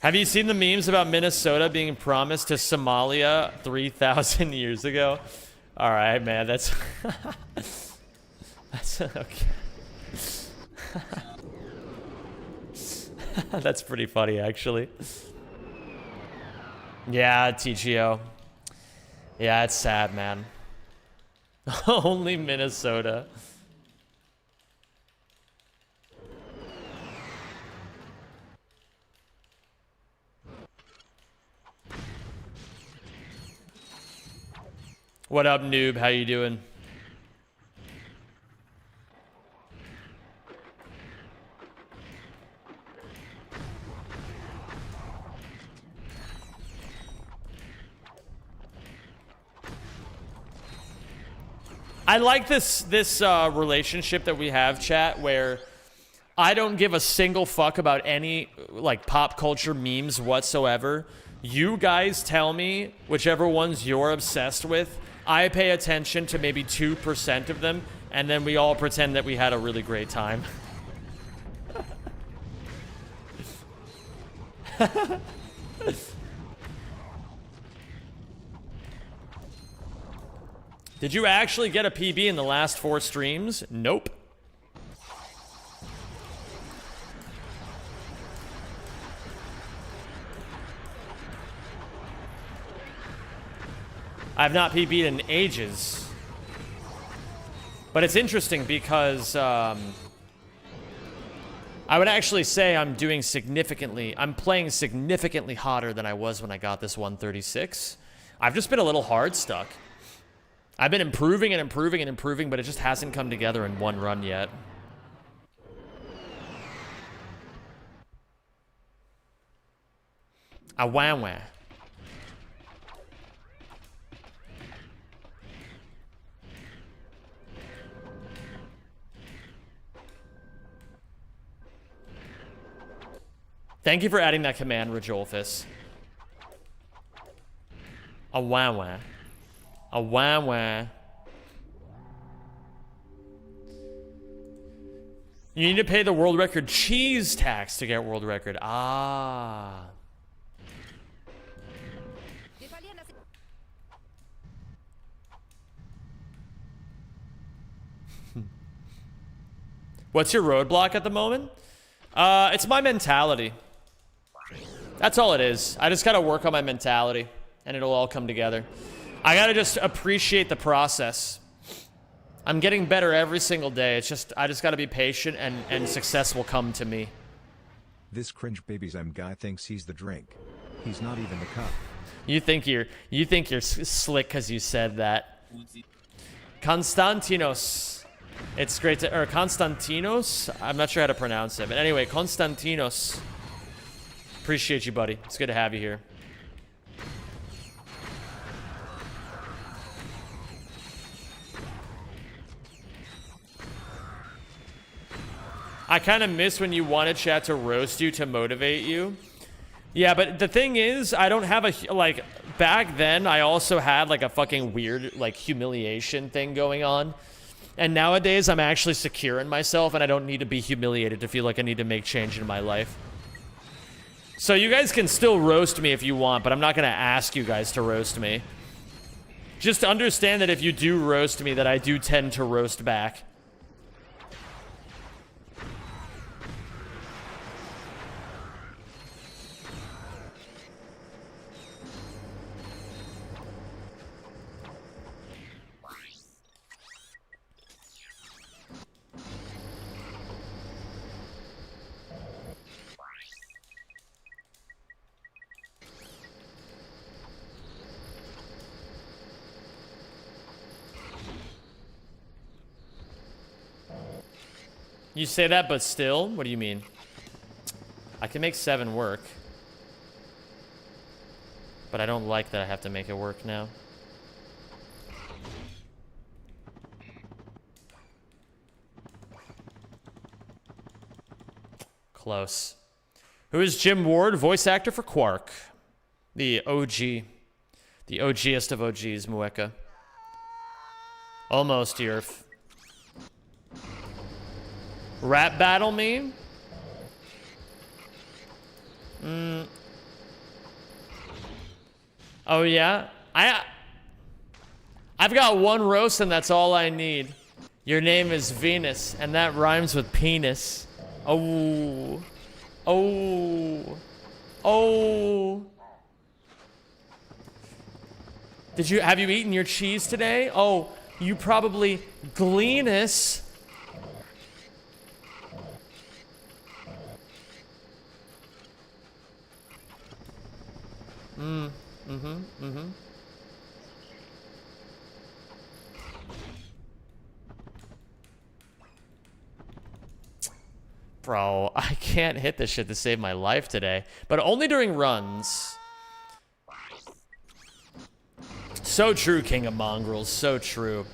Have you seen the memes about Minnesota being promised to Somalia 3,000 years ago? All right, man, that's... That's okay. That's pretty funny, actually. Yeah, TGO. Yeah, it's sad, man. Only Minnesota. What up, noob? How you doing? I like this relationship that we have, chat, where I don't give a single fuck about any like pop culture memes whatsoever. You guys tell me whichever ones you're obsessed with. I pay attention to maybe 2% of them, and then we all pretend that we had a really great time. Did you actually get a PB in the last 4 streams? Nope. I've not PB'd in ages. But it's interesting because I would actually say I'm playing significantly hotter than I was when I got this 136. I've just been a little hard stuck. I've been improving and improving and improving, but it just hasn't come together in one run yet. A wah wah. Thank you for adding that command, Rajolfus. A wah wah. A wah wah. You need to pay the world record cheese tax to get world record. Ah. What's your roadblock at the moment? It's my mentality. That's all it is. I just gotta work on my mentality, and it'll all come together. I gotta just appreciate the process. I'm getting better every single day. It's just, I just gotta be patient, and success will come to me. This cringe baby's guy thinks he's the drink. He's not even the cup. You think you're slick because you said that. Konstantinos. It's great to, or Konstantinos? I'm not sure how to pronounce it, but anyway, Konstantinos. Appreciate you, buddy. It's good to have you here. I kind of miss when you wanted chat to roast you to motivate you. Yeah, but the thing is, I don't have a, like, back then, I also had, like, a fucking weird, like, humiliation thing going on. And nowadays, I'm actually secure in myself, and I don't need to be humiliated to feel like I need to make change in my life. So you guys can still roast me if you want, but I'm not going to ask you guys to roast me. Just understand that if you do roast me, that I do tend to roast back. You say that, but still? What do you mean? I can make 7 work. But I don't like that I have to make it work now. Close. Who is Jim Ward, voice actor for Quark? The OG. The OGest of OGs, Mueka. Almost, Yerf. Rap battle me? Oh yeah? I've got one roast and that's all I need. Your name is Venus, and that rhymes with penis. Oh. Oh. Oh. Have you eaten your cheese today? Oh, you probably gleanus. Bro, I can't hit this shit to save my life today. But only during runs. So true, King of Mongrels. So true.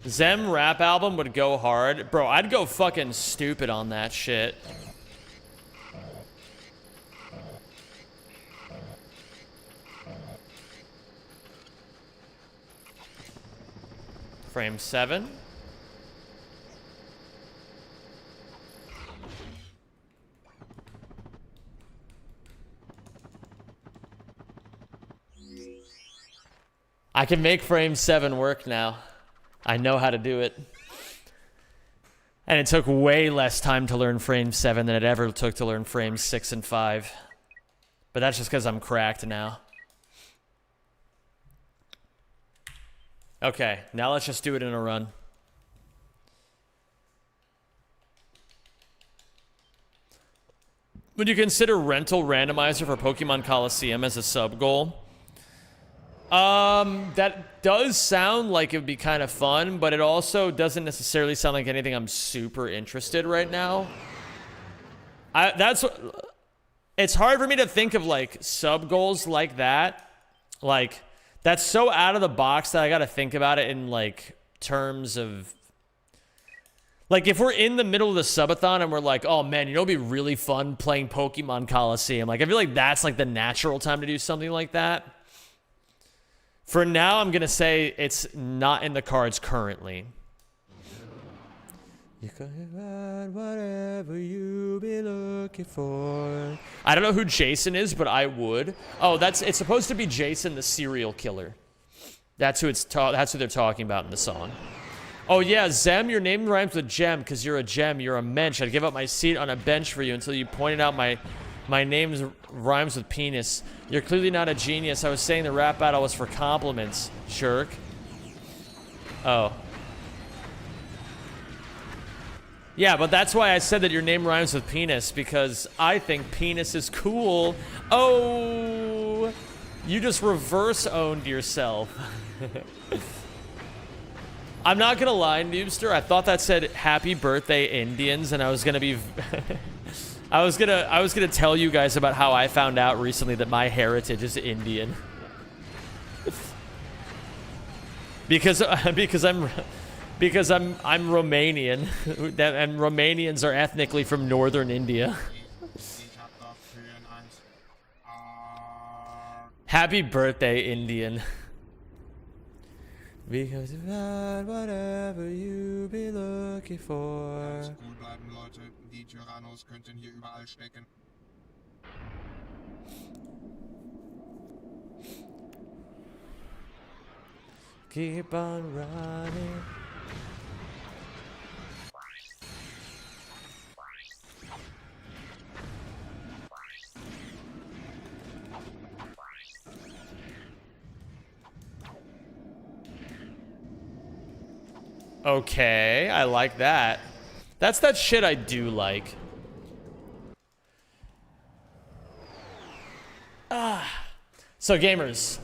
Zem rap album would go hard. Bro, I'd go fucking stupid on that shit. Frame 7. I can make frame 7 work now. I know how to do it. And it took way less time to learn frame 7 than it ever took to learn frames 6 and 5. But that's just because I'm cracked now. Okay, now let's just do it in a run. Would you consider rental randomizer for Pokemon Coliseum as a sub goal? That does sound like it would be kind of fun, but it also doesn't necessarily sound like anything I'm super interested right now. It's hard for me to think of like sub goals like that. Like, that's so out of the box that I gotta think about it in like terms of, like, if we're in the middle of the subathon and we're like, oh man, you know, it'd be really fun playing Pokemon Coliseum. Like, I feel like that's like the natural time to do something like that. For now, I'm gonna say it's not in the cards currently. You can find whatever you be looking for. I don't know who Jason is, but I would. Oh, it's supposed to be Jason the serial killer. That's who they're talking about in the song. Oh yeah, Zem, your name rhymes with gem because you're a gem. You're a mensch. I'd give up my seat on a bench for you until you pointed out my name rhymes with penis. You're clearly not a genius. I was saying the rap battle was for compliments, jerk. Oh. Yeah, but that's why I said that your name rhymes with penis, because I think penis is cool. Oh, you just reverse owned yourself. I'm not gonna lie, Noobster. I thought that said "Happy Birthday, Indians," and I was gonna be, I was gonna tell you guys about how I found out recently that my heritage is Indian. because I'm Romanian, and Romanians are ethnically from northern India. Happy birthday, Indian. Because you had whatever you be looking for. Cool bleiben, Leute. Die Tyrannos könnten hier überall stecken. Keep on running. Okay, I like that. That's that shit I do like. So gamers,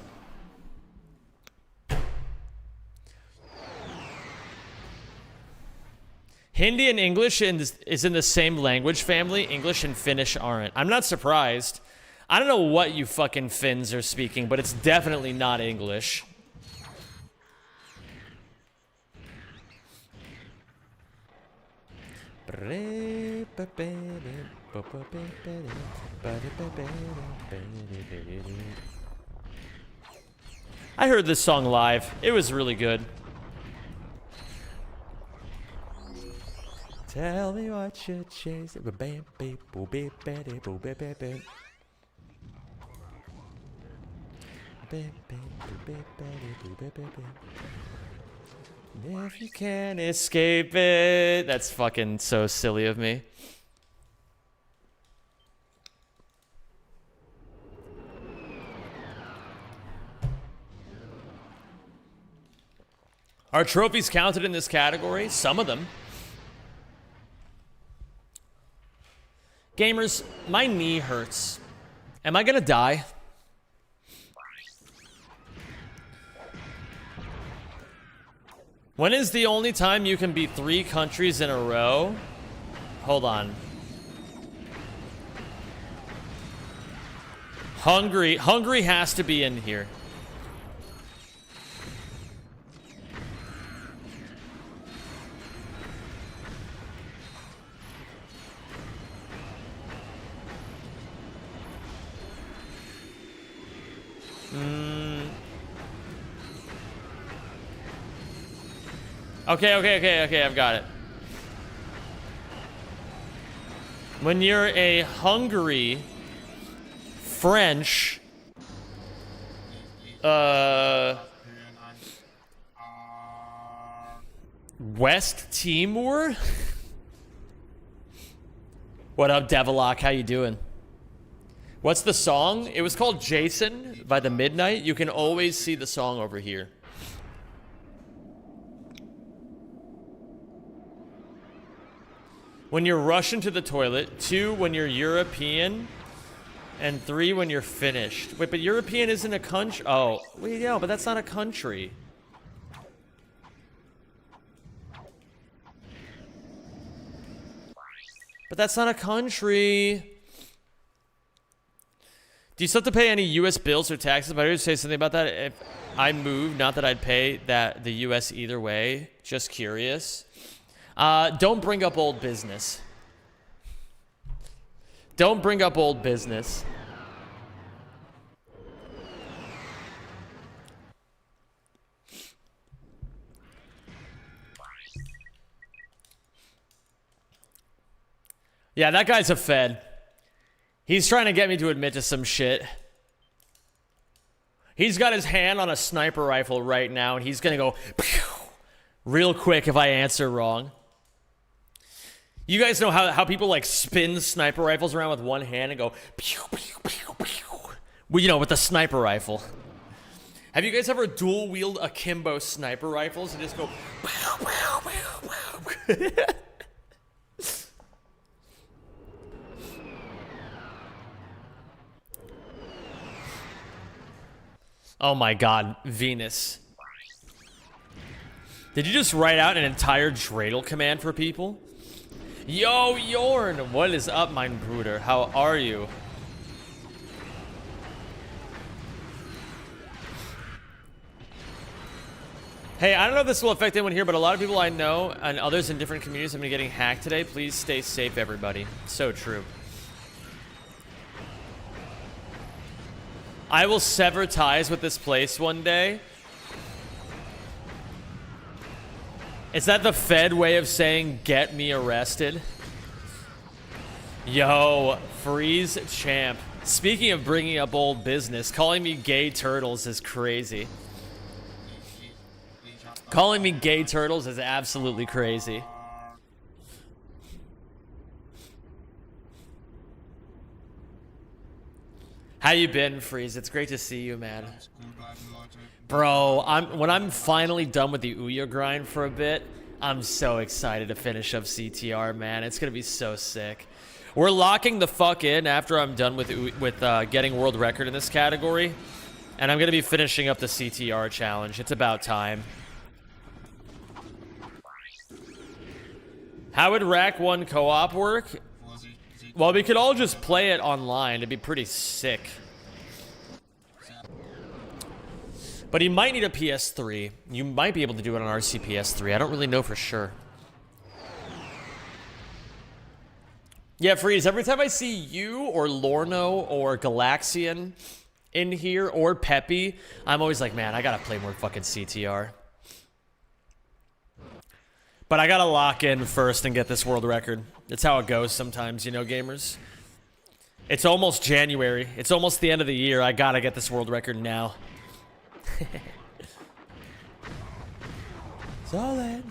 Hindi and English is in the same language family. English and Finnish aren't. I'm not surprised. I don't know what you fucking Finns are speaking, but it's definitely not English. I heard this song live. It was really good. Tell me what you're chasing. If you can't escape it. That's fucking so silly of me. Are trophies counted in this category? Some of them. Gamers, my knee hurts. Am I gonna die? When is the only time you can beat 3 countries in a row? Hold on. Hungary has to be in here. Okay, I've got it. When you're a Hungary, French, West Timor? What up, Devilock? How you doing? What's the song? It was called Jason by The Midnight. You can always see the song over here. When you're rushing to the toilet. 2, when you're European. And 3, when you're finished. Wait, but European isn't a country. Oh, wait, no, but that's not a country. But that's not a country. Do you still have to pay any U.S. bills or taxes? But I would say something about that. If I moved, not that I'd pay the U.S. either way. Just curious. Don't bring up old business. Don't bring up old business. Yeah, that guy's a Fed. He's trying to get me to admit to some shit. He's got his hand on a sniper rifle right now, and he's gonna go pew, real quick if I answer wrong. You guys know how people like spin sniper rifles around with one hand and go pew, pew, pew, pew. Well, you know, with the sniper rifle. Have you guys ever dual wield akimbo sniper rifles and just go pew, pew, pew, pew. Oh my god, Venus. Did you just write out an entire dreidel command for people? Yo, Yorn! What is up, mein Bruder? How are you? Hey, I don't know if this will affect anyone here, but a lot of people I know and others in different communities have been getting hacked today. Please stay safe, everybody. So true. I will sever ties with this place one day. Is that the Fed way of saying, get me arrested? Yo, Freeze Champ. Speaking of bringing up old business, calling me gay turtles is crazy. Calling me gay turtles is absolutely crazy. How you been, Freeze? It's great to see you, man. Bro, when I'm finally done with the Ouya grind for a bit, I'm so excited to finish up CTR, man. It's gonna be so sick. We're locking the fuck in after I'm done with getting world record in this category, and I'm gonna be finishing up the CTR challenge. It's about time. How would Rack 1 co-op work? Well, we could all just play it online. It'd be pretty sick. But he might need a PS3. You might be able to do it on RC PS3. I don't really know for sure. Yeah, Freeze, every time I see you or Lorno or Galaxian in here or Peppy, I'm always like, man, I gotta play more fucking CTR. But I gotta lock in first and get this world record. It's how it goes sometimes, you know, gamers. It's almost January. It's almost the end of the year. I gotta get this world record now. It's all that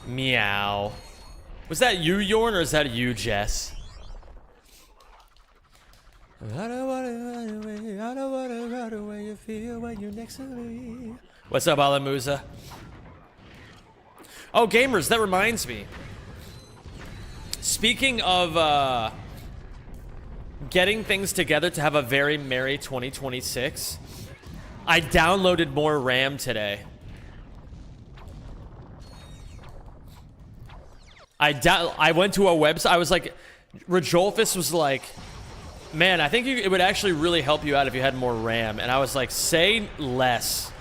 meow. Was that you, Yorn, or is that you, Jess? I don't wanna run away. I don't wanna run away. You feel when you're next to me. What's up, Alamusa? Oh, gamers, that reminds me. Speaking of getting things together to have a very merry 2026, I downloaded more RAM today. I went to a website. I was like, Rajolfus was like, man, I think it would actually really help you out if you had more RAM. And I was like, say less.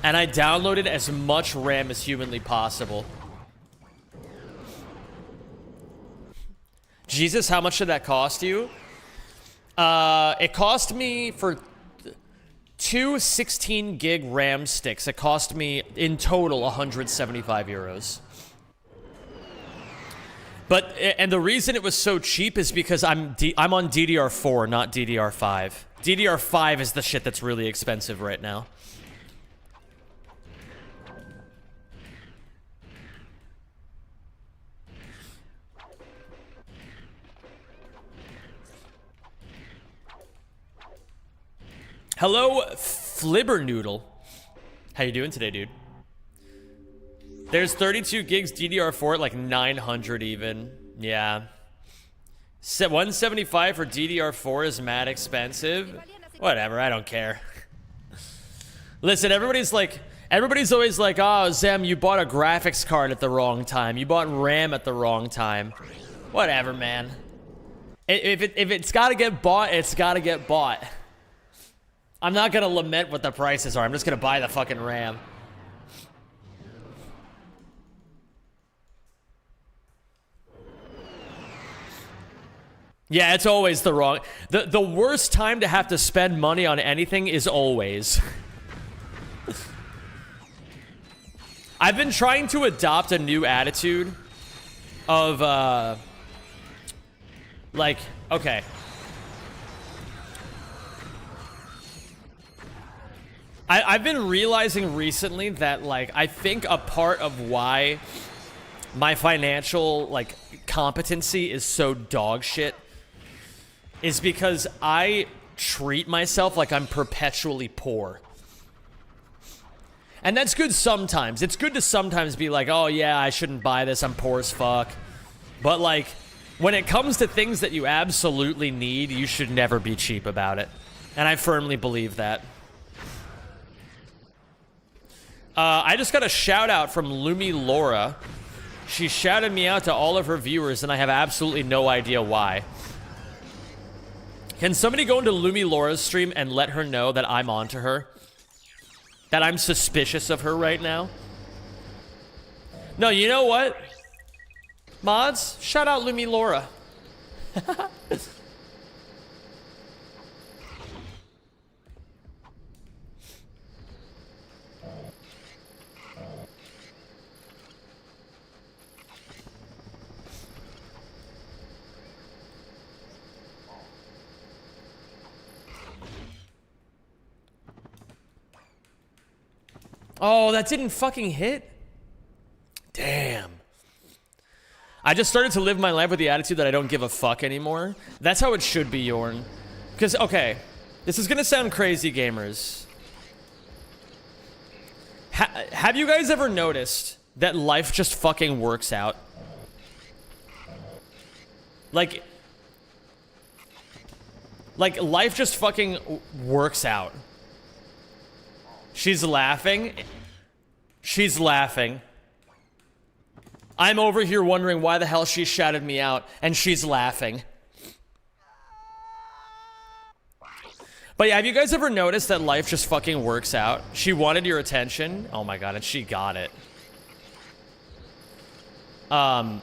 And I downloaded as much RAM as humanly possible. Jesus, how much did that cost you? It cost me for two 16 gig RAM sticks. It cost me in total 175 euros. But, and the reason it was so cheap is because I'm on DDR4, not DDR5. DDR5 is the shit that's really expensive right now. Hello, Flibbernoodle. How you doing today, dude? There's 32 gigs DDR4 at like 900 even. Yeah. 175 for DDR4 is mad expensive. Whatever, I don't care. Listen, everybody's always like, oh, Zem, you bought a graphics card at the wrong time. You bought RAM at the wrong time. Whatever, man. If it's gotta get bought, it's gotta get bought. I'm not gonna lament what the prices are. I'm just gonna buy the fucking RAM. Yeah, it's always the wrong. The worst time to have to spend money on anything is always. I've been trying to adopt a new attitude of like, okay. I've been realizing recently that, like, I think a part of why my financial, like, competency is so dog shit is because I treat myself like I'm perpetually poor. And that's good sometimes. It's good to sometimes be like, oh yeah, I shouldn't buy this, I'm poor as fuck. But, like, when it comes to things that you absolutely need, you should never be cheap about it. And I firmly believe that. I just got a shout out from Lumi Laura. She shouted me out to all of her viewers, and I have absolutely no idea why. Can somebody go into Lumi Laura's stream and let her know that I'm onto her? That I'm suspicious of her right now? No, you know what? Mods, shout out Lumi Laura. Oh, that didn't fucking hit? Damn. I just started to live my life with the attitude that I don't give a fuck anymore. That's how it should be, Yorn. Because, okay, this is gonna sound crazy, gamers. Have you guys ever noticed that life just fucking works out? Like, life just fucking works out. She's laughing. She's laughing. I'm over here wondering why the hell she shouted me out, and she's laughing. But yeah, have you guys ever noticed that life just fucking works out? She wanted your attention. Oh my god, and she got it. I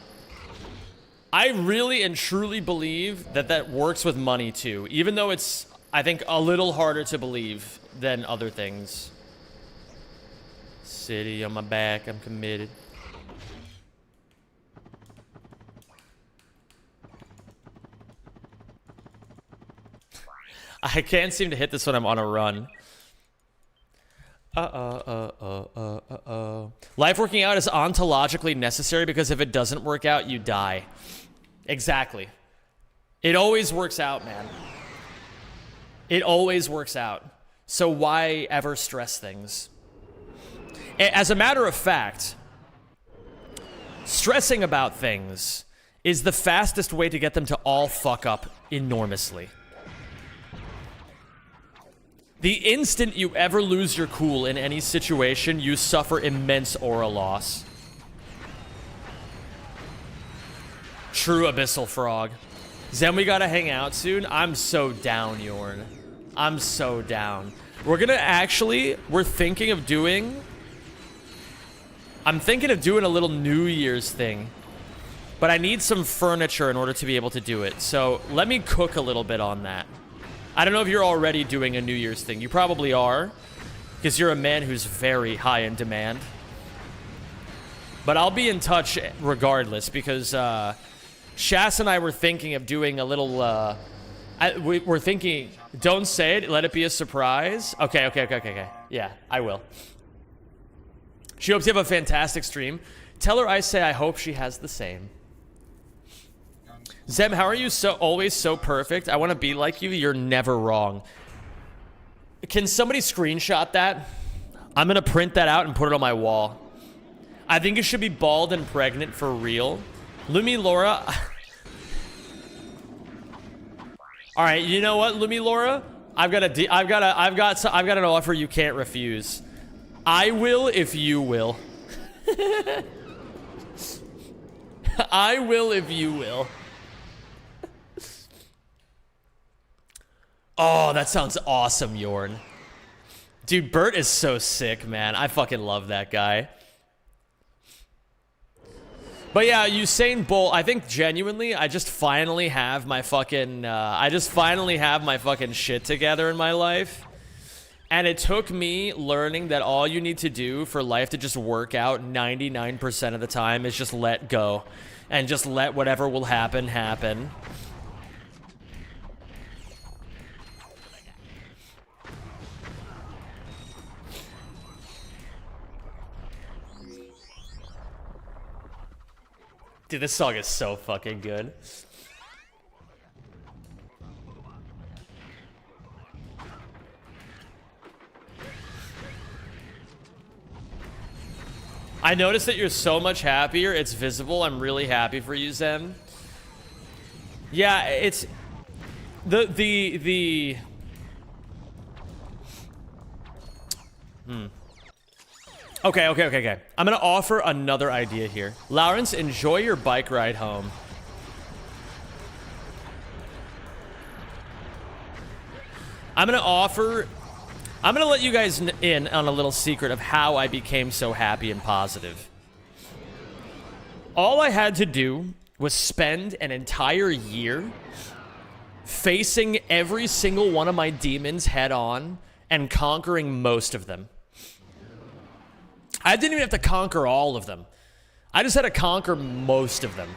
really and truly believe that that works with money too, even though it's, I think, a little harder to believe than other things. City on my back, I'm committed. I can't seem to hit this when I'm on a run. Life working out is ontologically necessary because if it doesn't work out, you die. Exactly. It always works out, man. It always works out. So why ever stress things? As a matter of fact, stressing about things is the fastest way to get them to all fuck up enormously. The instant you ever lose your cool in any situation, you suffer immense aura loss. True abyssal frog. Zen, we gotta hang out soon. I'm so down, Yorn. I'm so down. We're gonna actually, I'm thinking of doing a little New Year's thing. But I need some furniture in order to be able to do it. So let me cook a little bit on that. I don't know if you're already doing a New Year's thing. You probably are, because you're a man who's very high in demand. But I'll be in touch regardless, because Shas and I were thinking of doing a little, we're thinking, don't say it, let it be a surprise. Okay. Yeah, I will. She hopes you have a fantastic stream. Tell her I say I hope she has the same. Zem, how are you always so perfect? I want to be like you. You're never wrong. Can somebody screenshot that? I'm going to print that out and put it on my wall. I think it should be bald and pregnant for real. Lumi Laura. All right, you know what, Lumi Laura? I've got an offer you can't refuse. I will if you will. I will if you will. Oh, that sounds awesome, Yorn. Dude, Bert is so sick, man. I fucking love that guy. But yeah, Usain Bolt, I think genuinely, I just finally have my fucking, shit together in my life. And it took me learning that all you need to do for life to just work out 99% of the time is just let go. And just let whatever will happen, happen. Dude, this song is so fucking good. I noticed that you're so much happier. It's visible. I'm really happy for you, Zen. Yeah, it's... Okay. I'm gonna offer another idea here. Lawrence, enjoy your bike ride home. I'm gonna let you guys in on a little secret of how I became so happy and positive. All I had to do was spend an entire year facing every single one of my demons head on and conquering most of them. I didn't even have to conquer all of them. I just had to conquer most of them.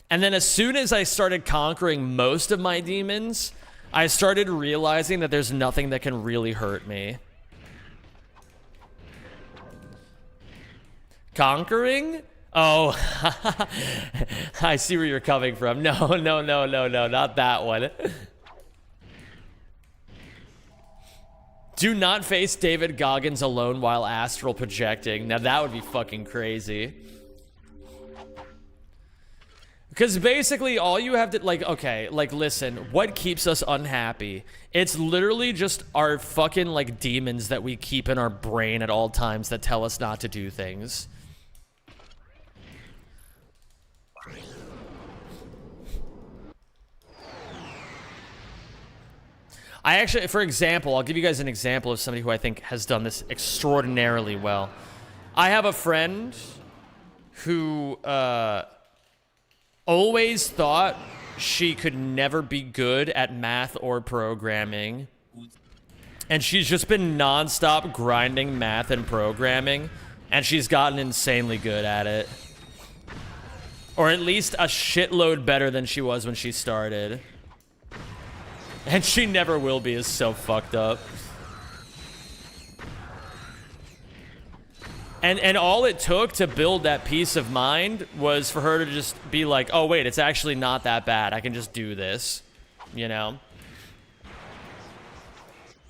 And then as soon as I started conquering most of my demons, I started realizing that there's nothing that can really hurt me. Conquering? Oh, I see where you're coming from. No, not that one. Do not face David Goggins alone while astral projecting. Now that would be fucking crazy. Because basically all you have to, like, okay, like, listen, what keeps us unhappy? It's literally just our fucking, like, demons that we keep in our brain at all times that tell us not to do things. I actually, for example, I'll give you guys an example of somebody who I think has done this extraordinarily well. I have a friend who always thought she could never be good at math or programming. And she's just been nonstop grinding math and programming, and she's gotten insanely good at it. Or at least a shitload better than she was when she started. And she never will be, is so fucked up. And all it took to build that peace of mind was for her to just be like, oh wait, it's actually not that bad. I can just do this, you know?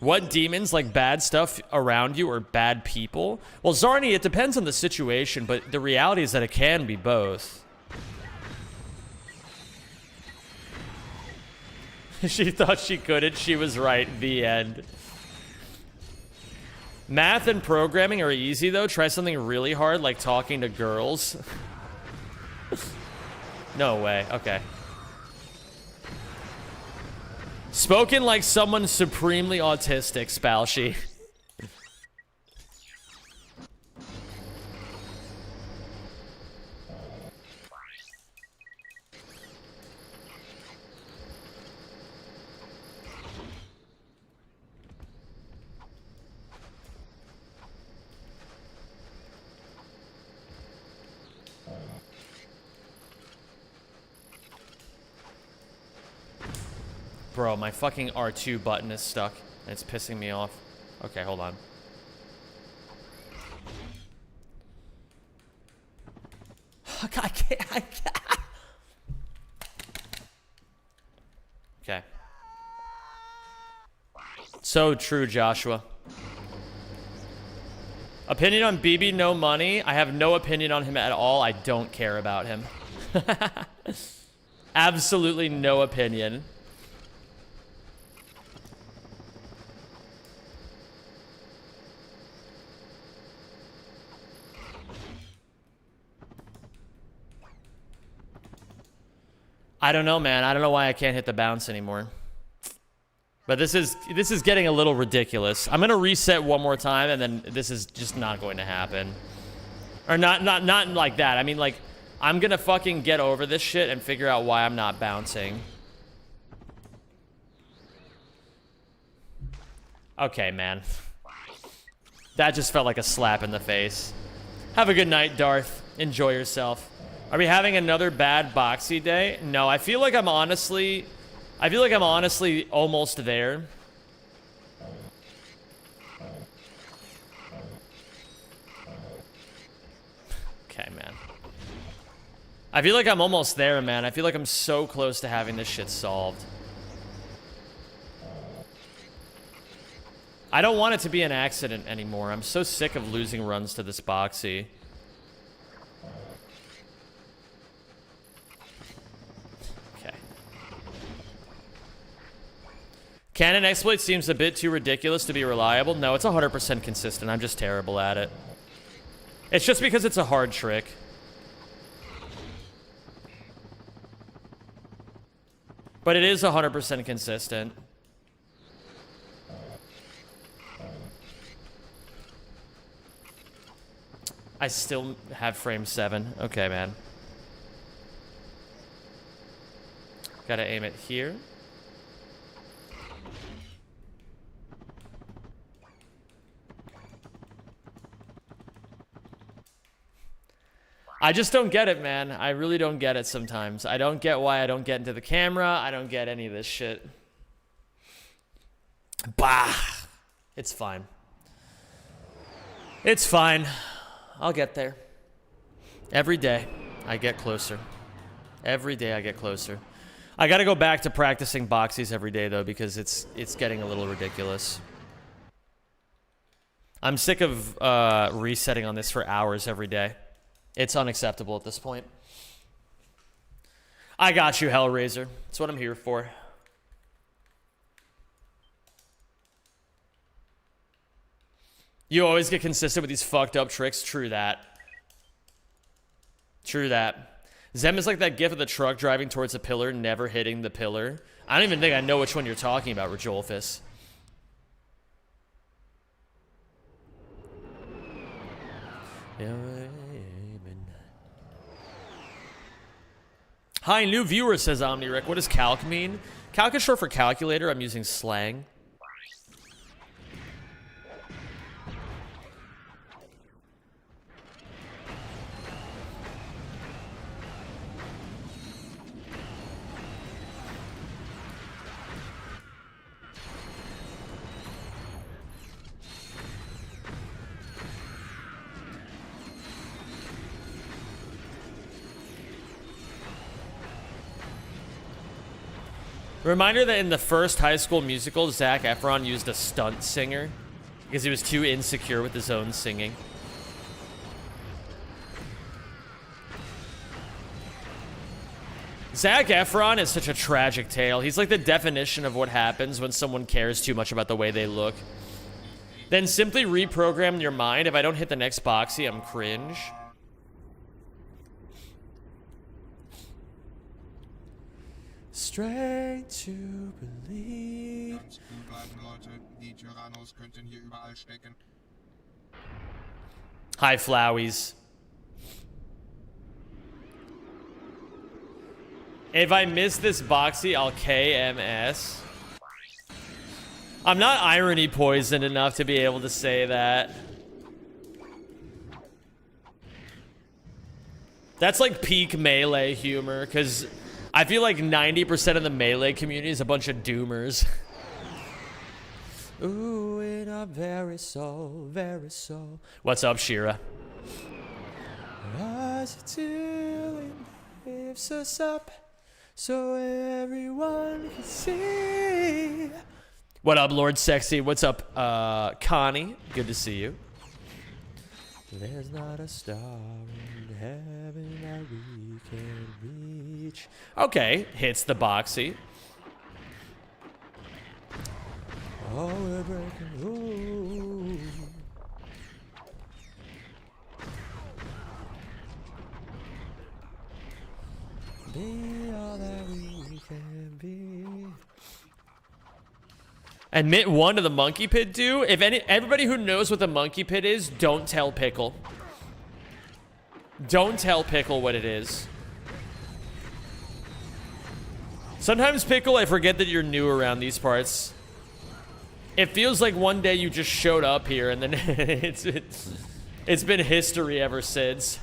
What demons, like bad stuff around you, or bad people? Well, Zarni, it depends on the situation, but the reality is that it can be both. She thought she couldn't. She was right. The end. Math and programming are easy, though. Try something really hard, like talking to girls. No way. Okay. Spoken like someone supremely autistic, Spalshi. Bro, my fucking R2 button is stuck, and it's pissing me off. Okay, hold on. I can't. Okay. So true, Joshua. Opinion on BB, no money. I have no opinion on him at all. I don't care about him. Absolutely no opinion. I don't know, man. I don't know why I can't hit the bounce anymore. But this is getting a little ridiculous. I'm gonna reset one more time, and then this is just not going to happen. Or not like that. I mean, like, I'm gonna fucking get over this shit and figure out why I'm not bouncing. Okay, man. That just felt like a slap in the face. Have a good night, Darth. Enjoy yourself. Are we having another bad boxy day? No, I feel like I'm honestly almost there. Okay, man. I feel like I'm almost there, man. I feel like I'm so close to having this shit solved. I don't want it to be an accident anymore. I'm so sick of losing runs to this boxy. Canon exploit seems a bit too ridiculous to be reliable. No, it's 100% consistent. I'm just terrible at it. It's just because it's a hard trick. But it is 100% consistent. I still have frame 7. Okay, man. Gotta aim it here. I just don't get it, man. I really don't get it sometimes. I don't get why I don't get into the camera. I don't get any of this shit. Bah! It's fine. It's fine. I'll get there. Every day, I get closer. Every day, I get closer. I gotta go back to practicing boxies every day, though, because it's getting a little ridiculous. I'm sick of resetting on this for hours every day. It's unacceptable at this point. I got you, Hellraiser. That's what I'm here for. You always get consistent with these fucked up tricks. True that. True that. Zem is like that gif of the truck driving towards a pillar, never hitting the pillar. I don't even think I know which one you're talking about, Rajolfus. Hi, new viewer, says OmniRick. What does calc mean? Calc is short for calculator. I'm using slang. Reminder that in the first High School Musical, Zac Efron used a stunt singer because he was too insecure with his own singing. Zac Efron is such a tragic tale. He's like the definition of what happens when someone cares too much about the way they look. Then simply reprogram your mind. If I don't hit the next boxy, I'm cringe. Straight to believe. Ganz cool bleiben, Leute. Die Tyrannos könnten hier überall stecken. Hi, Flowies. If I miss this boxy, I'll KMS. I'm not irony poisoned enough to be able to say that. That's like peak Melee humor, because I feel like 90% of the Melee community is a bunch of doomers. Ooh, in our very soul, very soul. What's up, Shira? Rise till it lifts us up so everyone can see. What up, Lord Sexy? What's up, Connie? Good to see you. There's not a star in heaven that we can reach. Okay, hits the boxy. Oh, we're breaking. Ooh. Be all that we can be. Admit one to the monkey pit, do? If everybody who knows what the monkey pit is, don't tell Pickle. Don't tell Pickle what it is. Sometimes, Pickle, I forget that you're new around these parts. It feels like one day you just showed up here and then it's been history ever since.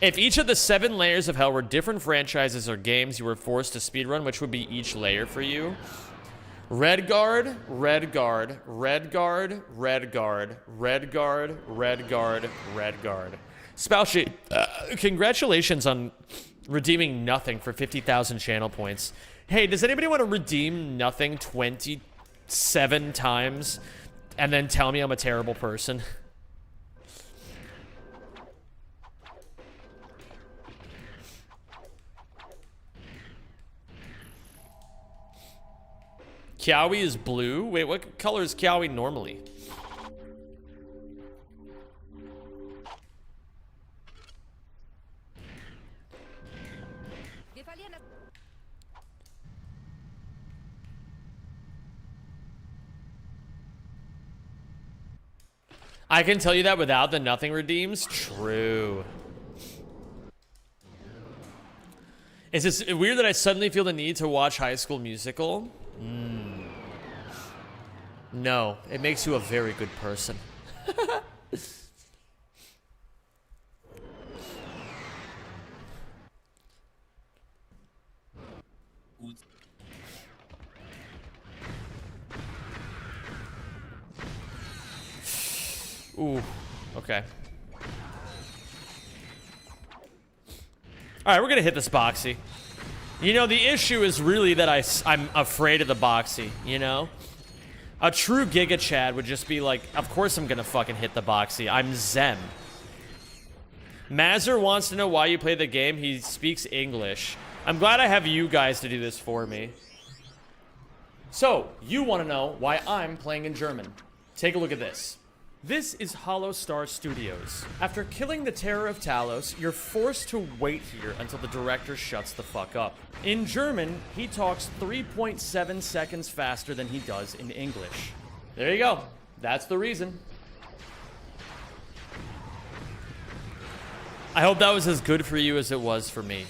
If each of the 7 layers of hell were different franchises or games you were forced to speedrun, which would be each layer for you? Red Guard, Red Guard, Red Guard, Red Guard, Red Guard, Red Guard, Red Guard. Spoushi, congratulations on redeeming nothing for 50,000 channel points. Hey, does anybody want to redeem nothing 27 times and then tell me I'm a terrible person? Kiawe is blue? Wait, what color is Kiawe normally? I can tell you that without the nothing redeems. True. Is this weird that I suddenly feel the need to watch High School Musical? No, it makes you a very good person. Ooh, okay. Alright, we're gonna hit this boxy. You know, the issue is really that I'm afraid of the boxy, you know? A true Giga Chad would just be like, of course I'm gonna fucking hit the boxy. I'm Zem. Mazur wants to know why you play the game. He speaks English. I'm glad I have you guys to do this for me. So, you want to know why I'm playing in German. Take a look at this. This is Hollow Star Studios. After killing the Terror of Talos, you're forced to wait here until the director shuts the fuck up. In German, he talks 3.7 seconds faster than he does in English. There you go. That's the reason. I hope that was as good for you as it was for me.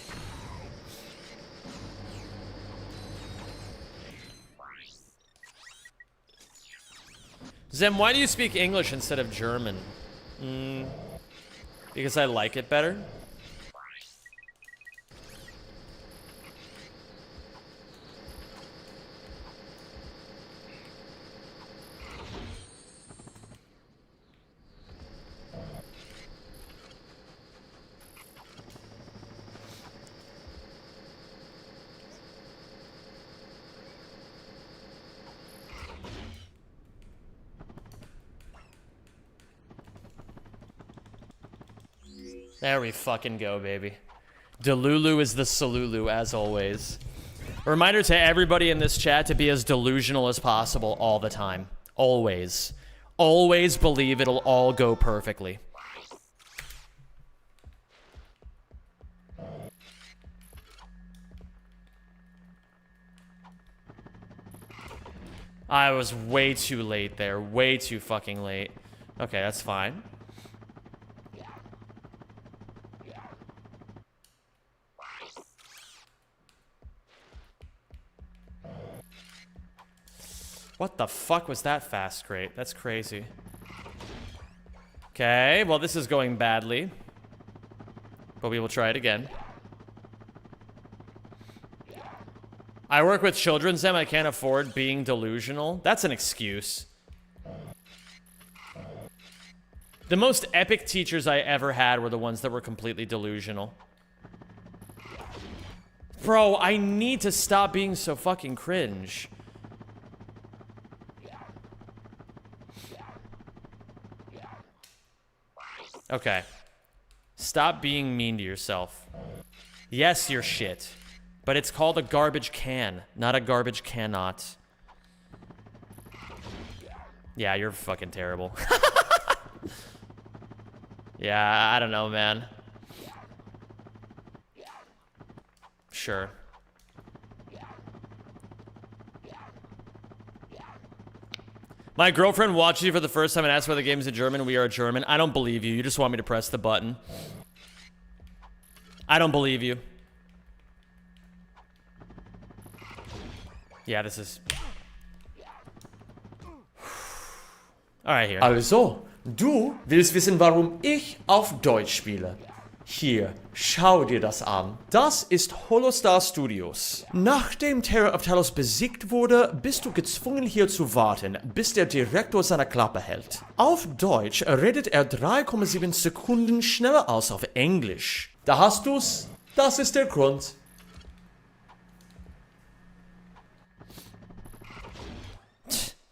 Zem, why do you speak English instead of German? Because I like it better? There we fucking go, baby. Delulu is the Salulu, as always. A reminder to everybody in this chat to be as delusional as possible all the time. Always. Always believe it'll all go perfectly. I was way too late there. Way too fucking late. Okay, that's fine. What the fuck was that fast crate? That's crazy. Okay, well this is going badly. But we will try it again. I work with children, Zem. I can't afford being delusional. That's an excuse. The most epic teachers I ever had were the ones that were completely delusional. Bro, I need to stop being so fucking cringe. Okay. Stop being mean to yourself. Yes, you're shit. But it's called a garbage can, not a garbage cannot. Yeah, you're fucking terrible. Yeah, I don't know, man. Sure. My girlfriend watched you for the first time and asked why the game's in German. We are German. I don't believe you. You just want me to press the button. I don't believe you. Yeah, this is... Alright, here. Also, du willst wissen, warum ich auf Deutsch spiele. Hier, schau dir das an. Das ist Holostar Studios. Nachdem Terror of Talos besiegt wurde, bist du gezwungen hier zu warten, bis der Direktor seine Klappe hält. Auf Deutsch redet er 3,7 Sekunden schneller als auf Englisch. Da hast du's. Das ist der Grund.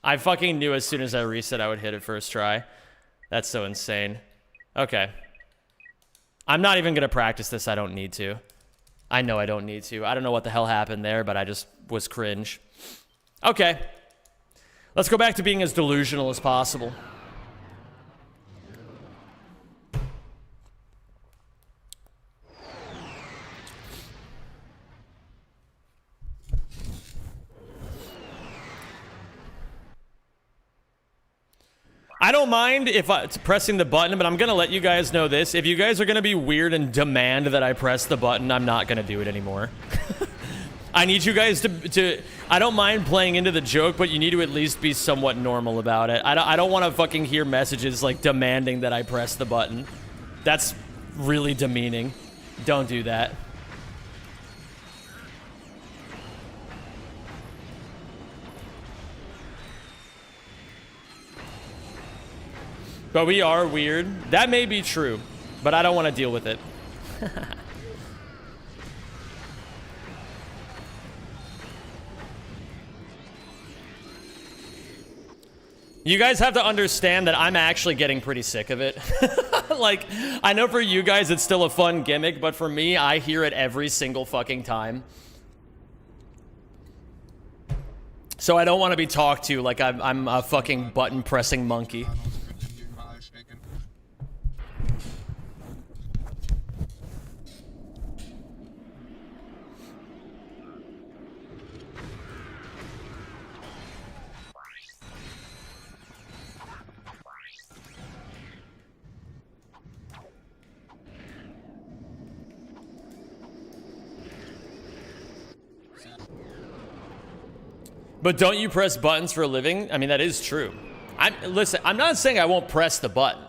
I fucking knew as soon as I reset I would hit it first try. That's so insane. Okay. I'm not even gonna practice this. I don't need to. I know I don't need to. I don't know what the hell happened there, but I just was cringe. Okay. Let's go back to being as delusional as possible. I don't mind if it's pressing the button, but I'm gonna let you guys know this. If you guys are gonna be weird and demand that I press the button, I'm not gonna do it anymore. I need you guys to I don't mind playing into the joke, but you need to at least be somewhat normal about it. I don't want to fucking hear messages like demanding that I press the button. That's really demeaning. Don't do that. But we are weird. That may be true, but I don't want to deal with it. You guys have to understand that I'm actually getting pretty sick of it. Like, I know for you guys it's still a fun gimmick, but for me, I hear it every single fucking time. So I don't want to be talked to like I'm a fucking button-pressing monkey. But don't you press buttons for a living? I mean, that is true. Listen, I'm not saying I won't press the button.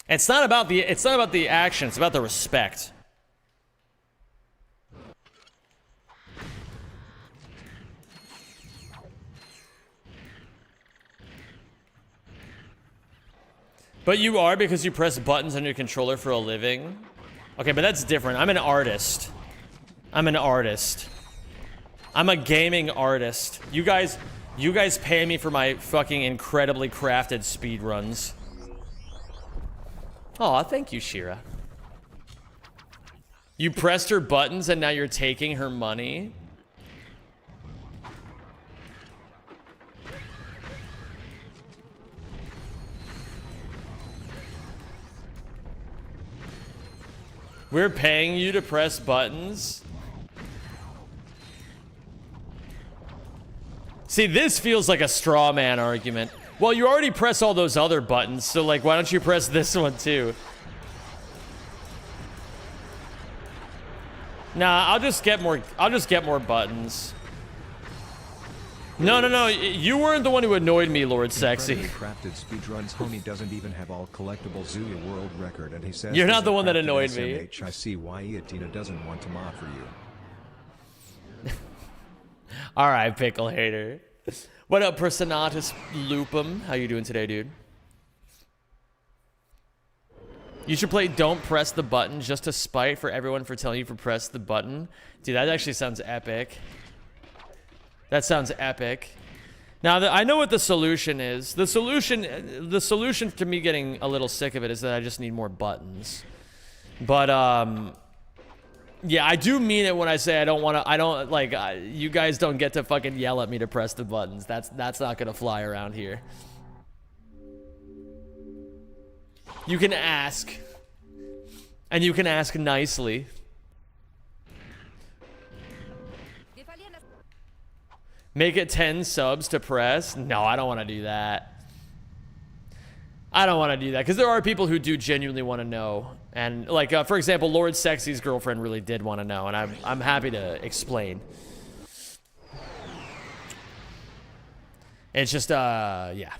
It's not about the action, it's about the respect. But you are because you press buttons on your controller for a living? Okay, but that's different. I'm an artist. I'm an artist. I'm a gaming artist. You guys pay me for my fucking incredibly crafted speedruns. Aw, thank you, Shira. You pressed her buttons and now you're taking her money? We're paying you to press buttons? See, this feels like a straw man argument. Well, you already press all those other buttons, so like, why don't you press this one too? Nah, I'll just get more buttons. No, you weren't the one who annoyed me, Lord Sexy. Crafted speedruns homie doesn't even have all collectible Zuya world record, and he says you're not the one that annoyed me. I see why Atina doesn't want to mod for you. All right, pickle hater. What up, Personatus Lupum? How you doing today, dude? You should play Don't Press the Button just to spite for everyone for telling you to press the button. Dude, that actually sounds epic. That sounds epic. Now, I know what the solution is. The solution to me getting a little sick of it is that I just need more buttons. But, yeah, I do mean it when I say you guys don't get to fucking yell at me to press the buttons. That's not gonna fly around here. You can ask. And you can ask nicely. Make it 10 subs to press? No, I don't want to do that. I don't want to do that, because there are people who do genuinely want to know. And, like, for example, Lord Sexy's girlfriend really did want to know, and I'm happy to explain. It's just, yeah.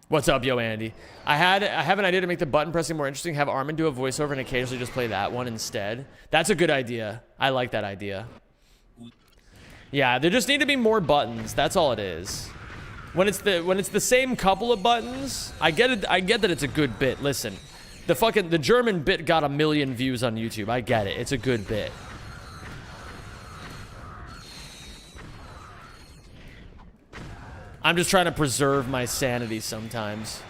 What's up, yo, Andy? I have an idea to make the button pressing more interesting. Have Armin do a voiceover and occasionally just play that one instead. That's a good idea. I like that idea. Yeah, there just need to be more buttons. That's all it is. When it's the same couple of buttons, I get it. I get that it's a good bit. Listen, the German bit got 1 million views on YouTube. I get it. It's a good bit. I'm just trying to preserve my sanity sometimes.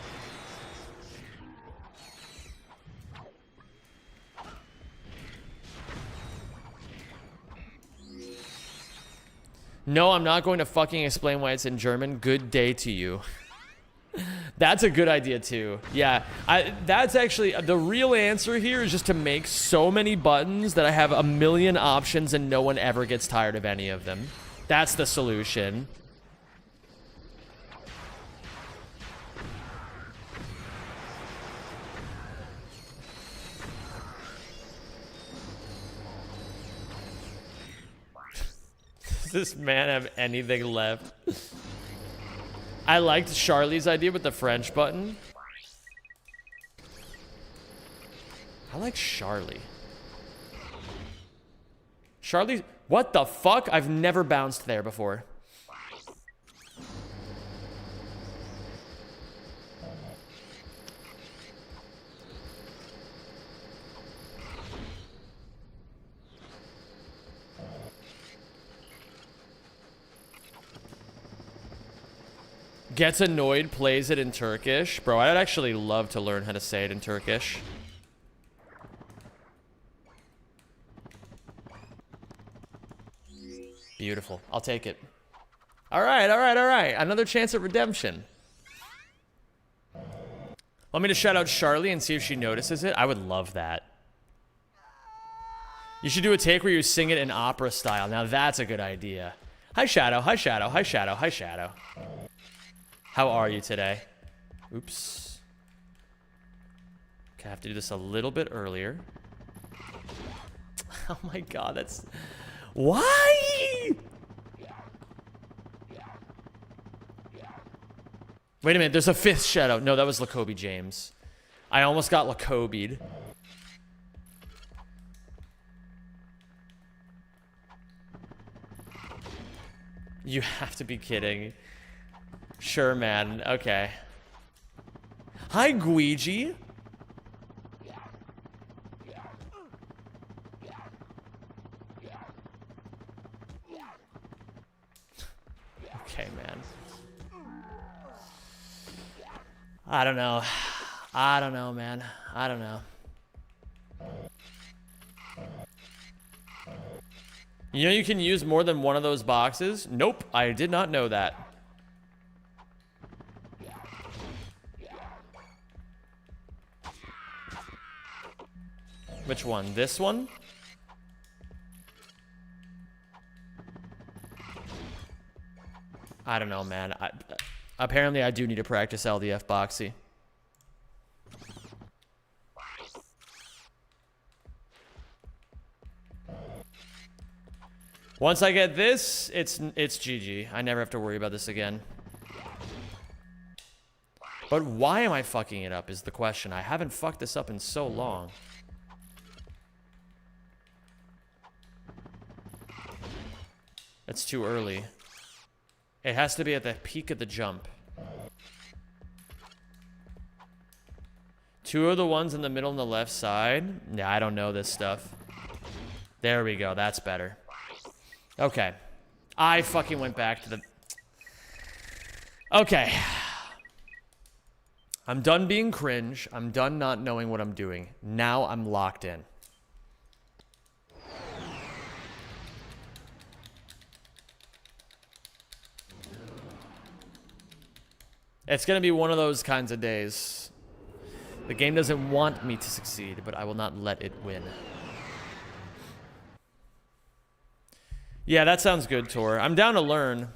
No, I'm not going to fucking explain why it's in German. Good day to you. That's a good idea too. Yeah, that's actually the real answer here is just to make so many buttons that I have 1 million options and no one ever gets tired of any of them. That's the solution. Does this man have anything left? I liked Charlie's idea with the French button. I like Charlie. Charlie, what the fuck? I've never bounced there before. Gets annoyed, plays it in Turkish. Bro, I'd actually love to learn how to say it in Turkish. Beautiful. I'll take it. All right, all right, all right. Another chance at redemption. Want me to shout out Charlie and see if she notices it? I would love that. You should do a take where you sing it in opera style. Now that's a good idea. Hi, Shadow. Hi, Shadow. Hi, Shadow. Hi, Shadow. How are you today? Oops. Okay, I have to do this a little bit earlier. Oh my god, that's... Why? Wait a minute, there's a fifth shadow. No, that was Lacobe James. I almost got Lacobe'd. You have to be kidding. Sure, man. Okay. Hi, Guiji. Okay, man. I don't know. I don't know, man. I don't know. You know you can use more than one of those boxes? Nope, I did not know that. Which one? This one? I don't know, man. Apparently, I do need to practice LDF Boxy. Once I get this, it's GG. I never have to worry about this again. But why am I fucking it up is the question. I haven't fucked this up in so long. It's too early. It has to be at the peak of the jump. Two of the ones in the middle and the left side. Yeah, I don't know this stuff. There we go. That's better. Okay. I fucking went back to the... Okay. I'm done being cringe. I'm done not knowing what I'm doing. Now I'm locked in. It's going to be one of those kinds of days. The game doesn't want me to succeed, but I will not let it win. Yeah, that sounds good, Tor. I'm down to learn.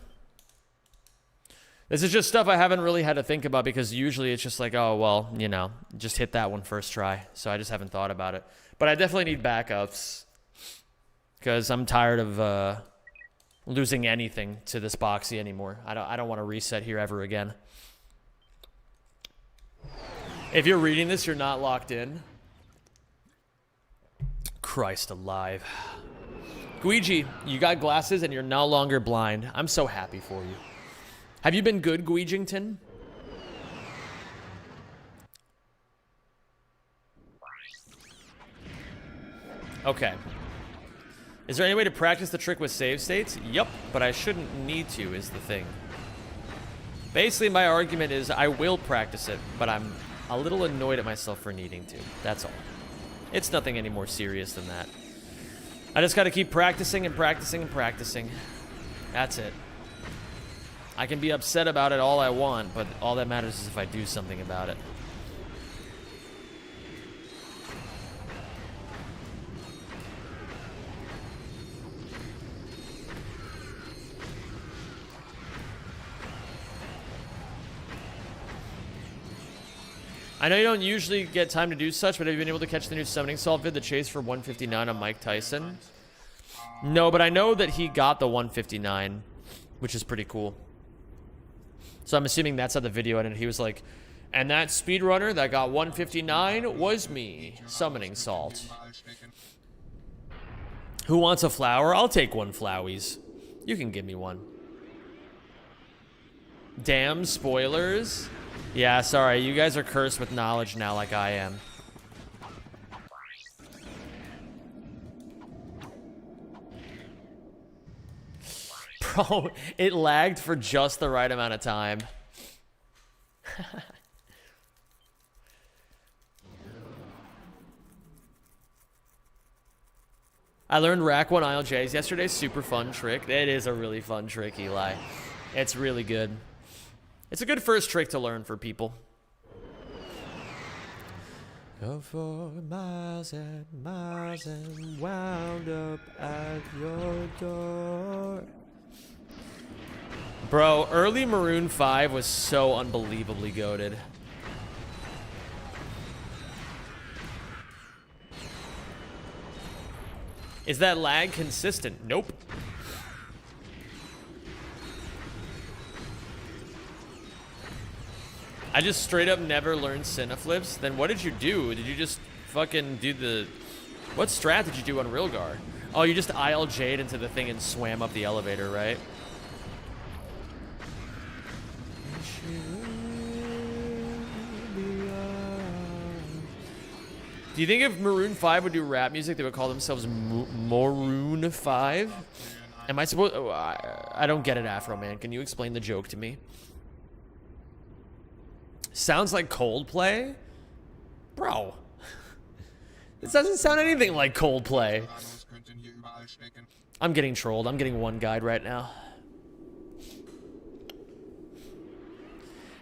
This is just stuff I haven't really had to think about because usually it's just like, oh, well, you know, just hit that one first try. So I just haven't thought about it. But I definitely need backups because I'm tired of losing anything to this boxy anymore. I don't want to reset here ever again. If you're reading this, you're not locked in. Christ alive. Guiji, you got glasses and you're no longer blind. I'm so happy for you. Have you been good, Guijington? Okay. Is there any way to practice the trick with save states? Yup, but I shouldn't need to is the thing. Basically, my argument is I will practice it, but I'm a little annoyed at myself for needing to. That's all. It's nothing any more serious than that. I just gotta keep practicing and practicing and practicing. That's it. I can be upset about it all I want, but all that matters is if I do something about it. I know you don't usually get time to do such, but have you been able to catch the new Summoning Salt vid, the chase for 159 on Mike Tyson? No, but I know that he got the 159, which is pretty cool. So I'm assuming that's how the video ended. He was like, and that speedrunner that got 159 was me, Summoning Salt. Who wants a flower? I'll take one, Flowies. You can give me one. Damn, spoilers. Yeah, sorry. You guys are cursed with knowledge now like I am. Bro, it lagged for just the right amount of time. I learned rack 1 ILJs yesterday. Super fun trick. It is a really fun trick, Eli. It's really good. It's a good first trick to learn for people. Go for miles and miles and wound up at your door. Bro, early Maroon 5 was so unbelievably goated. Is that lag consistent? Nope. I just straight up never learned Cineflips. Then what did you do? Did you just fucking do the... What strat did you do on Rilgar? Oh, you just ILJ'd into the thing and swam up the elevator, right? Do you think if Maroon 5 would do rap music, they would call themselves Maroon 5? Am I supposed... Oh, I don't get it, Afro Man. Can you explain the joke to me? Sounds like Coldplay? Bro. This doesn't sound anything like Coldplay. I'm getting trolled. I'm getting one guide right now.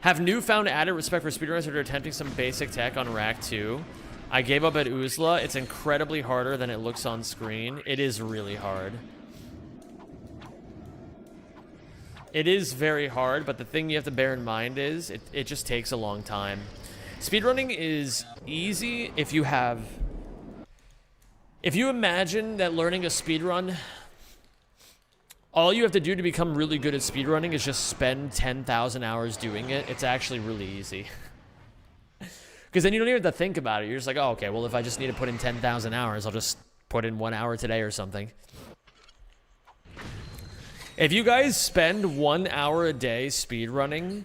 Have newfound added respect for speedrunners that are attempting some basic tech on Rack 2. I gave up at Uzla. It's incredibly harder than it looks on screen. It is really hard. It is very hard, but the thing you have to bear in mind is it just takes a long time. Speedrunning is easy if you have... If you imagine that learning a speedrun, all you have to do to become really good at speedrunning is just spend 10,000 hours doing it. It's actually really easy. Because then you don't even have to think about it. You're just like, oh, okay, well, if I just need to put in 10,000 hours, I'll just put in 1 hour today or something. If you guys spend 1 hour a day speedrunning,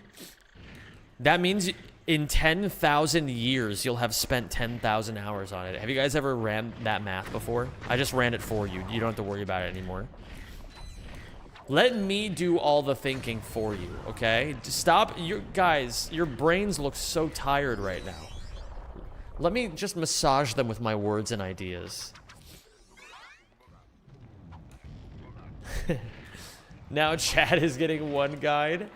that means in 10,000 years, you'll have spent 10,000 hours on it. Have you guys ever ran that math before? I just ran it for you. You don't have to worry about it anymore. Let me do all the thinking for you, okay? Stop. Guys, your brains look so tired right now. Let me just massage them with my words and ideas. Now Chad is getting one guide.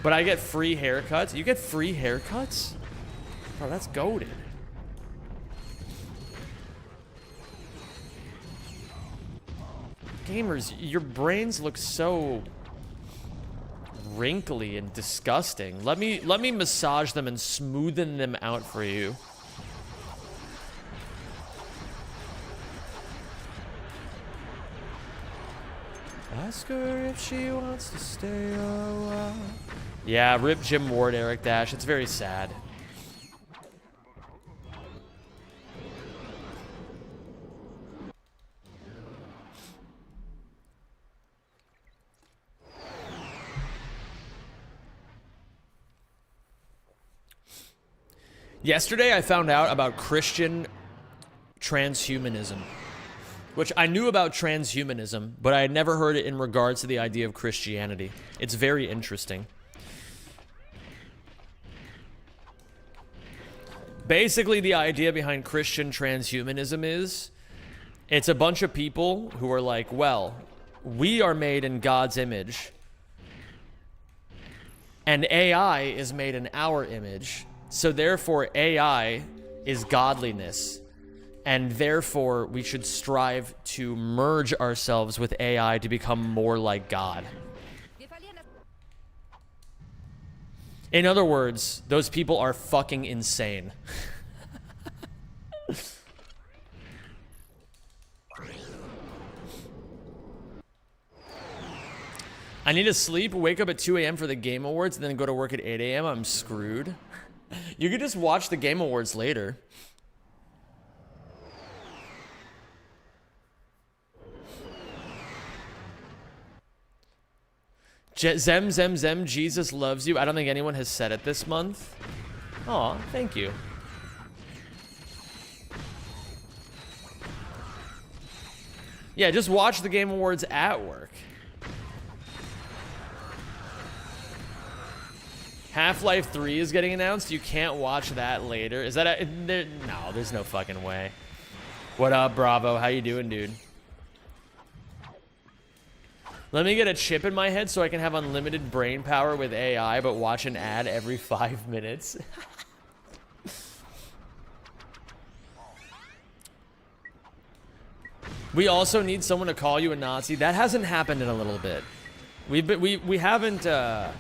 But I get free haircuts. You get free haircuts? Bro, that's goated. Gamers, your brains look so wrinkly and disgusting. Let me massage them and smoothen them out for you. Ask her if she wants to stay a while. Yeah, rip Jim Ward, Eric Dash. It's very sad. Yesterday, I found out about Christian transhumanism, which I knew about transhumanism, but I had never heard it in regards to the idea of Christianity. It's very interesting. Basically, the idea behind Christian transhumanism is it's a bunch of people who are like, well, we are made in God's image, and AI is made in our image. So therefore, AI is godliness. And therefore, we should strive to merge ourselves with AI to become more like God. In other words, those people are fucking insane. I need to sleep, wake up at 2 a.m. for the Game Awards, and then go to work at 8 a.m. I'm screwed. You could just watch the Game Awards later. Zem, Zem, Zem, Jesus loves you. I don't think anyone has said it this month. Aw, thank you. Yeah, just watch the Game Awards at work. Half-Life 3 is getting announced. You can't watch that later. Is that a... No, there's no fucking way. What up, Bravo? How you doing, dude? Let me get a chip in my head so I can have unlimited brain power with AI, but watch an ad every 5 minutes. We also need someone to call you a Nazi. That hasn't happened in a little bit. We haven't had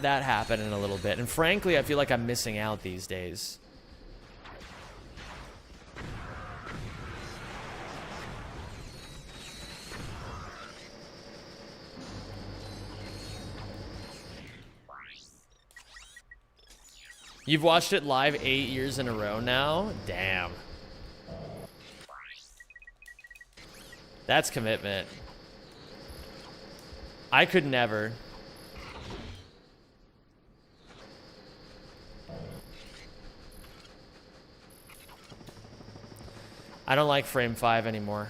that happen in a little bit, and frankly, I feel like I'm missing out these days. You've watched it live 8 years in a row now? Damn. That's commitment. I could never. I don't like frame 5 anymore.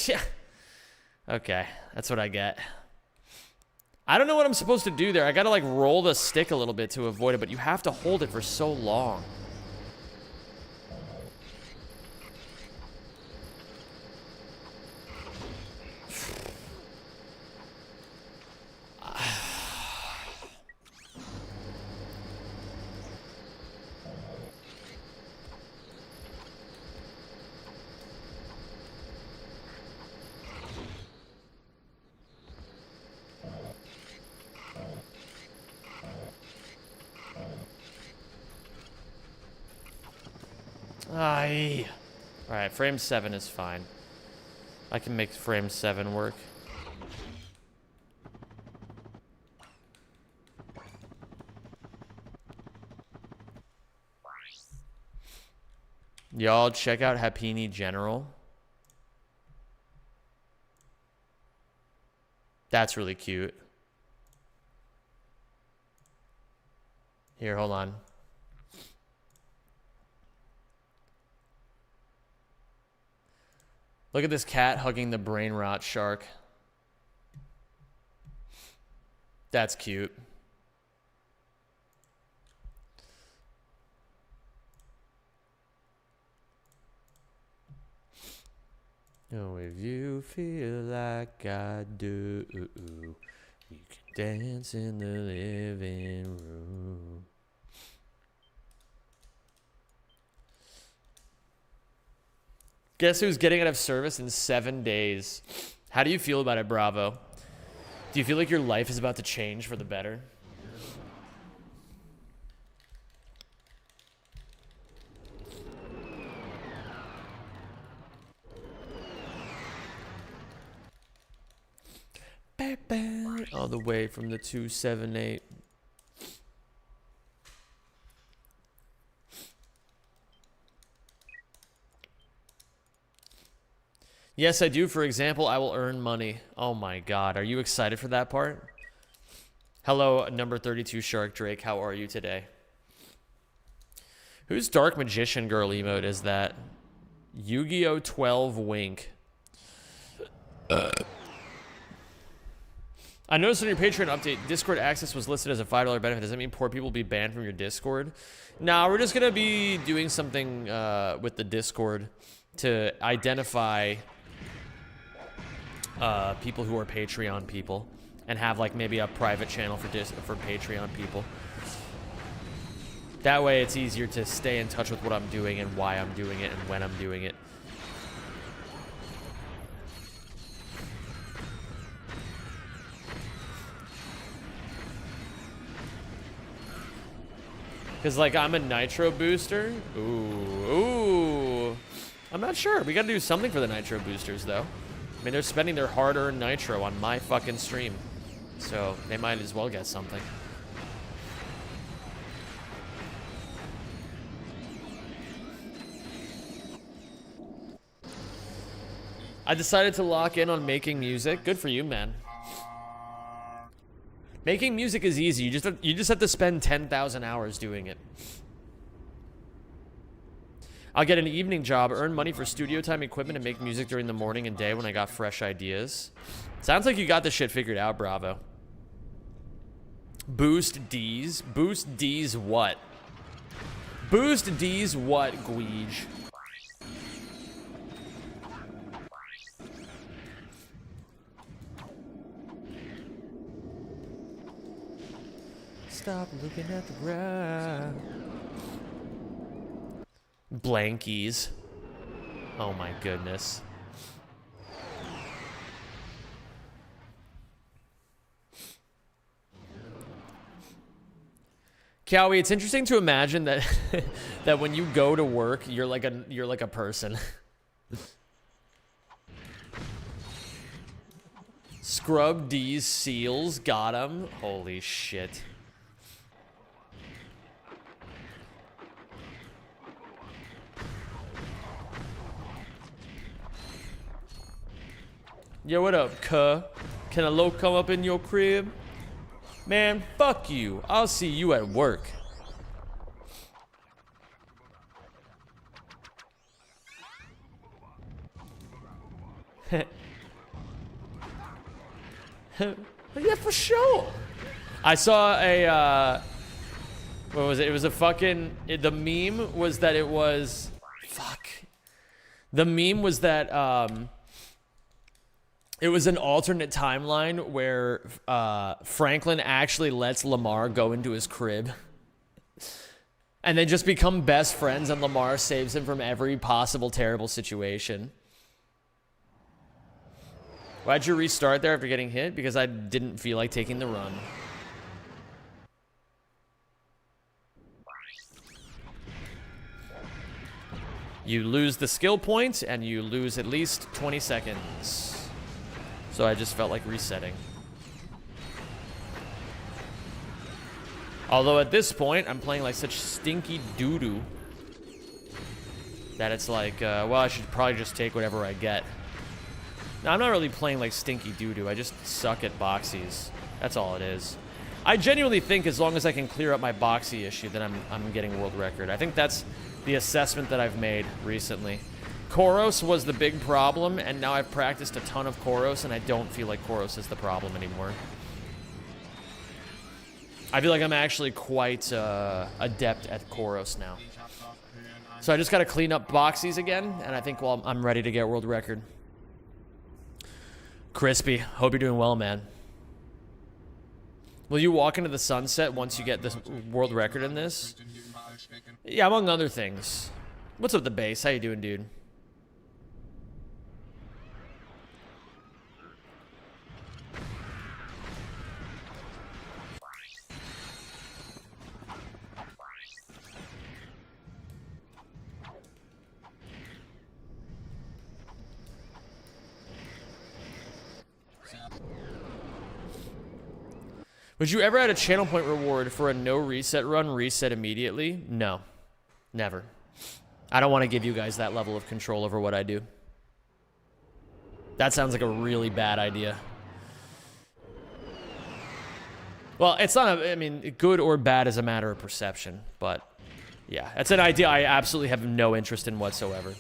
Yeah. Okay, that's what I get. I don't know what I'm supposed to do there. I gotta like roll the stick a little bit to avoid it, but you have to hold it for so long. Alright, frame 7 is fine. I can make frame 7 work. Y'all check out Happini General. That's really cute. Here, hold on. Look at this cat hugging the brain rot shark. That's cute. Oh, if you feel like I do, you can dance in the living room. Guess who's getting out of service in 7 days? How do you feel about it, Bravo? Do you feel like your life is about to change for the better? All the way from the 278. Yes, I do. For example, I will earn money. Oh my god. Are you excited for that part? Hello, number 32 Shark Drake. How are you today? Whose Dark Magician girl emote is that? Yu-Gi-Oh! 12 Wink. I noticed on your Patreon update, Discord access was listed as a $5 benefit. Does that mean poor people will be banned from your Discord? No, we're just going to be doing something with the Discord to identify people who are Patreon people and have like maybe a private channel for Patreon people. That way it's easier to stay in touch with what I'm doing and why I'm doing it and when I'm doing it. Because, like, I'm a Nitro booster. Ooh. I'm not sure. We got to do something for the Nitro boosters, though. I mean, they're spending their hard-earned Nitro on my fucking stream. So, they might as well get something. I decided to lock in on making music. Good for you, man. Making music is easy. You just have to spend 10,000 hours doing it. I'll get an evening job, earn money for studio time equipment, and make music during the morning and day when I got fresh ideas. Sounds like you got this shit figured out, Bravo. Boost D's? Boost D's what? Boost D's what, Gweege? Stop looking at the ground. Blankies. Oh my goodness. Cowie, it's interesting to imagine that that when you go to work, you're like a person. Scrub D's seals, got him. Holy shit. Yo, what up, cuh? Can a low come up in your crib? Man, fuck you. I'll see you at work. Yeah, for sure. I saw a, what was it? It was a fucking, the meme was that it was, fuck. The meme was that, it was an alternate timeline where Franklin actually lets Lamar go into his crib. And they just become best friends, and Lamar saves him from every possible terrible situation. Why'd you restart there after getting hit? Because I didn't feel like taking the run. You lose the skill point, and you lose at least 20 seconds. So I just felt like resetting. Although at this point, I'm playing like such stinky doo-doo that it's like, well, I should probably just take whatever I get. Now, I'm not really playing like stinky doo-doo. I just suck at boxies. That's all it is. I genuinely think as long as I can clear up my boxy issue, then I'm getting world record. I think that's the assessment that I've made recently. Koros was the big problem, and now I've practiced a ton of Koros, and I don't feel like Koros is the problem anymore. I feel like I'm actually quite adept at Koros now. So I just got to clean up boxies again, and I think, well, I'm ready to get world record. Crispy, hope you're doing well, man. Will you walk into the sunset once you get this world record in this? Yeah, among other things. What's up, the base? How you doing, dude? Would you ever add a channel point reward for a no reset run, reset immediately? No. Never. I don't want to give you guys that level of control over what I do. That sounds like a really bad idea. Well, it's not I mean, good or bad is a matter of perception, but yeah, that's an idea I absolutely have no interest in whatsoever.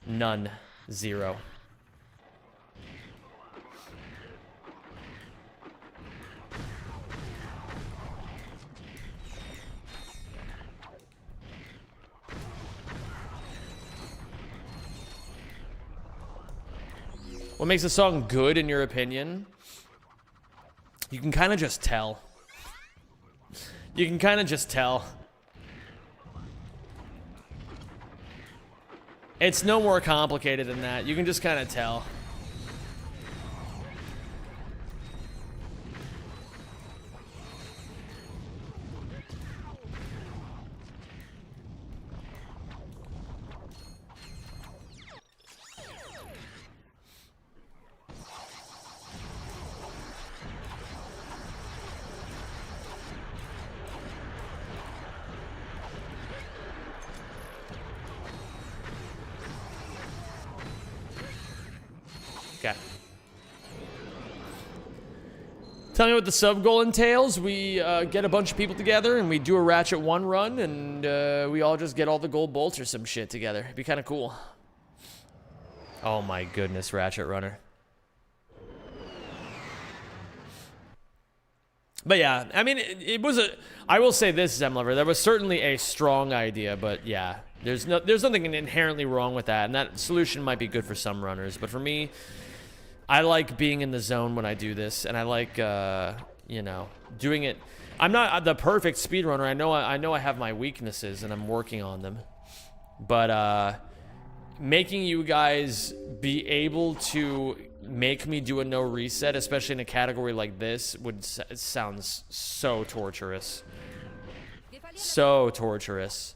None. Zero. What makes a song good, in your opinion? You can kind of just tell. You can kind of just tell. It's no more complicated than that. You can just kind of tell. Okay. Tell me what the sub goal entails. We get a bunch of people together and we do a Ratchet 1 run and we all just get all the gold bolts or some shit together. It'd be kind of cool. Oh my goodness, Ratchet Runner. But yeah, I mean, it was a... I will say this, Zemlover, that was certainly a strong idea, but yeah. There's nothing inherently wrong with that, and that solution might be good for some runners. But for me, I like being in the zone when I do this, and I like, you know, doing it. I'm not the perfect speedrunner. I know I have my weaknesses, and I'm working on them. But making you guys be able to make me do a no reset, especially in a category like this, sounds so torturous. So torturous.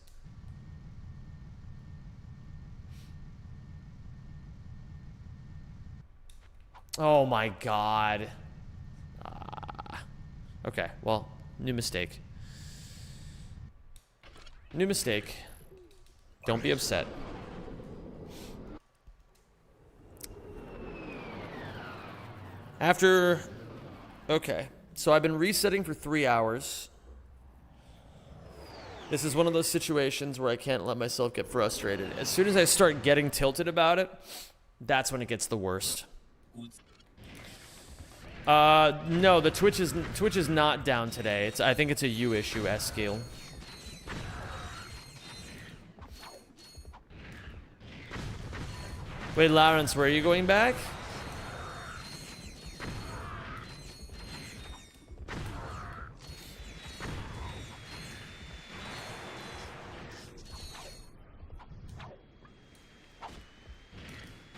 Oh my god. Okay, well, new mistake. New mistake. Don't be upset. After... Okay, so I've been resetting for 3 hours. This is one of those situations where I can't let myself get frustrated. As soon as I start getting tilted about it, that's when it gets the worst. No, the Twitch is not down today. I think it's a you issue, Eskil. Wait, Lawrence, where are you going back?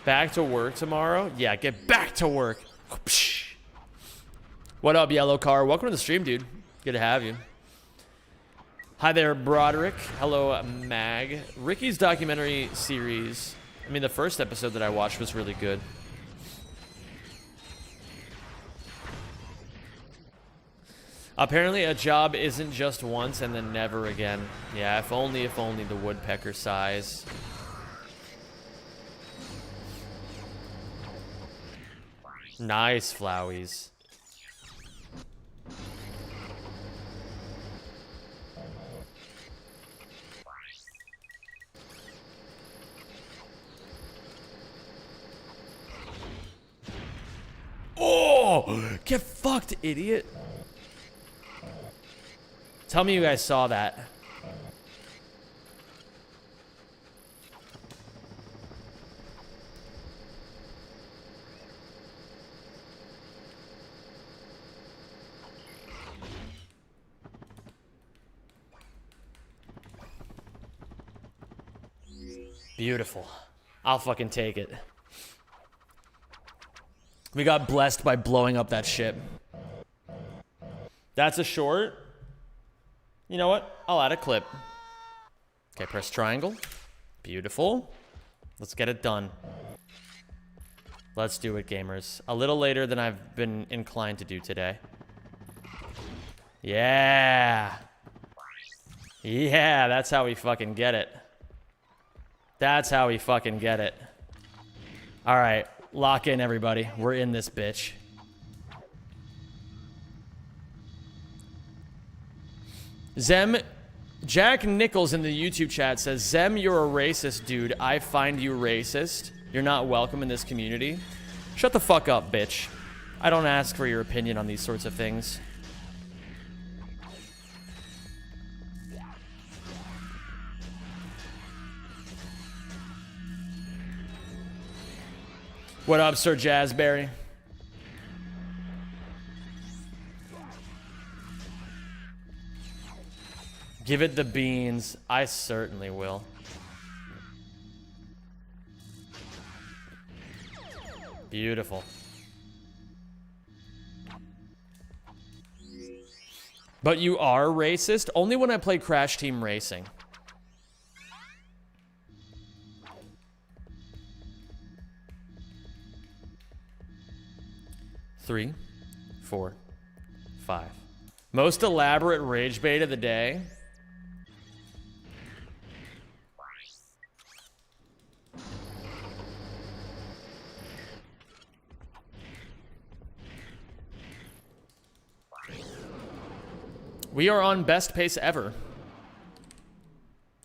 Back to work tomorrow? Yeah, get back to work. What up, Yellow Car? Welcome to the stream, dude. Good to have you. Hi there, Broderick. Hello, Mag. Ricky's documentary series. I mean, the first episode that I watched was really good. Apparently, a job isn't just once and then never again. Yeah, if only the woodpecker size. Nice, Flowies. Oh! Get fucked, idiot. Tell me you guys saw that. Beautiful. I'll fucking take it. We got blessed by blowing up that ship. That's a short. You know what? I'll add a clip. Okay, press triangle. Beautiful. Let's get it done. Let's do it, gamers. A little later than I've been inclined to do today. Yeah. Yeah, that's how we fucking get it. That's how we fucking get it. All right, lock in, everybody. We're in this bitch. Zem, Jack Nichols in the YouTube chat says, Zem, you're a racist, dude. I find you racist. You're not welcome in this community. Shut the fuck up, bitch. I don't ask for your opinion on these sorts of things. What up, Sir Jazzberry? Give it the beans. I certainly will. Beautiful. But you are racist? Only when I play Crash Team Racing. Three, 4, 5. Most elaborate rage bait of the day. We are on best pace ever.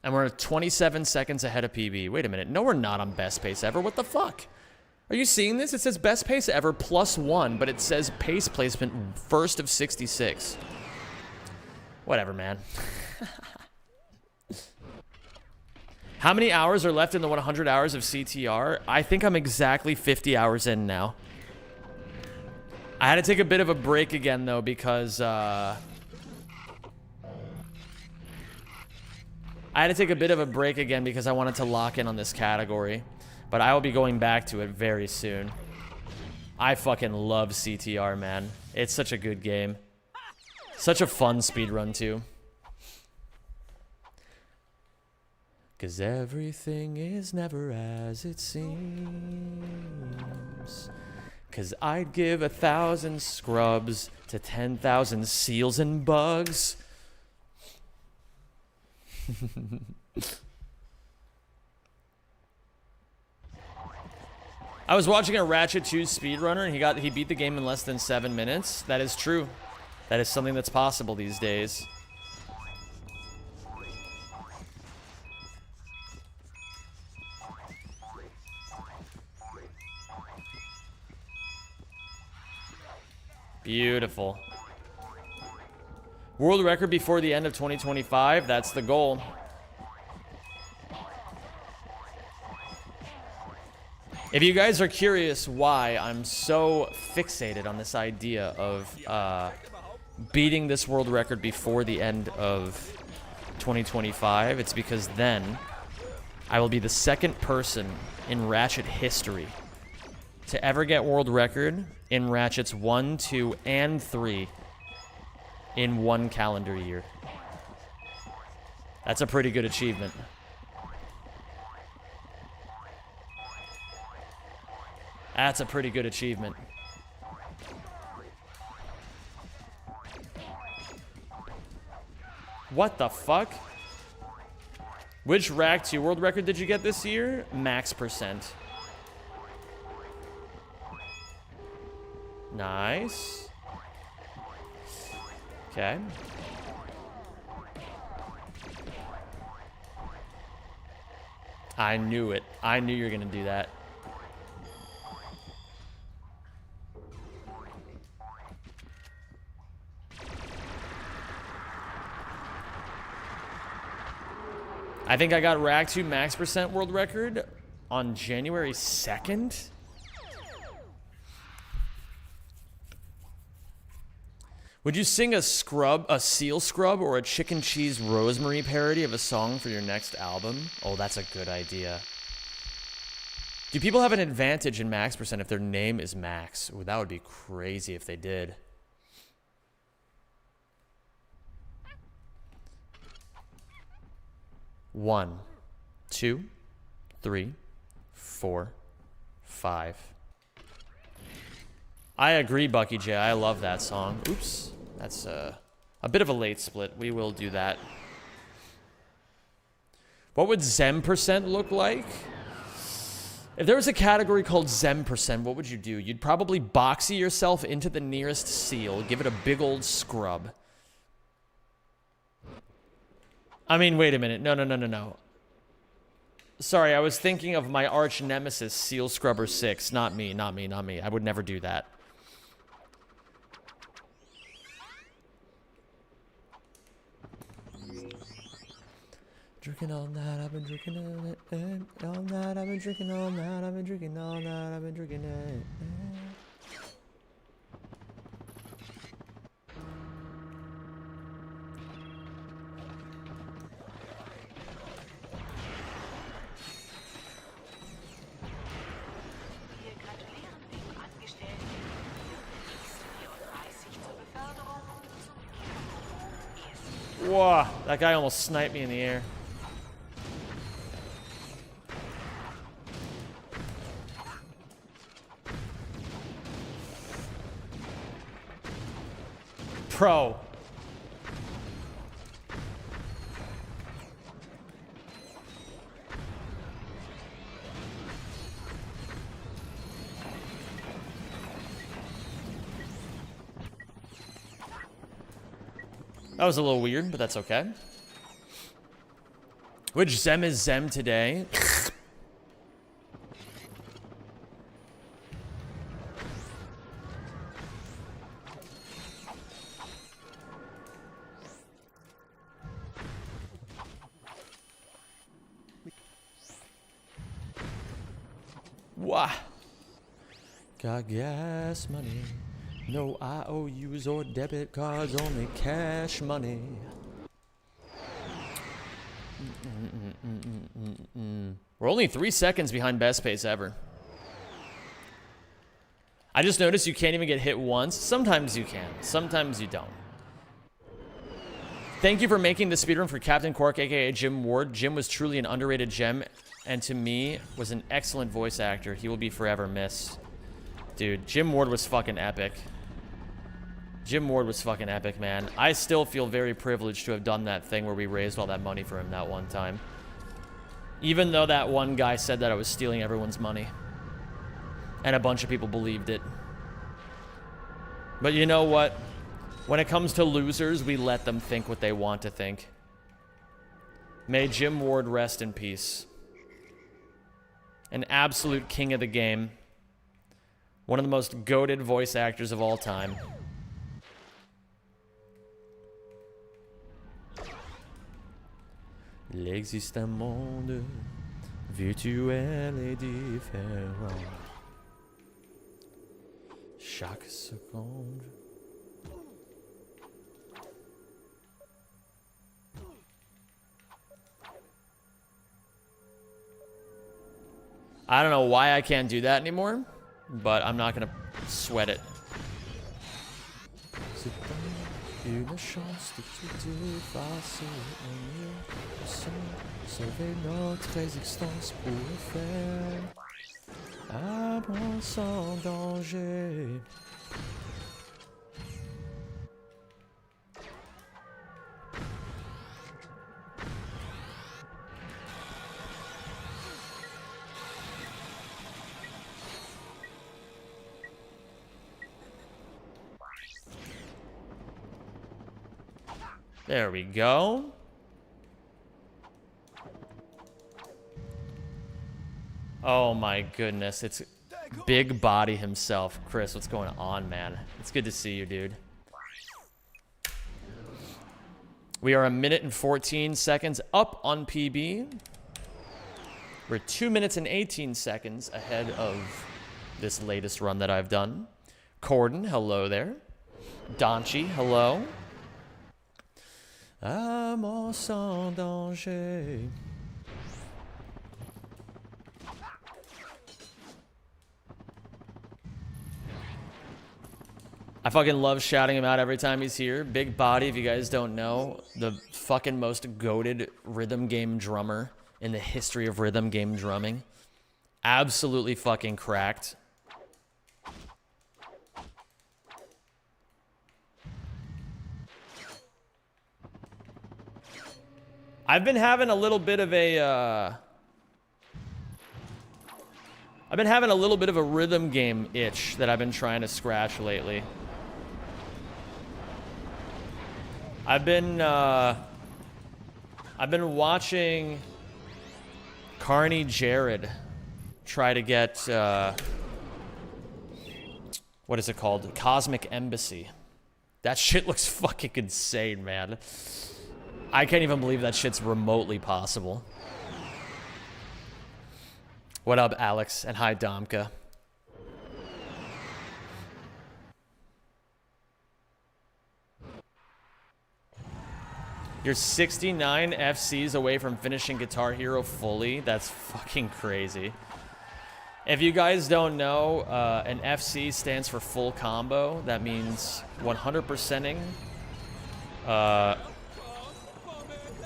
And we're 27 seconds ahead of PB. Wait a minute. No, we're not on best pace ever. What the fuck? Are you seeing this? It says best pace ever +1, but it says pace placement first of 66. Whatever, man. How many hours are left in the 100 hours of CTR? I think I'm exactly 50 hours in now. I had to take a bit of a break again, though, because, I had to take a bit of a break again because I wanted to lock in on this category. But I will be going back to it very soon. I fucking love CTR, man. It's such a good game. Such a fun speedrun, too. 'Cause everything is never as it seems. 'Cause I'd give 1,000 scrubs to 10,000 seals and bugs. I was watching a Ratchet 2 speedrunner and he beat the game in less than 7 minutes. That is true. That is something that's possible these days. Beautiful. World record before the end of 2025. That's the goal. If you guys are curious why I'm so fixated on this idea of beating this world record before the end of 2025, it's because then I will be the second person in Ratchet history to ever get world record in Ratchets 1, 2, and 3 in one calendar year. That's a pretty good achievement. That's a pretty good achievement. What the fuck? Which Rack 2 world record did you get this year? Max percent. Nice. Okay. I knew it. I knew you were gonna do that. I think I got Rack 2 max percent world record on January 2nd. Would you sing a seal scrub, or a chicken cheese rosemary parody of a song for your next album? Oh, that's a good idea. Do people have an advantage in max percent if their name is Max? Ooh, that would be crazy if they did. One, 2, 3, 4, 5. I agree, Bucky J. I love that song. Oops. That's a bit of a late split. We will do that. What would Zem percent look like? If there was a category called Zem percent, what would you do? You'd probably boxy yourself into the nearest seal, give it a big old scrub. I mean, wait a minute. No. Sorry, I was thinking of my arch nemesis, Seal Scrubber 6. Not me. I would never do that. Drinking all night, I've been drinking all night, all night, I've been drinking all night, I've been drinking all night, I've been drinking it. Whoa, that guy almost sniped me in the air. Pro. That was a little weird, but that's okay. Which Zem is Zem today? Wah. Got gas money. No IOUs or debit cards, only cash money. We're only 3 seconds behind best pace ever. I just noticed you can't even get hit once. Sometimes you can, sometimes you don't. Thank you for making the speedrun for Captain Quark, aka Jim Ward. Jim was truly an underrated gem, and to me, was an excellent voice actor. He will be forever missed. Dude, Jim Ward was fucking epic. Jim Ward was fucking epic, man. I still feel very privileged to have done that thing where we raised all that money for him that one time. Even though that one guy said that I was stealing everyone's money. And a bunch of people believed it. But you know what? When it comes to losers, we let them think what they want to think. May Jim Ward rest in peace. An absolute king of the game. One of the most goated voice actors of all time. Il existe un monde virtuel et différent. Chaque seconde. I don't know why I can't do that anymore, but I'm not gonna sweat it. Une chance de tout effacer en mieux sauver notre existence pour faire un monde sans danger. There we go. Oh my goodness, it's Big Body himself. Chris, what's going on, man? It's good to see you, dude. We are 1 minute and 14 seconds up on PB. We're 2 minutes and 18 seconds ahead of this latest run that I've done. Corden, hello there. Donchi, hello. Amour sans danger. I fucking love shouting him out every time he's here. Big Body, if you guys don't know, the fucking most goated rhythm game drummer in the history of rhythm game drumming. Absolutely fucking cracked. I've been having a little bit of a, rhythm game itch that I've been trying to scratch lately. I've been watching Carney Jared try to get, what is it called? Cosmic Embassy. That shit looks fucking insane, man. I can't even believe that shit's remotely possible. What up, Alex? And hi, Domka. You're 69 FCs away from finishing Guitar Hero fully. That's fucking crazy. If you guys don't know, an FC stands for full combo. That means 100%ing.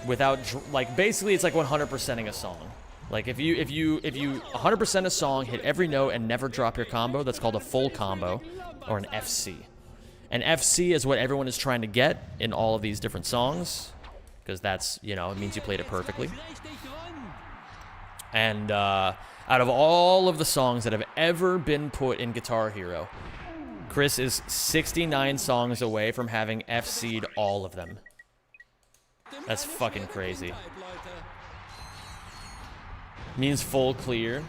Without, like, basically it's like 100%ing a song. Like, if you 100% a song, hit every note, and never drop your combo, that's called a full combo, or an FC. An FC is what everyone is trying to get in all of these different songs, because that's, you know, it means you played it perfectly. And out of all of the songs that have ever been put in Guitar Hero, Chris is 69 songs away from having FC'd all of them. That's fucking crazy. Means full clear.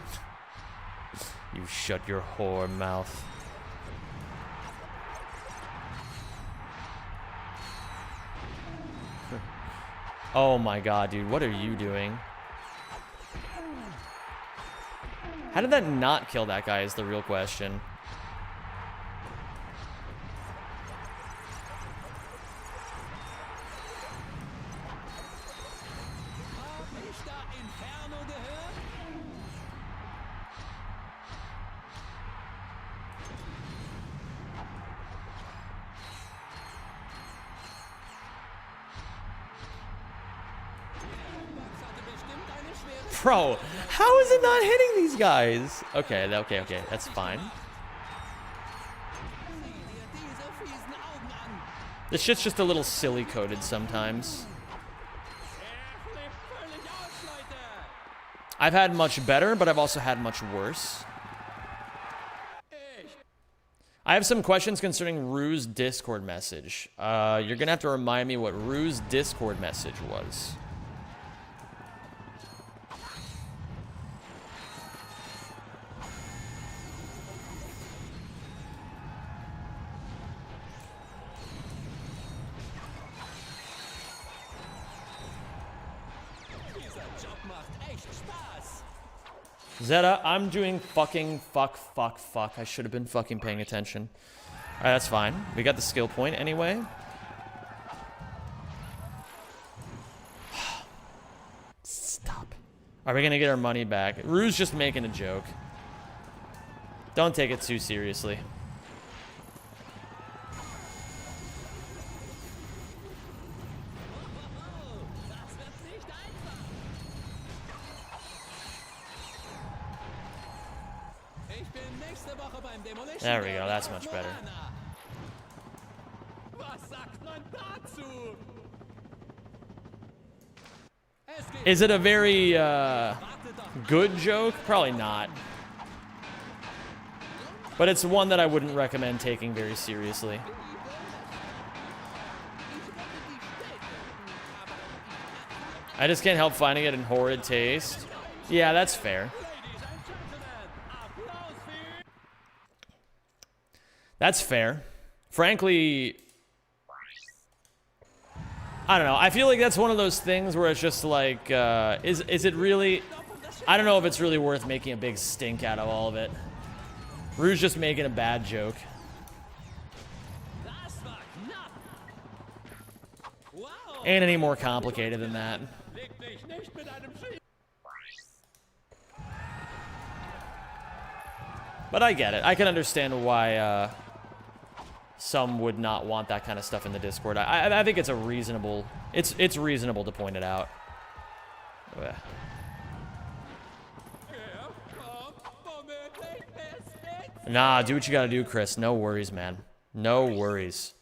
You shut your whore mouth. Oh my god, dude, what are you doing? How did that not kill that guy is the real question. Bro, how is it not hitting these guys? Okay, okay, that's fine. This shit's just a little silly coded sometimes. I've had much better, but I've also had much worse. I have some questions concerning Rue's Discord message. You're gonna have to remind me what Rue's Discord message was. Zeta, I'm doing fucking fuck. I should have been fucking paying attention. Alright, that's fine. We got the skill point anyway. Stop. Are we gonna get our money back? Rue's just making a joke. Don't take it too seriously. There we go, that's much better. Is it a very good joke? Probably not. But it's one that I wouldn't recommend taking very seriously. I just can't help finding it in horrid taste. Yeah, that's fair. That's fair. Frankly, I don't know. I feel like that's one of those things where it's just like, is it really... I don't know if it's really worth making a big stink out of all of it. Rue's just making a bad joke. Ain't any more complicated than that. But I get it. I can understand why some would not want that kind of stuff in the Discord. I think it's a reasonable... It's reasonable to point it out. Ugh. Nah, do what you gotta do, Chris. No worries, man. No worries.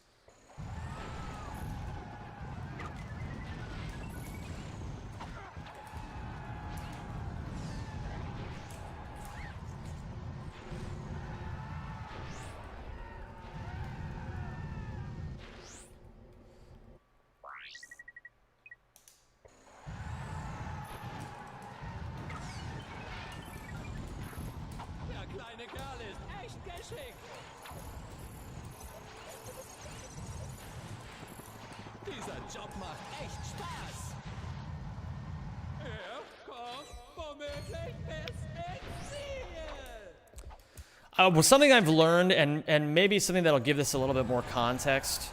Well, something I've learned, and maybe something that'll give this a little bit more context.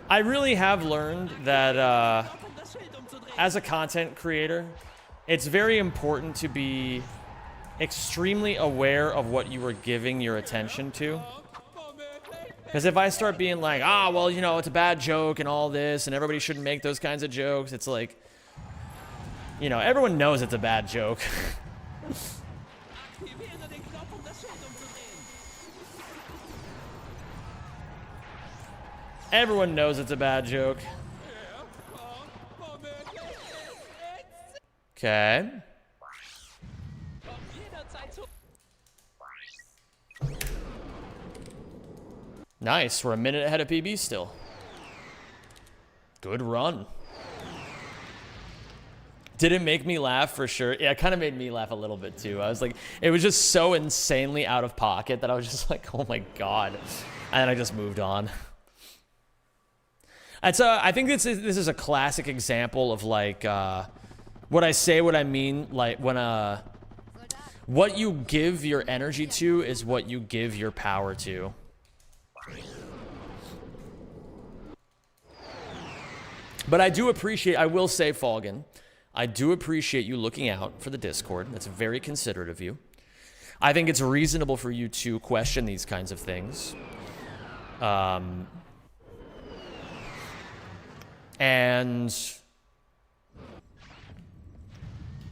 I really have learned that as a content creator, it's very important to be extremely aware of what you are giving your attention to. Because if I start being like, well, you know, it's a bad joke and all this, and everybody shouldn't make those kinds of jokes, it's like, you know, everyone knows it's a bad joke. Everyone knows it's a bad joke. Okay. Nice, we're a minute ahead of PB still. Good run. Did it make me laugh? For sure. Yeah, it kind of made me laugh a little bit too. I was like, it was just so insanely out of pocket that I was just like, oh my god. And then I just moved on. And so I think this is a classic example of like what I say, what I mean, like when what you give your energy to is what you give your power to. But I do appreciate, I will say, Falgan, I do appreciate you looking out for the Discord. That's very considerate of you. I think it's reasonable for you to question these kinds of things. And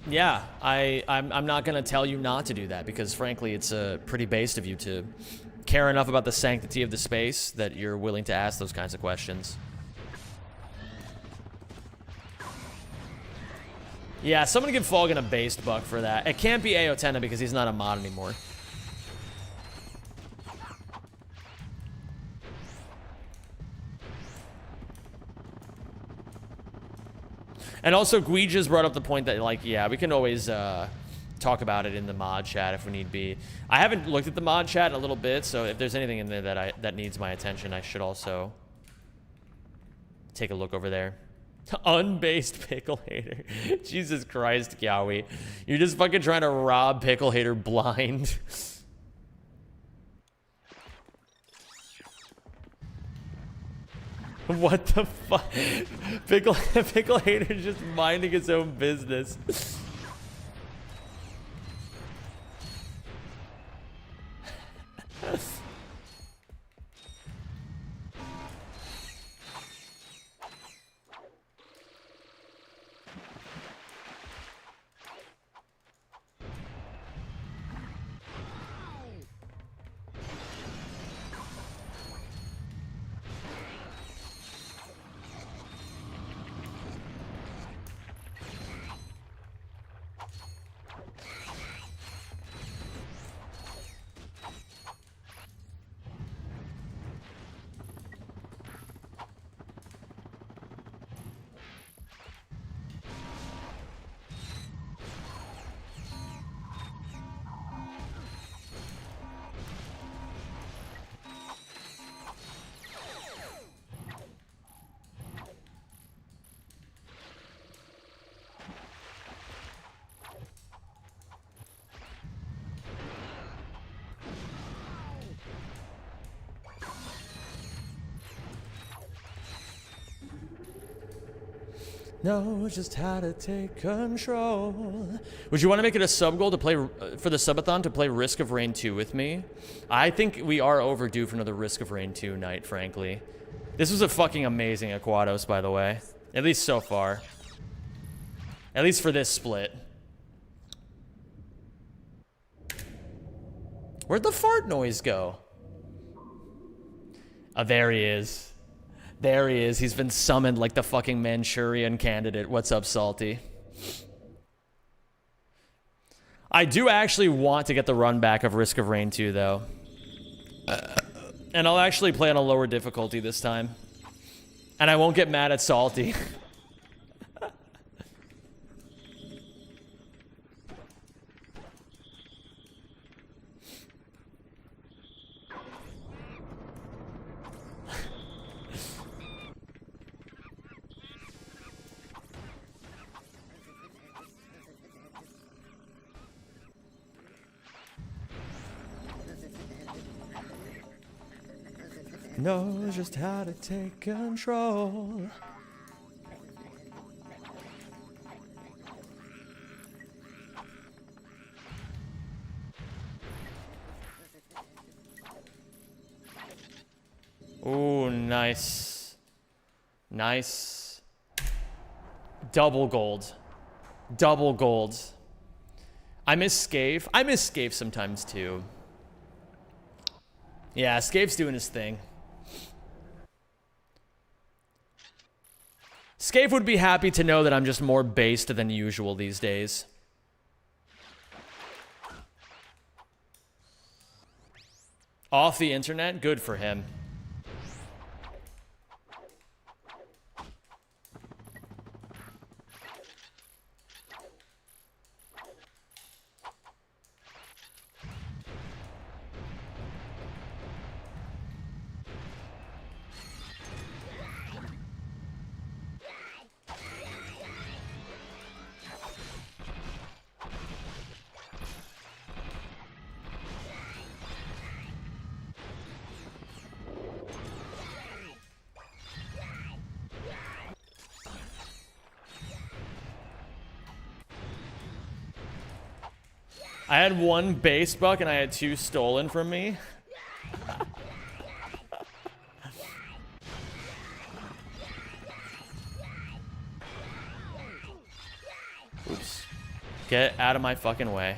yeah, I'm not going to tell you not to do that because, frankly, it's pretty based of you to care enough about the sanctity of the space that you're willing to ask those kinds of questions. Yeah, someone give Falgan a based buck for that. It can't be Aotena because he's not a mod anymore. And also, Guija's brought up the point that, like, yeah, we can always talk about it in the mod chat if we need be. I haven't looked at the mod chat in a little bit, so if there's anything in there that needs my attention, I should also take a look over there. Unbased Pickle Hater. Jesus Christ, Yowie. You're just fucking trying to rob Pickle Hater blind. What the fuck? Pickle Hater just minding his own business. Know just how to take control. Would you want to make it a sub goal to play for the subathon to play Risk of Rain 2 with me? I think we are overdue for another Risk of Rain 2 night, frankly. This was a fucking amazing Aquados, by the way. At least so far. At least for this split. Where'd the fart noise go? Oh, there he is. There he is. He's been summoned like the fucking Manchurian candidate. What's up, Salty? I do actually want to get the run back of Risk of Rain 2, though. And I'll actually play on a lower difficulty this time. And I won't get mad at Salty. Know just how to take control. Ooh, nice. Nice. Double gold. Double gold. I miss Scaife. I miss Scaife sometimes too. Yeah, Scaife's doing his thing. Scaife would be happy to know that I'm just more based than usual these days. Off the internet? Good for him. I had 1 base buck and I had 2 stolen from me. Oops. Get out of my fucking way.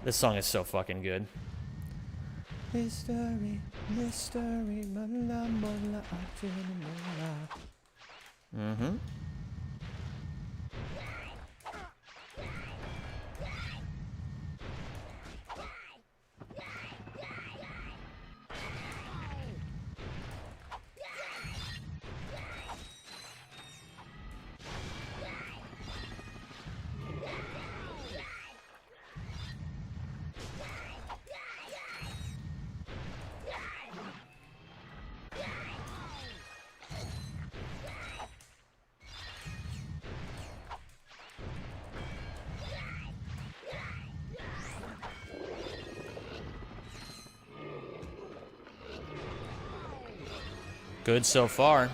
This song is so fucking good. Mystery, mystery, mola, mola, mola. Mm-hmm. Good so far.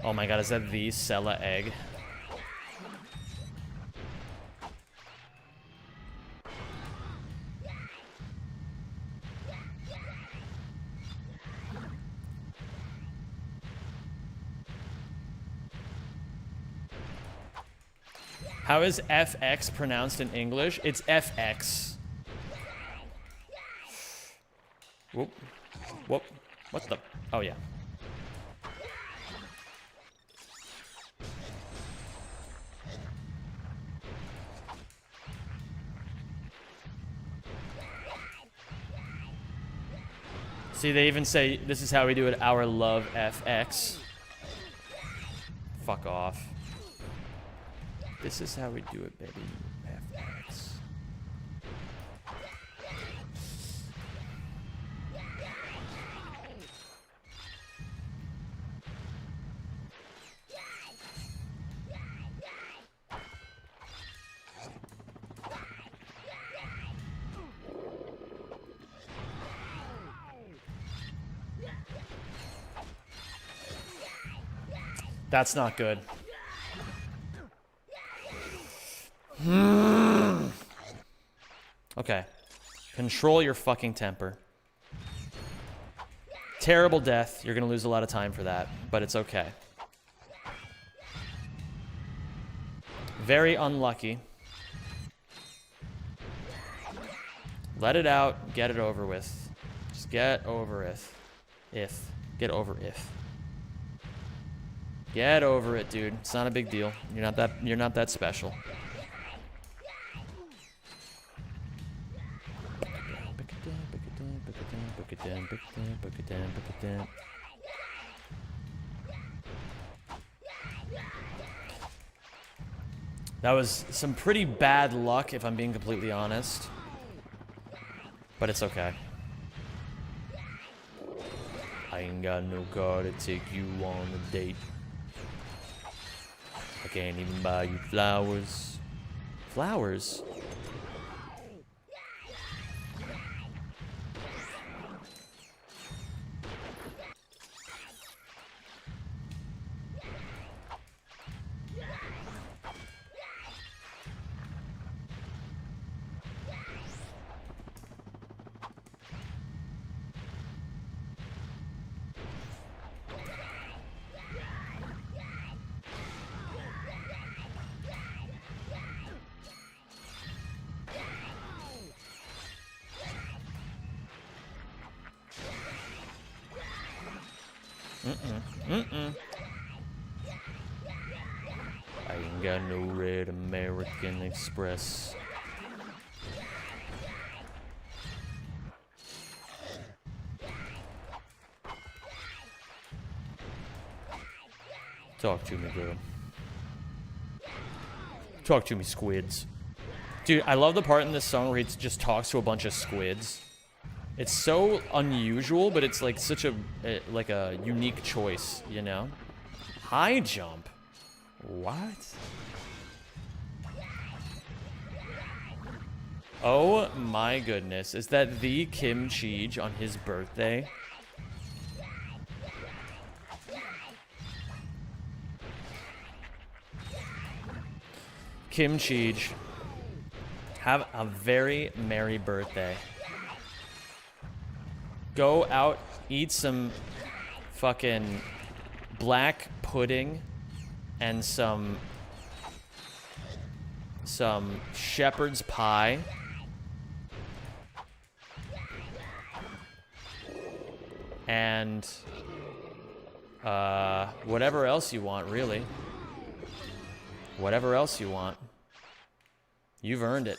Oh my god, is that the Sella egg? How is FX pronounced in English? It's FX. Whoop. Whoop. What the? Oh, yeah. See, they even say, this is how we do it, our love FX. Fuck off. This is how we do it, baby. FX. That's not good. Okay. Control your fucking temper. Terrible death. You're gonna lose a lot of time for that, but it's okay. Very unlucky. Let it out. Get it over with. Just get over it. Get over it. Get over it, dude. It's not a big deal. You're not that special. That was some pretty bad luck, if I'm being completely honest. But it's okay. I ain't got no car to take you on a date. I can't even buy you flowers. Flowers? Mm-mm. I ain't got no red American Express. Talk to me, girl. Talk to me, squids. Dude, I love the part in this song where he just talks to a bunch of squids. It's so unusual, but it's like such a unique choice, you know? High jump? What? Oh my goodness. Is that the Kim Cheej on his birthday? Kim Cheej, have a very merry birthday. Go out, eat some fucking black pudding and some shepherd's pie. And whatever else you want, really. Whatever else you want. You've earned it.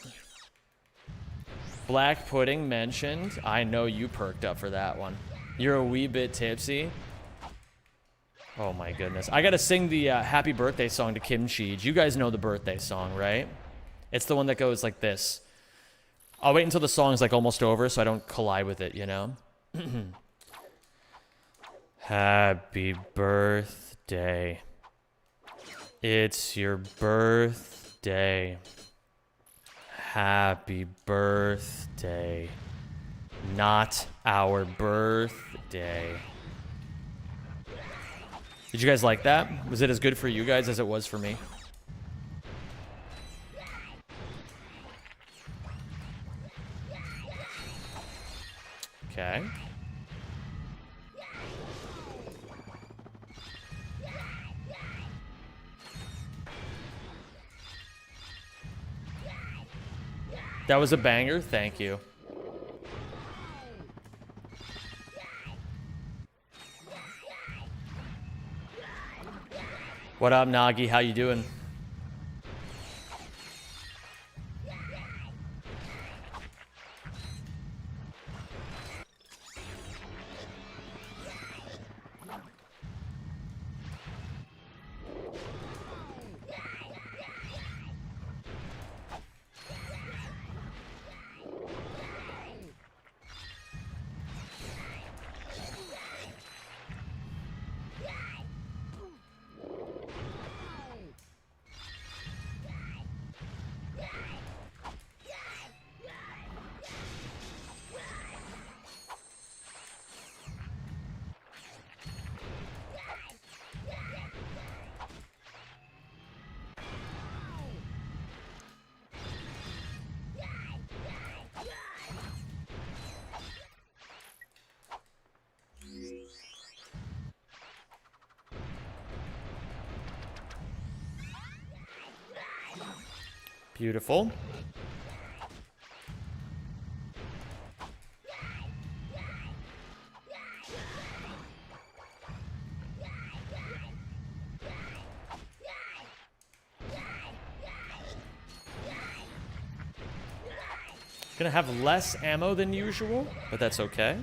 Black pudding mentioned. I know you perked up for that one. You're a wee bit tipsy. Oh my goodness. I gotta sing the happy birthday song to Kim Cheej. You guys know the birthday song, right? It's the one that goes like this. I'll wait until the song's like almost over so I don't collide with it, you know? Happy birthday. It's your birthday. Happy birthday. Not our birthday. Did you guys like that? Was it as good for you guys as it was for me? Okay. That was a banger. Thank you. What up, Nagi? How you doing? Beautiful. Gonna have less ammo than usual, but that's okay.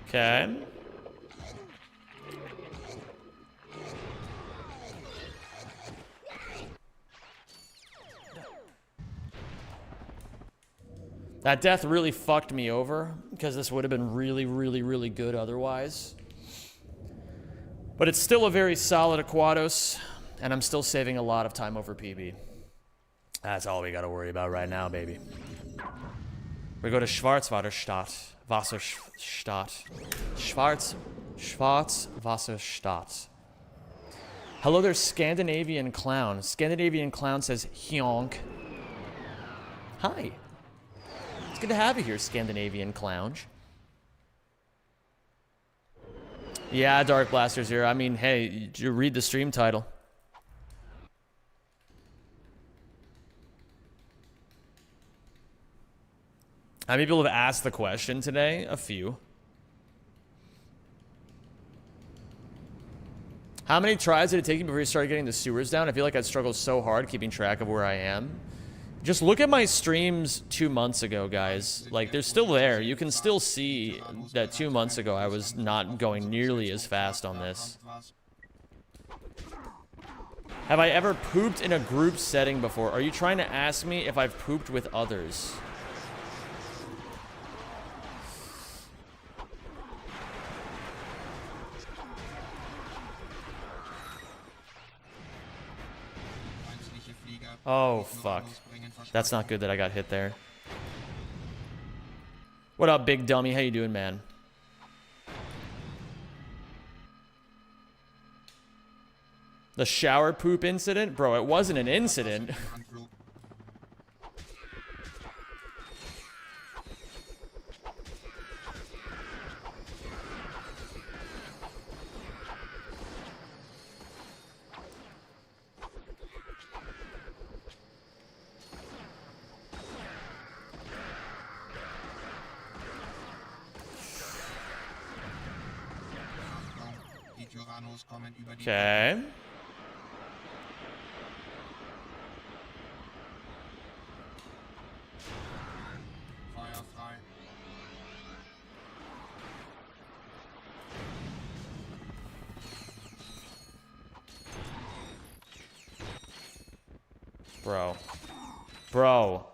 Okay. That death really fucked me over, because this would have been really, really, really good otherwise. But it's still a very solid Aquatos. And I'm still saving a lot of time over PB. That's all we gotta worry about right now, baby. We go to Schwarzwasserstadt. Wasserstadt. Schwarzwasserstadt. Hello there, Scandinavian Clown. Scandinavian Clown says, Hyonk. Hi. It's good to have you here, Scandinavian Clown. Yeah, Dark Blaster Zero. I mean, hey, you read the stream title. How many people have asked the question today? A few. How many tries did it take you before you started getting the sewers down? I feel like I struggled so hard keeping track of where I am. Just look at my streams 2 months ago, guys. Like, they're still there. You can still see that 2 months ago I was not going nearly as fast on this. Have I ever pooped in a group setting before? Are you trying to ask me if I've pooped with others? Oh, fuck. That's not good that I got hit there. What up, big dummy? How you doing, man? The shower poop incident? Bro, it wasn't an incident. Okay. Bro. Bro.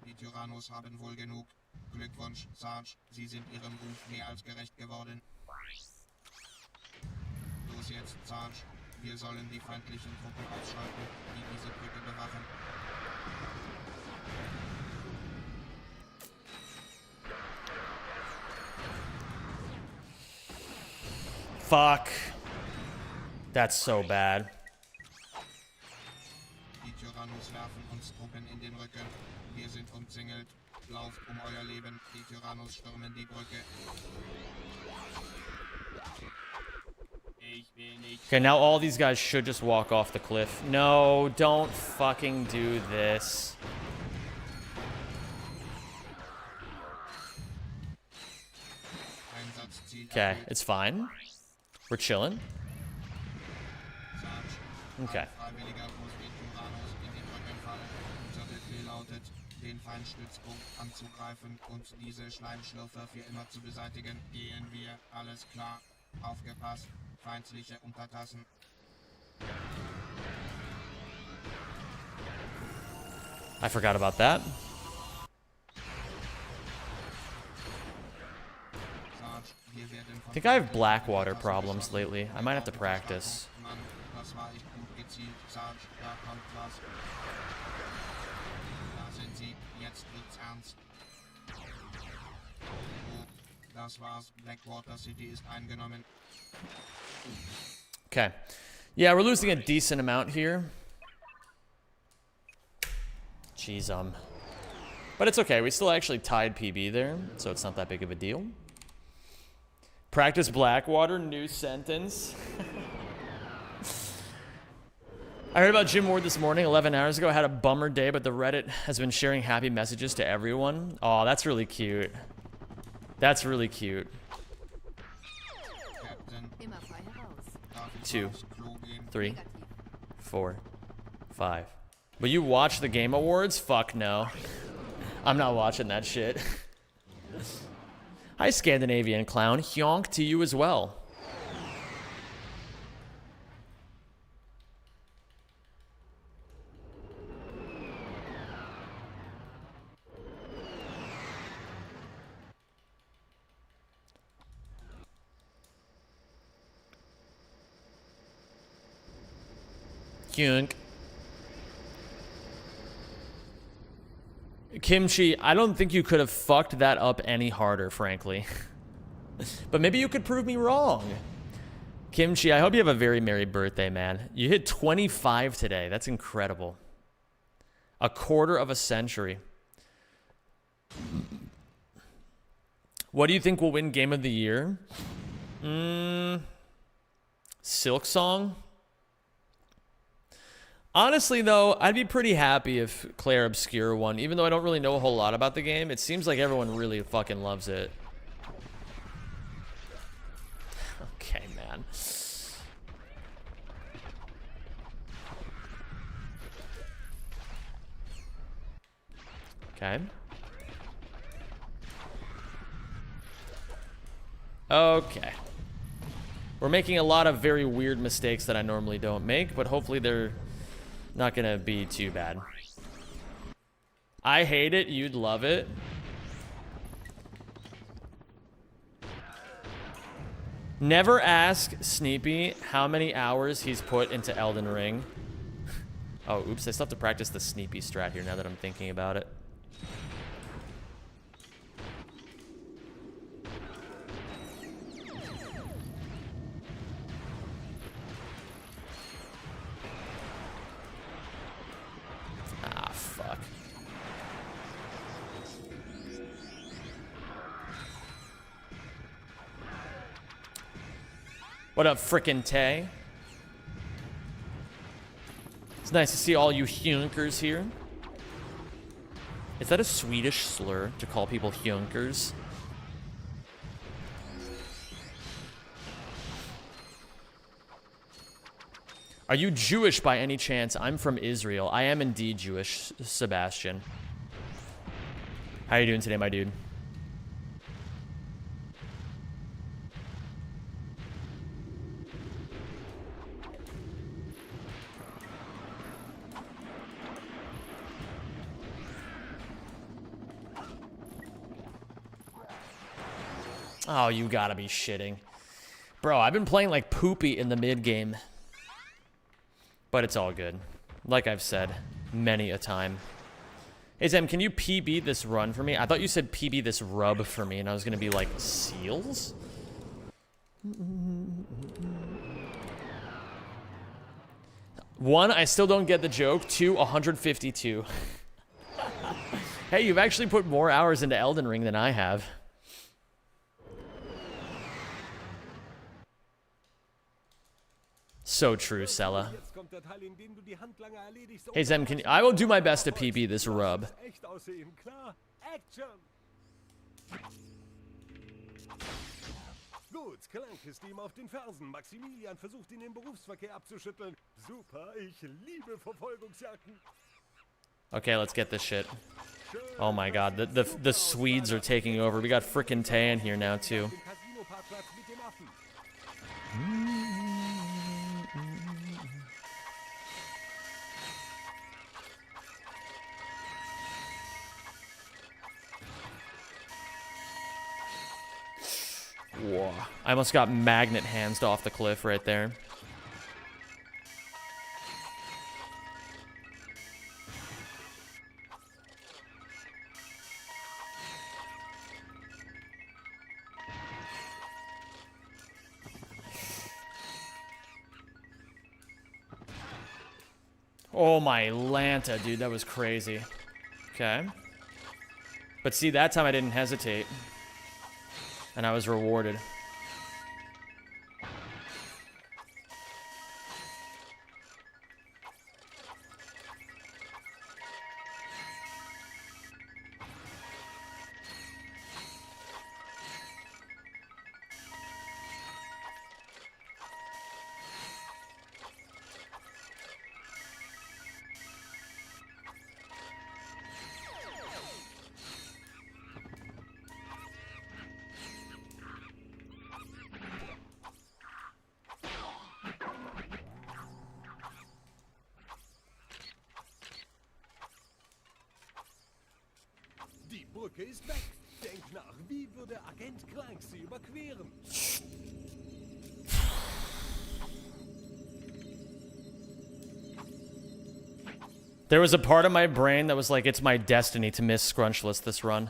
Die Tyrannos haben wohl genug. Glückwunsch, Sarge. Sie sind ihrem Ruf mehr als gerecht geworden. Los jetzt, Sarge. Wir sollen die feindlichen Truppen ausschalten, die diese Brücke bewachen. Fuck. That's so bad. Die Tyrannos werfen uns Truppen in den Rücken. Wir sind umzingelt. Lauft euer Leben. Die Tyrannos stürmen die Brücke. Okay, now all these guys should just walk off the cliff. No, don't fucking do this. Okay, it's fine. We're chilling. Okay. Den Feindstützpunkt anzugreifen und diese Schleimschlürfer für immer zu beseitigen. Gehen wir, alles klar. Aufgepasst, feindliche Untertassen. I forgot about that. I think I have Blackwater problems lately. I might have to practice. Das war echt gut gezielt, Sarge. Da kommt was. Jetzt wird's ernst. Oh, das war's. Blackwater City ist eingenommen. Okay. Yeah, we're losing a decent amount here. Jeez, but it's okay. We still actually tied PB there, so it's not that big of a deal. Practice Blackwater, new sentence. I heard about Jim Ward this morning, 11 hours ago. I had a bummer day, but the Reddit has been sharing happy messages to everyone. Oh, that's really cute. That's really cute. 2, 3, 4, 5. Will you watch the Game Awards? Fuck no. I'm not watching that shit. Hi, Scandinavian Clown. Hyonk to you as well. Kyunk. Kimchi, I don't think you could have fucked that up any harder, frankly. But maybe you could prove me wrong. Kimchi, I hope you have a very merry birthday, man. You hit 25 today. That's incredible. A quarter of a century. What do you think will win Game of the Year? Silk Song? Honestly, though, I'd be pretty happy if Claire Obscure won. Even though I don't really know a whole lot about the game, it seems like everyone really fucking loves it. Okay, man. Okay. Okay. We're making a lot of very weird mistakes that I normally don't make, but hopefully they're not gonna be too bad. I hate it, you'd love it. Never ask Sneepy how many hours he's put into Elden Ring. Oh, oops, I still have to practice the Sneepy strat here now that I'm thinking about it. Ah, fuck. What up, frickin' Tay? It's nice to see all you hunkers here. Is that a Swedish slur to call people hunkers? Are you Jewish by any chance? I'm from Israel. I am indeed Jewish, Sebastian. How are you doing today, my dude? Oh, you gotta be shitting. Bro, I've been playing like poopy in the mid-game. But it's all good. Like I've said many a time. Hey, Zem, can you PB this run for me? I thought you said PB this rub for me, and I was gonna be like, seals? One, I still don't get the joke. Two, 152. Hey, you've actually put more hours into Elden Ring than I have. So true, Sella. Hey, Zem, can you, I will do my best to PB this rub. Gut, Clank ist ihm auf den Fersen. Maximilian versucht ihn im Berufsverkehr abzuschütteln. Super, ich liebe Verfolgungsjagden. Okay, let's get this shit. Oh my god, the Swedes are taking over. We got frickin' Tay in here now, too. Whoa. I almost got magnet handsed off the cliff right there. Oh my Lanta, dude, that was crazy. Okay. But see, that time I didn't hesitate. And I was rewarded. Die Brücke ist weg. Denk nach, wie würde Agent Clank sie überqueren? There was a part of my brain that was like, it's my destiny to miss Scrunchless this run.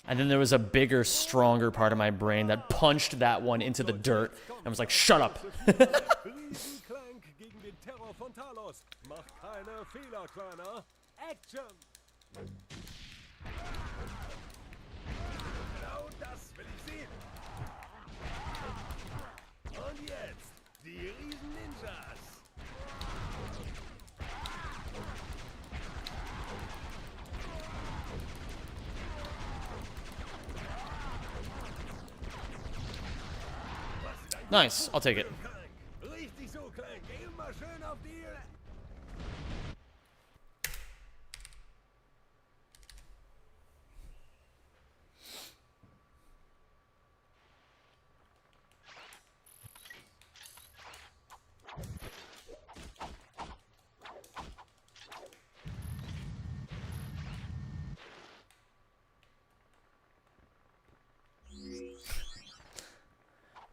And then there was a bigger, stronger part of my brain that punched that one into the dirt and was like, shut up. Und jetzt die Riesen-Ninjas. Nice, I'll take it. Richtig so, Clank. Immer schön auf die...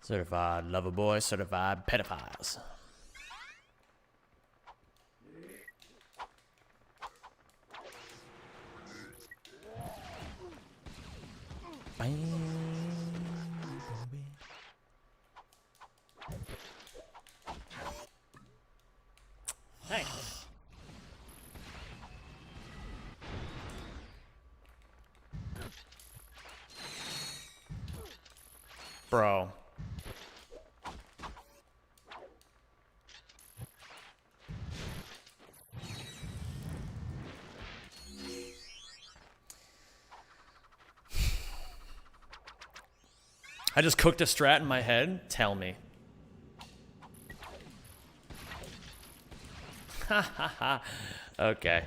Certified lover boy, certified pedophiles. Thanks. Bro. I just cooked a strat in my head? Tell me. Ha ha ha. Okay.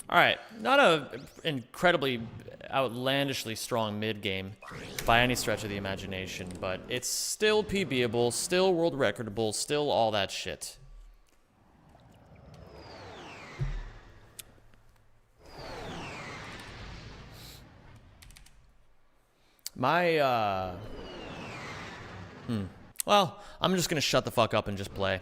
Alright, not a incredibly outlandishly strong mid game by any stretch of the imagination, but it's still PBable, still world recordable, still all that shit. My, well, I'm just gonna shut the fuck up and just play.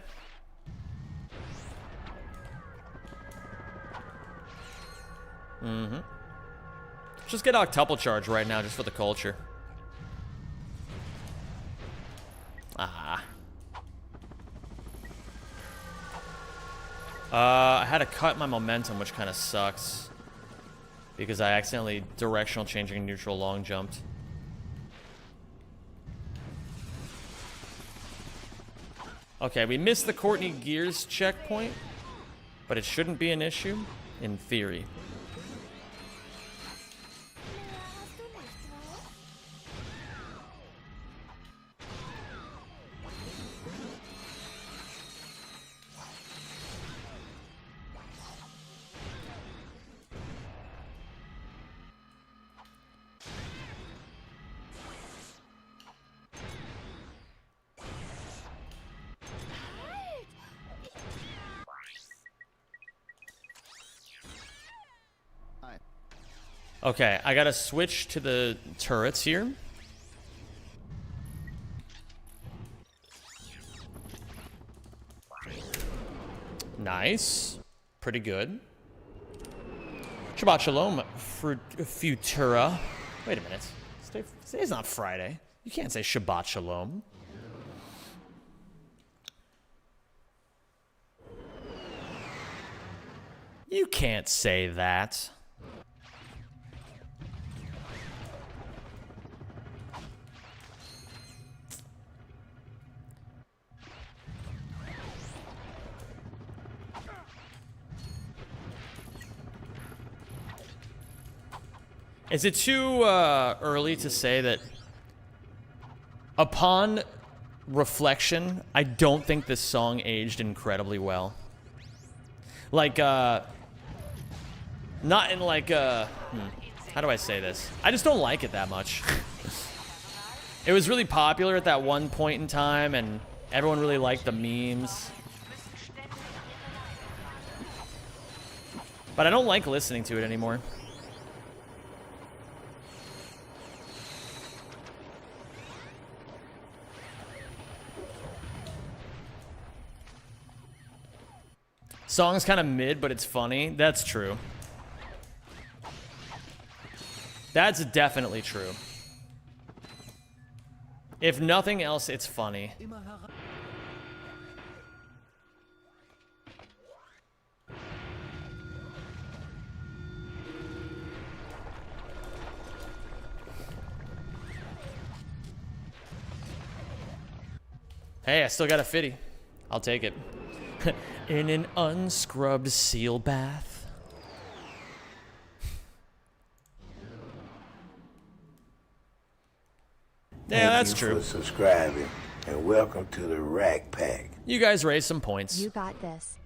Just get octuple charge right now, just for the culture. Ah. I had to cut my momentum, which kind of sucks. Because I accidentally directional changing neutral long jumped. Okay, we missed the Courtney Gears checkpoint. But it shouldn't be an issue, in theory. Okay, I gotta switch to the turrets here. Nice. Pretty good. Shabbat Shalom, Futura. Wait a minute. Today's not Friday. You can't say Shabbat Shalom. You can't say that. Is it too early to say that upon reflection, I don't think this song aged incredibly well? Like, not in like, how do I say this? I just don't like it that much. It was really popular at that one point in time, and everyone really liked the memes. But I don't like listening to it anymore. Song's kind of mid, but it's funny. That's true. That's definitely true. If nothing else, it's funny. Hey, I still got a fitty. I'll take it. In an unscrubbed seal bath. Yeah, that's true. Thank you for subscribing, and welcome to the Rack Pack. You guys raised some points. You got this.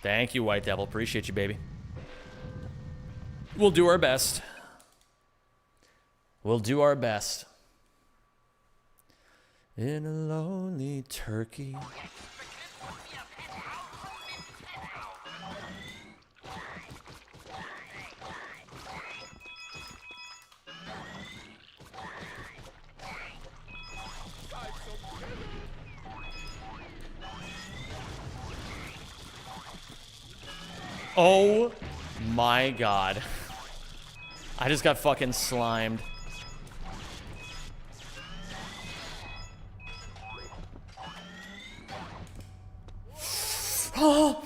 Thank you, White Devil. Appreciate you, baby. We'll do our best. We'll do our best. In a lonely turkey. Oh my god. I just got fucking slimed. Oh,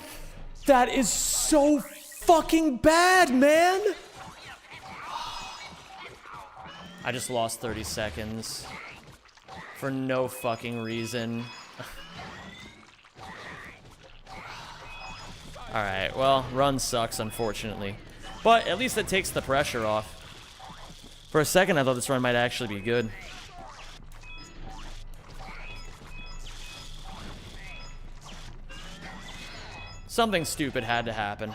that is so fucking bad, man. I just lost 30 seconds for no fucking reason. Alright, well, run sucks, unfortunately. But at least it takes the pressure off. For a second, I thought this run might actually be good. Something stupid had to happen.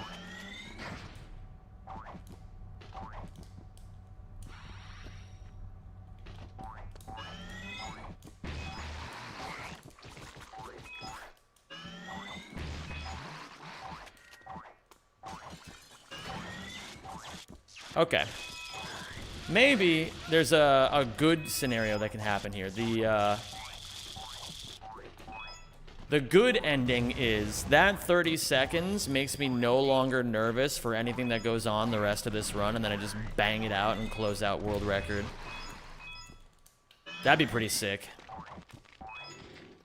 Okay. Maybe there's a good scenario that can happen here. The good ending is that 30 seconds makes me no longer nervous for anything that goes on the rest of this run, and then I just bang it out and close out world record. That'd be pretty sick.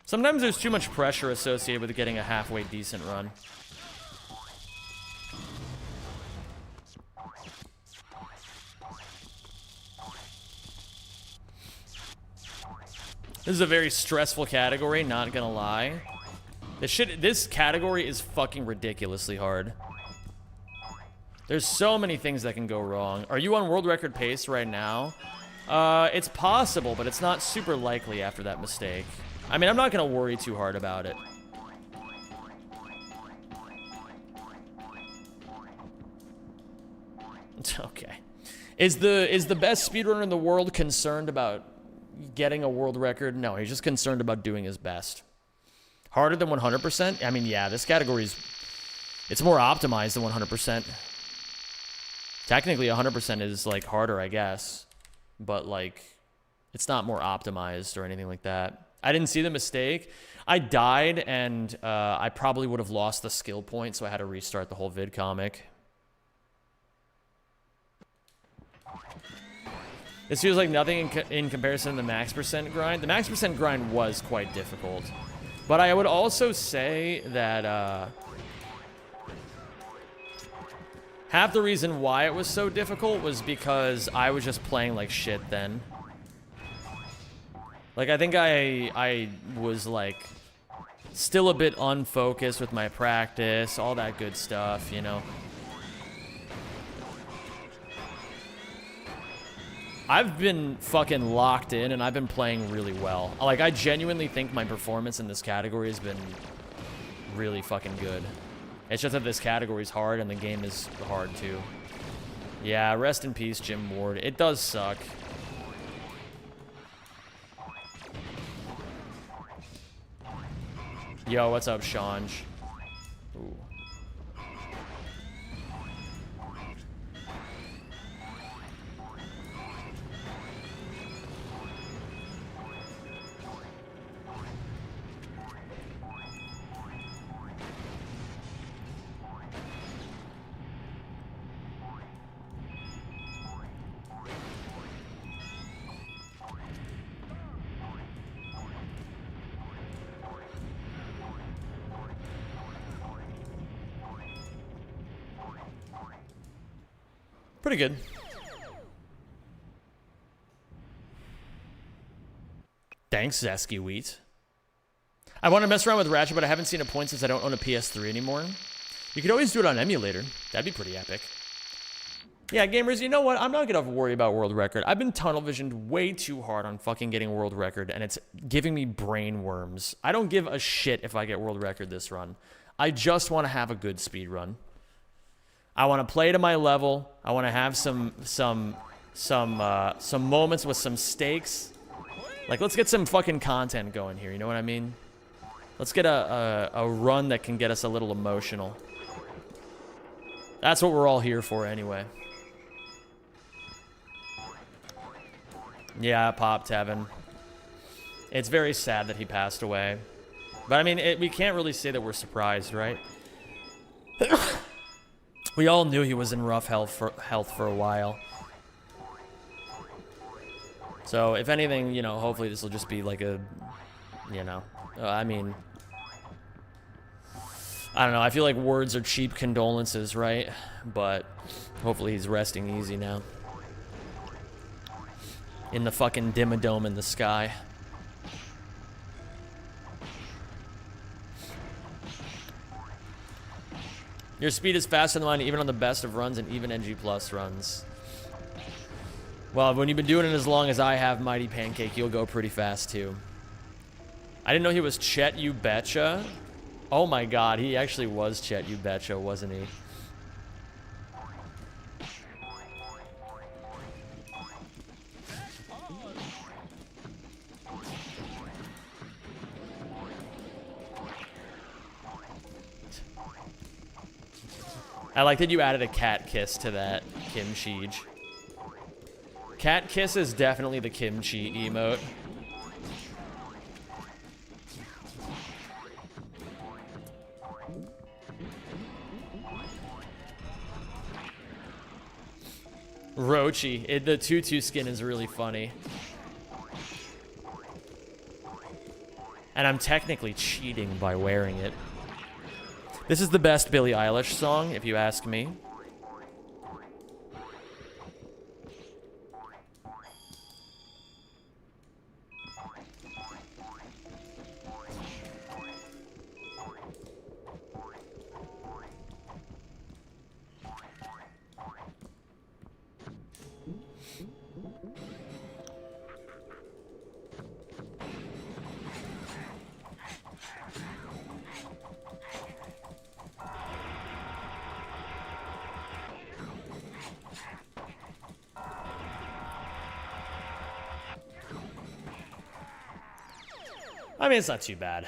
Sometimes there's too much pressure associated with getting a halfway decent run. This is a very stressful category, not gonna lie. This category is fucking ridiculously hard. There's so many things that can go wrong. Are you on world record pace right now? It's possible, but it's not super likely after that mistake. I mean, I'm not gonna worry too hard about it. Okay. Is the best speedrunner in the world concerned about getting a world record? No, he's just concerned about doing his best. Harder than 100%? I mean, yeah, this category's... It's more optimized than 100%. Technically, 100% is, like, harder, I guess. But, like, it's not more optimized or anything like that. I didn't see the mistake. I died, and I probably would have lost the skill point, so I had to restart the whole vid comic. This feels like nothing in comparison to the max percent grind. The max percent grind was quite difficult. But I would also say that half the reason why it was so difficult was because I was just playing like shit then. Like, I think I was like still a bit unfocused with my practice, all that good stuff, you know. I've been fucking locked in, and I've been playing really well. Like, I genuinely think my performance in this category has been really fucking good. It's just that this category is hard, and the game is hard, too. Yeah, rest in peace, Jim Ward. It does suck. Yo, what's up, Shanj? Ooh. Pretty good. Thanks, Zesky Wheat. I want to mess around with Ratchet, but I haven't seen a point since I don't own a PS3 anymore. You could always do it on emulator. That'd be pretty epic. Yeah, gamers, you know what? I'm not gonna worry about world record. I've been tunnel visioned way too hard on fucking getting world record, and it's giving me brain worms. I don't give a shit if I get world record this run. I just want to have a good speed run. I want to play to my level. I want to have some moments with some stakes. Like, let's get some fucking content going here. You know what I mean? Let's get a run that can get us a little emotional. That's what we're all here for, anyway. Yeah, Pop Tevin. It's very sad that he passed away. But, I mean, we can't really say that we're surprised, right? We all knew he was in rough health for a while. So, if anything, you know, hopefully this will just be like a, you know, I mean, I don't know. I feel like words are cheap condolences, right? But hopefully he's resting easy now. In the fucking Dimmadome in the sky. Your speed is faster than mine, even on the best of runs and even NG Plus runs. Well, when you've been doing it as long as I have, Mighty Pancake, you'll go pretty fast too. I didn't know he was Chet You Betcha. Oh my god, he actually was Chet You Betcha, wasn't he? I like that you added a cat kiss to that, Kim Cheege. Cat kiss is definitely the kimchi emote. Rochi, the tutu skin is really funny. And I'm technically cheating by wearing it. This is the best Billie Eilish song, if you ask me. I mean, it's not too bad.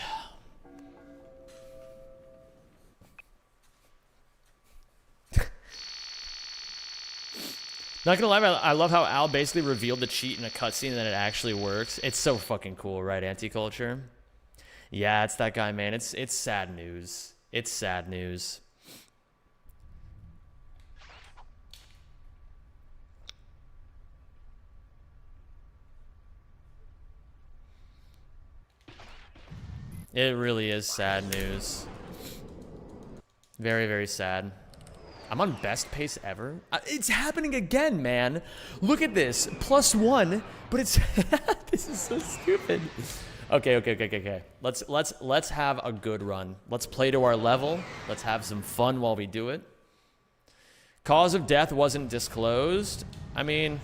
Not gonna lie, I love how Al basically revealed the cheat in a cutscene and then it actually works. It's so fucking cool, right, Anti-Culture? Yeah, it's that guy, man. It's sad news. It's sad news. It really is sad news. Very, very sad. I'm on best pace ever. It's happening again, man. Look at this. +1, but it's this is so stupid. Okay. Let's have a good run. Let's play to our level. Let's have some fun while we do it. Cause of death wasn't disclosed. I mean,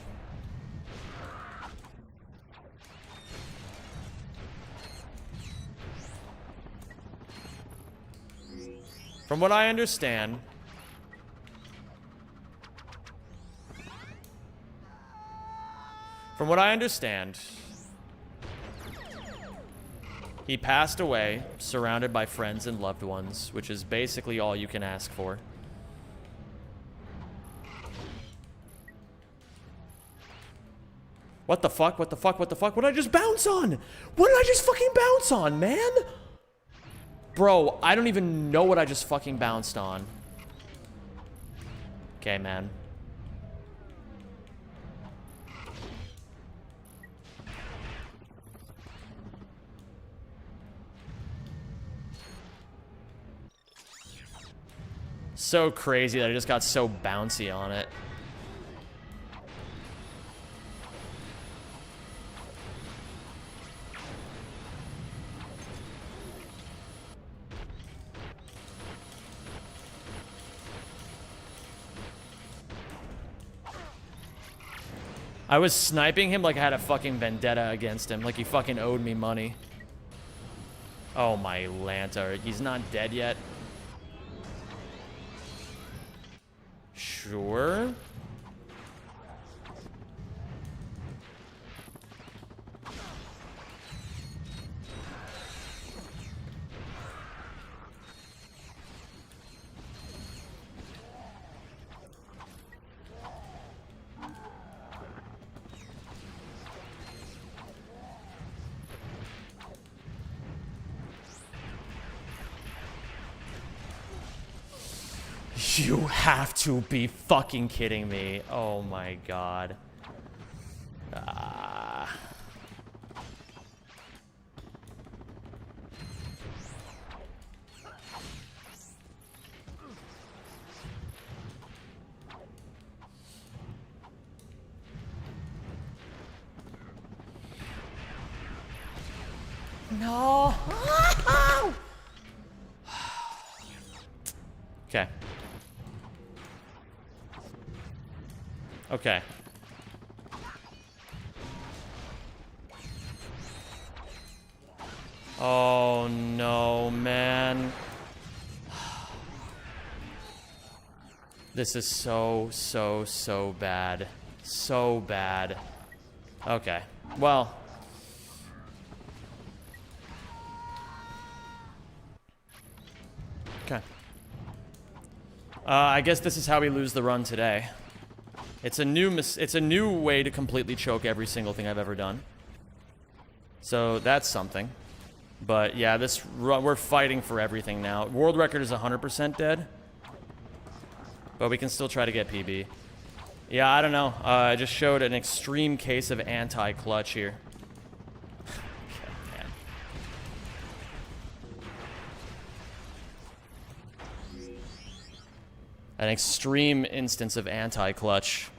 from what I understand, he passed away surrounded by friends and loved ones, which is basically all you can ask for. What the fuck? What the fuck? What the fuck? What did I just bounce on? What did I just fucking bounce on, man? Bro, I don't even know what I just fucking bounced on. Okay, man. So crazy that I just got so bouncy on it. I was sniping him like I had a fucking vendetta against him. Like he fucking owed me money. Oh my Lanta. He's not dead yet. Sure. You have to be fucking kidding me. Oh my god. No. Okay. Okay. Oh no, man. This is so bad. So bad. Okay. Well. Okay. I guess this is how we lose the run today. It's a new way to completely choke every single thing I've ever done. So that's something. But yeah, we're fighting for everything now. World record is 100% dead. But we can still try to get PB. Yeah, I don't know. I just showed an extreme case of anti-clutch here. Okay, man. An extreme instance of anti-clutch.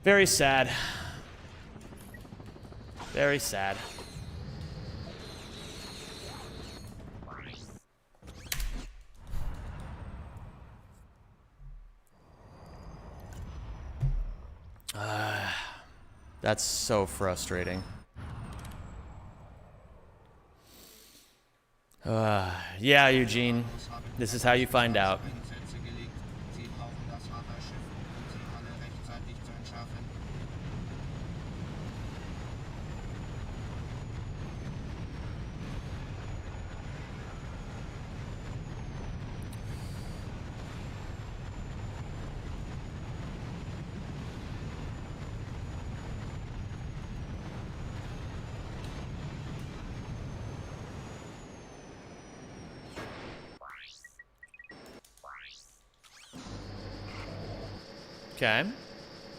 Very sad. Very sad. That's so frustrating. Yeah, Eugene. This is how you find out. Okay.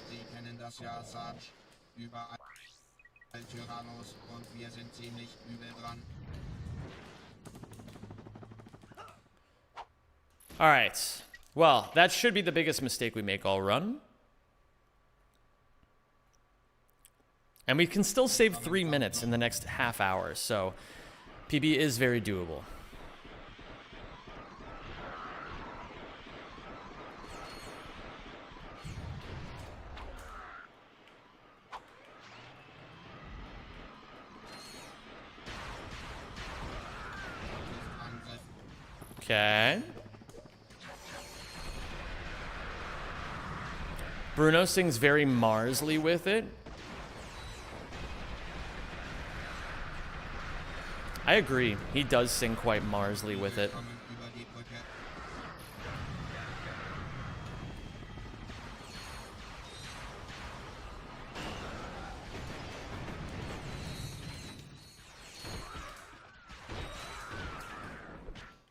Sie kennen das ja, Sarge. Überall Tyrannos und wir sind ziemlich übel dran. Alright. Well, that should be the biggest mistake we make all run. And we can still save 3 minutes in the next half hour, so PB is very doable. Okay. Bruno sings very Marsley with it. I agree. He does sing quite Marsley with it.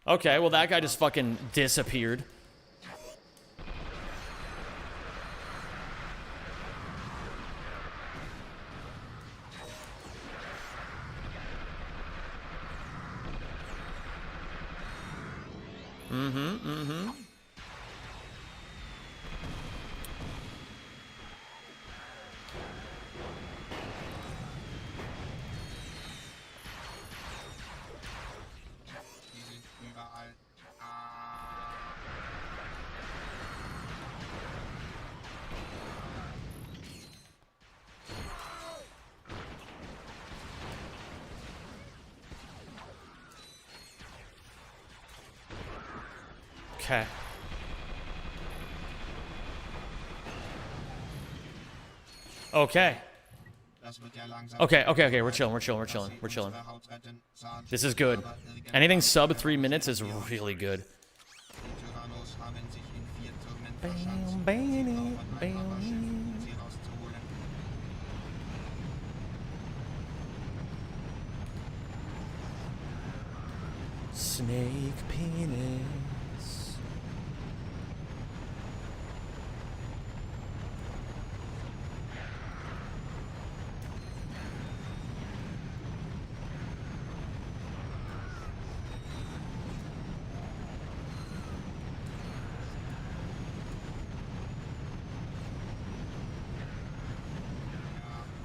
Okay, well that guy just fucking disappeared. Okay. Okay. Okay, we're chilling. This is good. Anything sub 3 minutes is really good. Snake penis.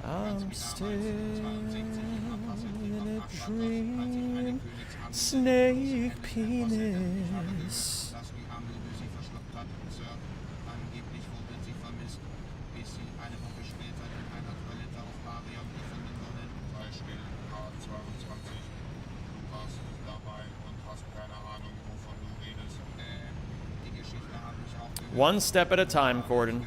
I'm still in a dream. Snake penis. One step at a time, Corden.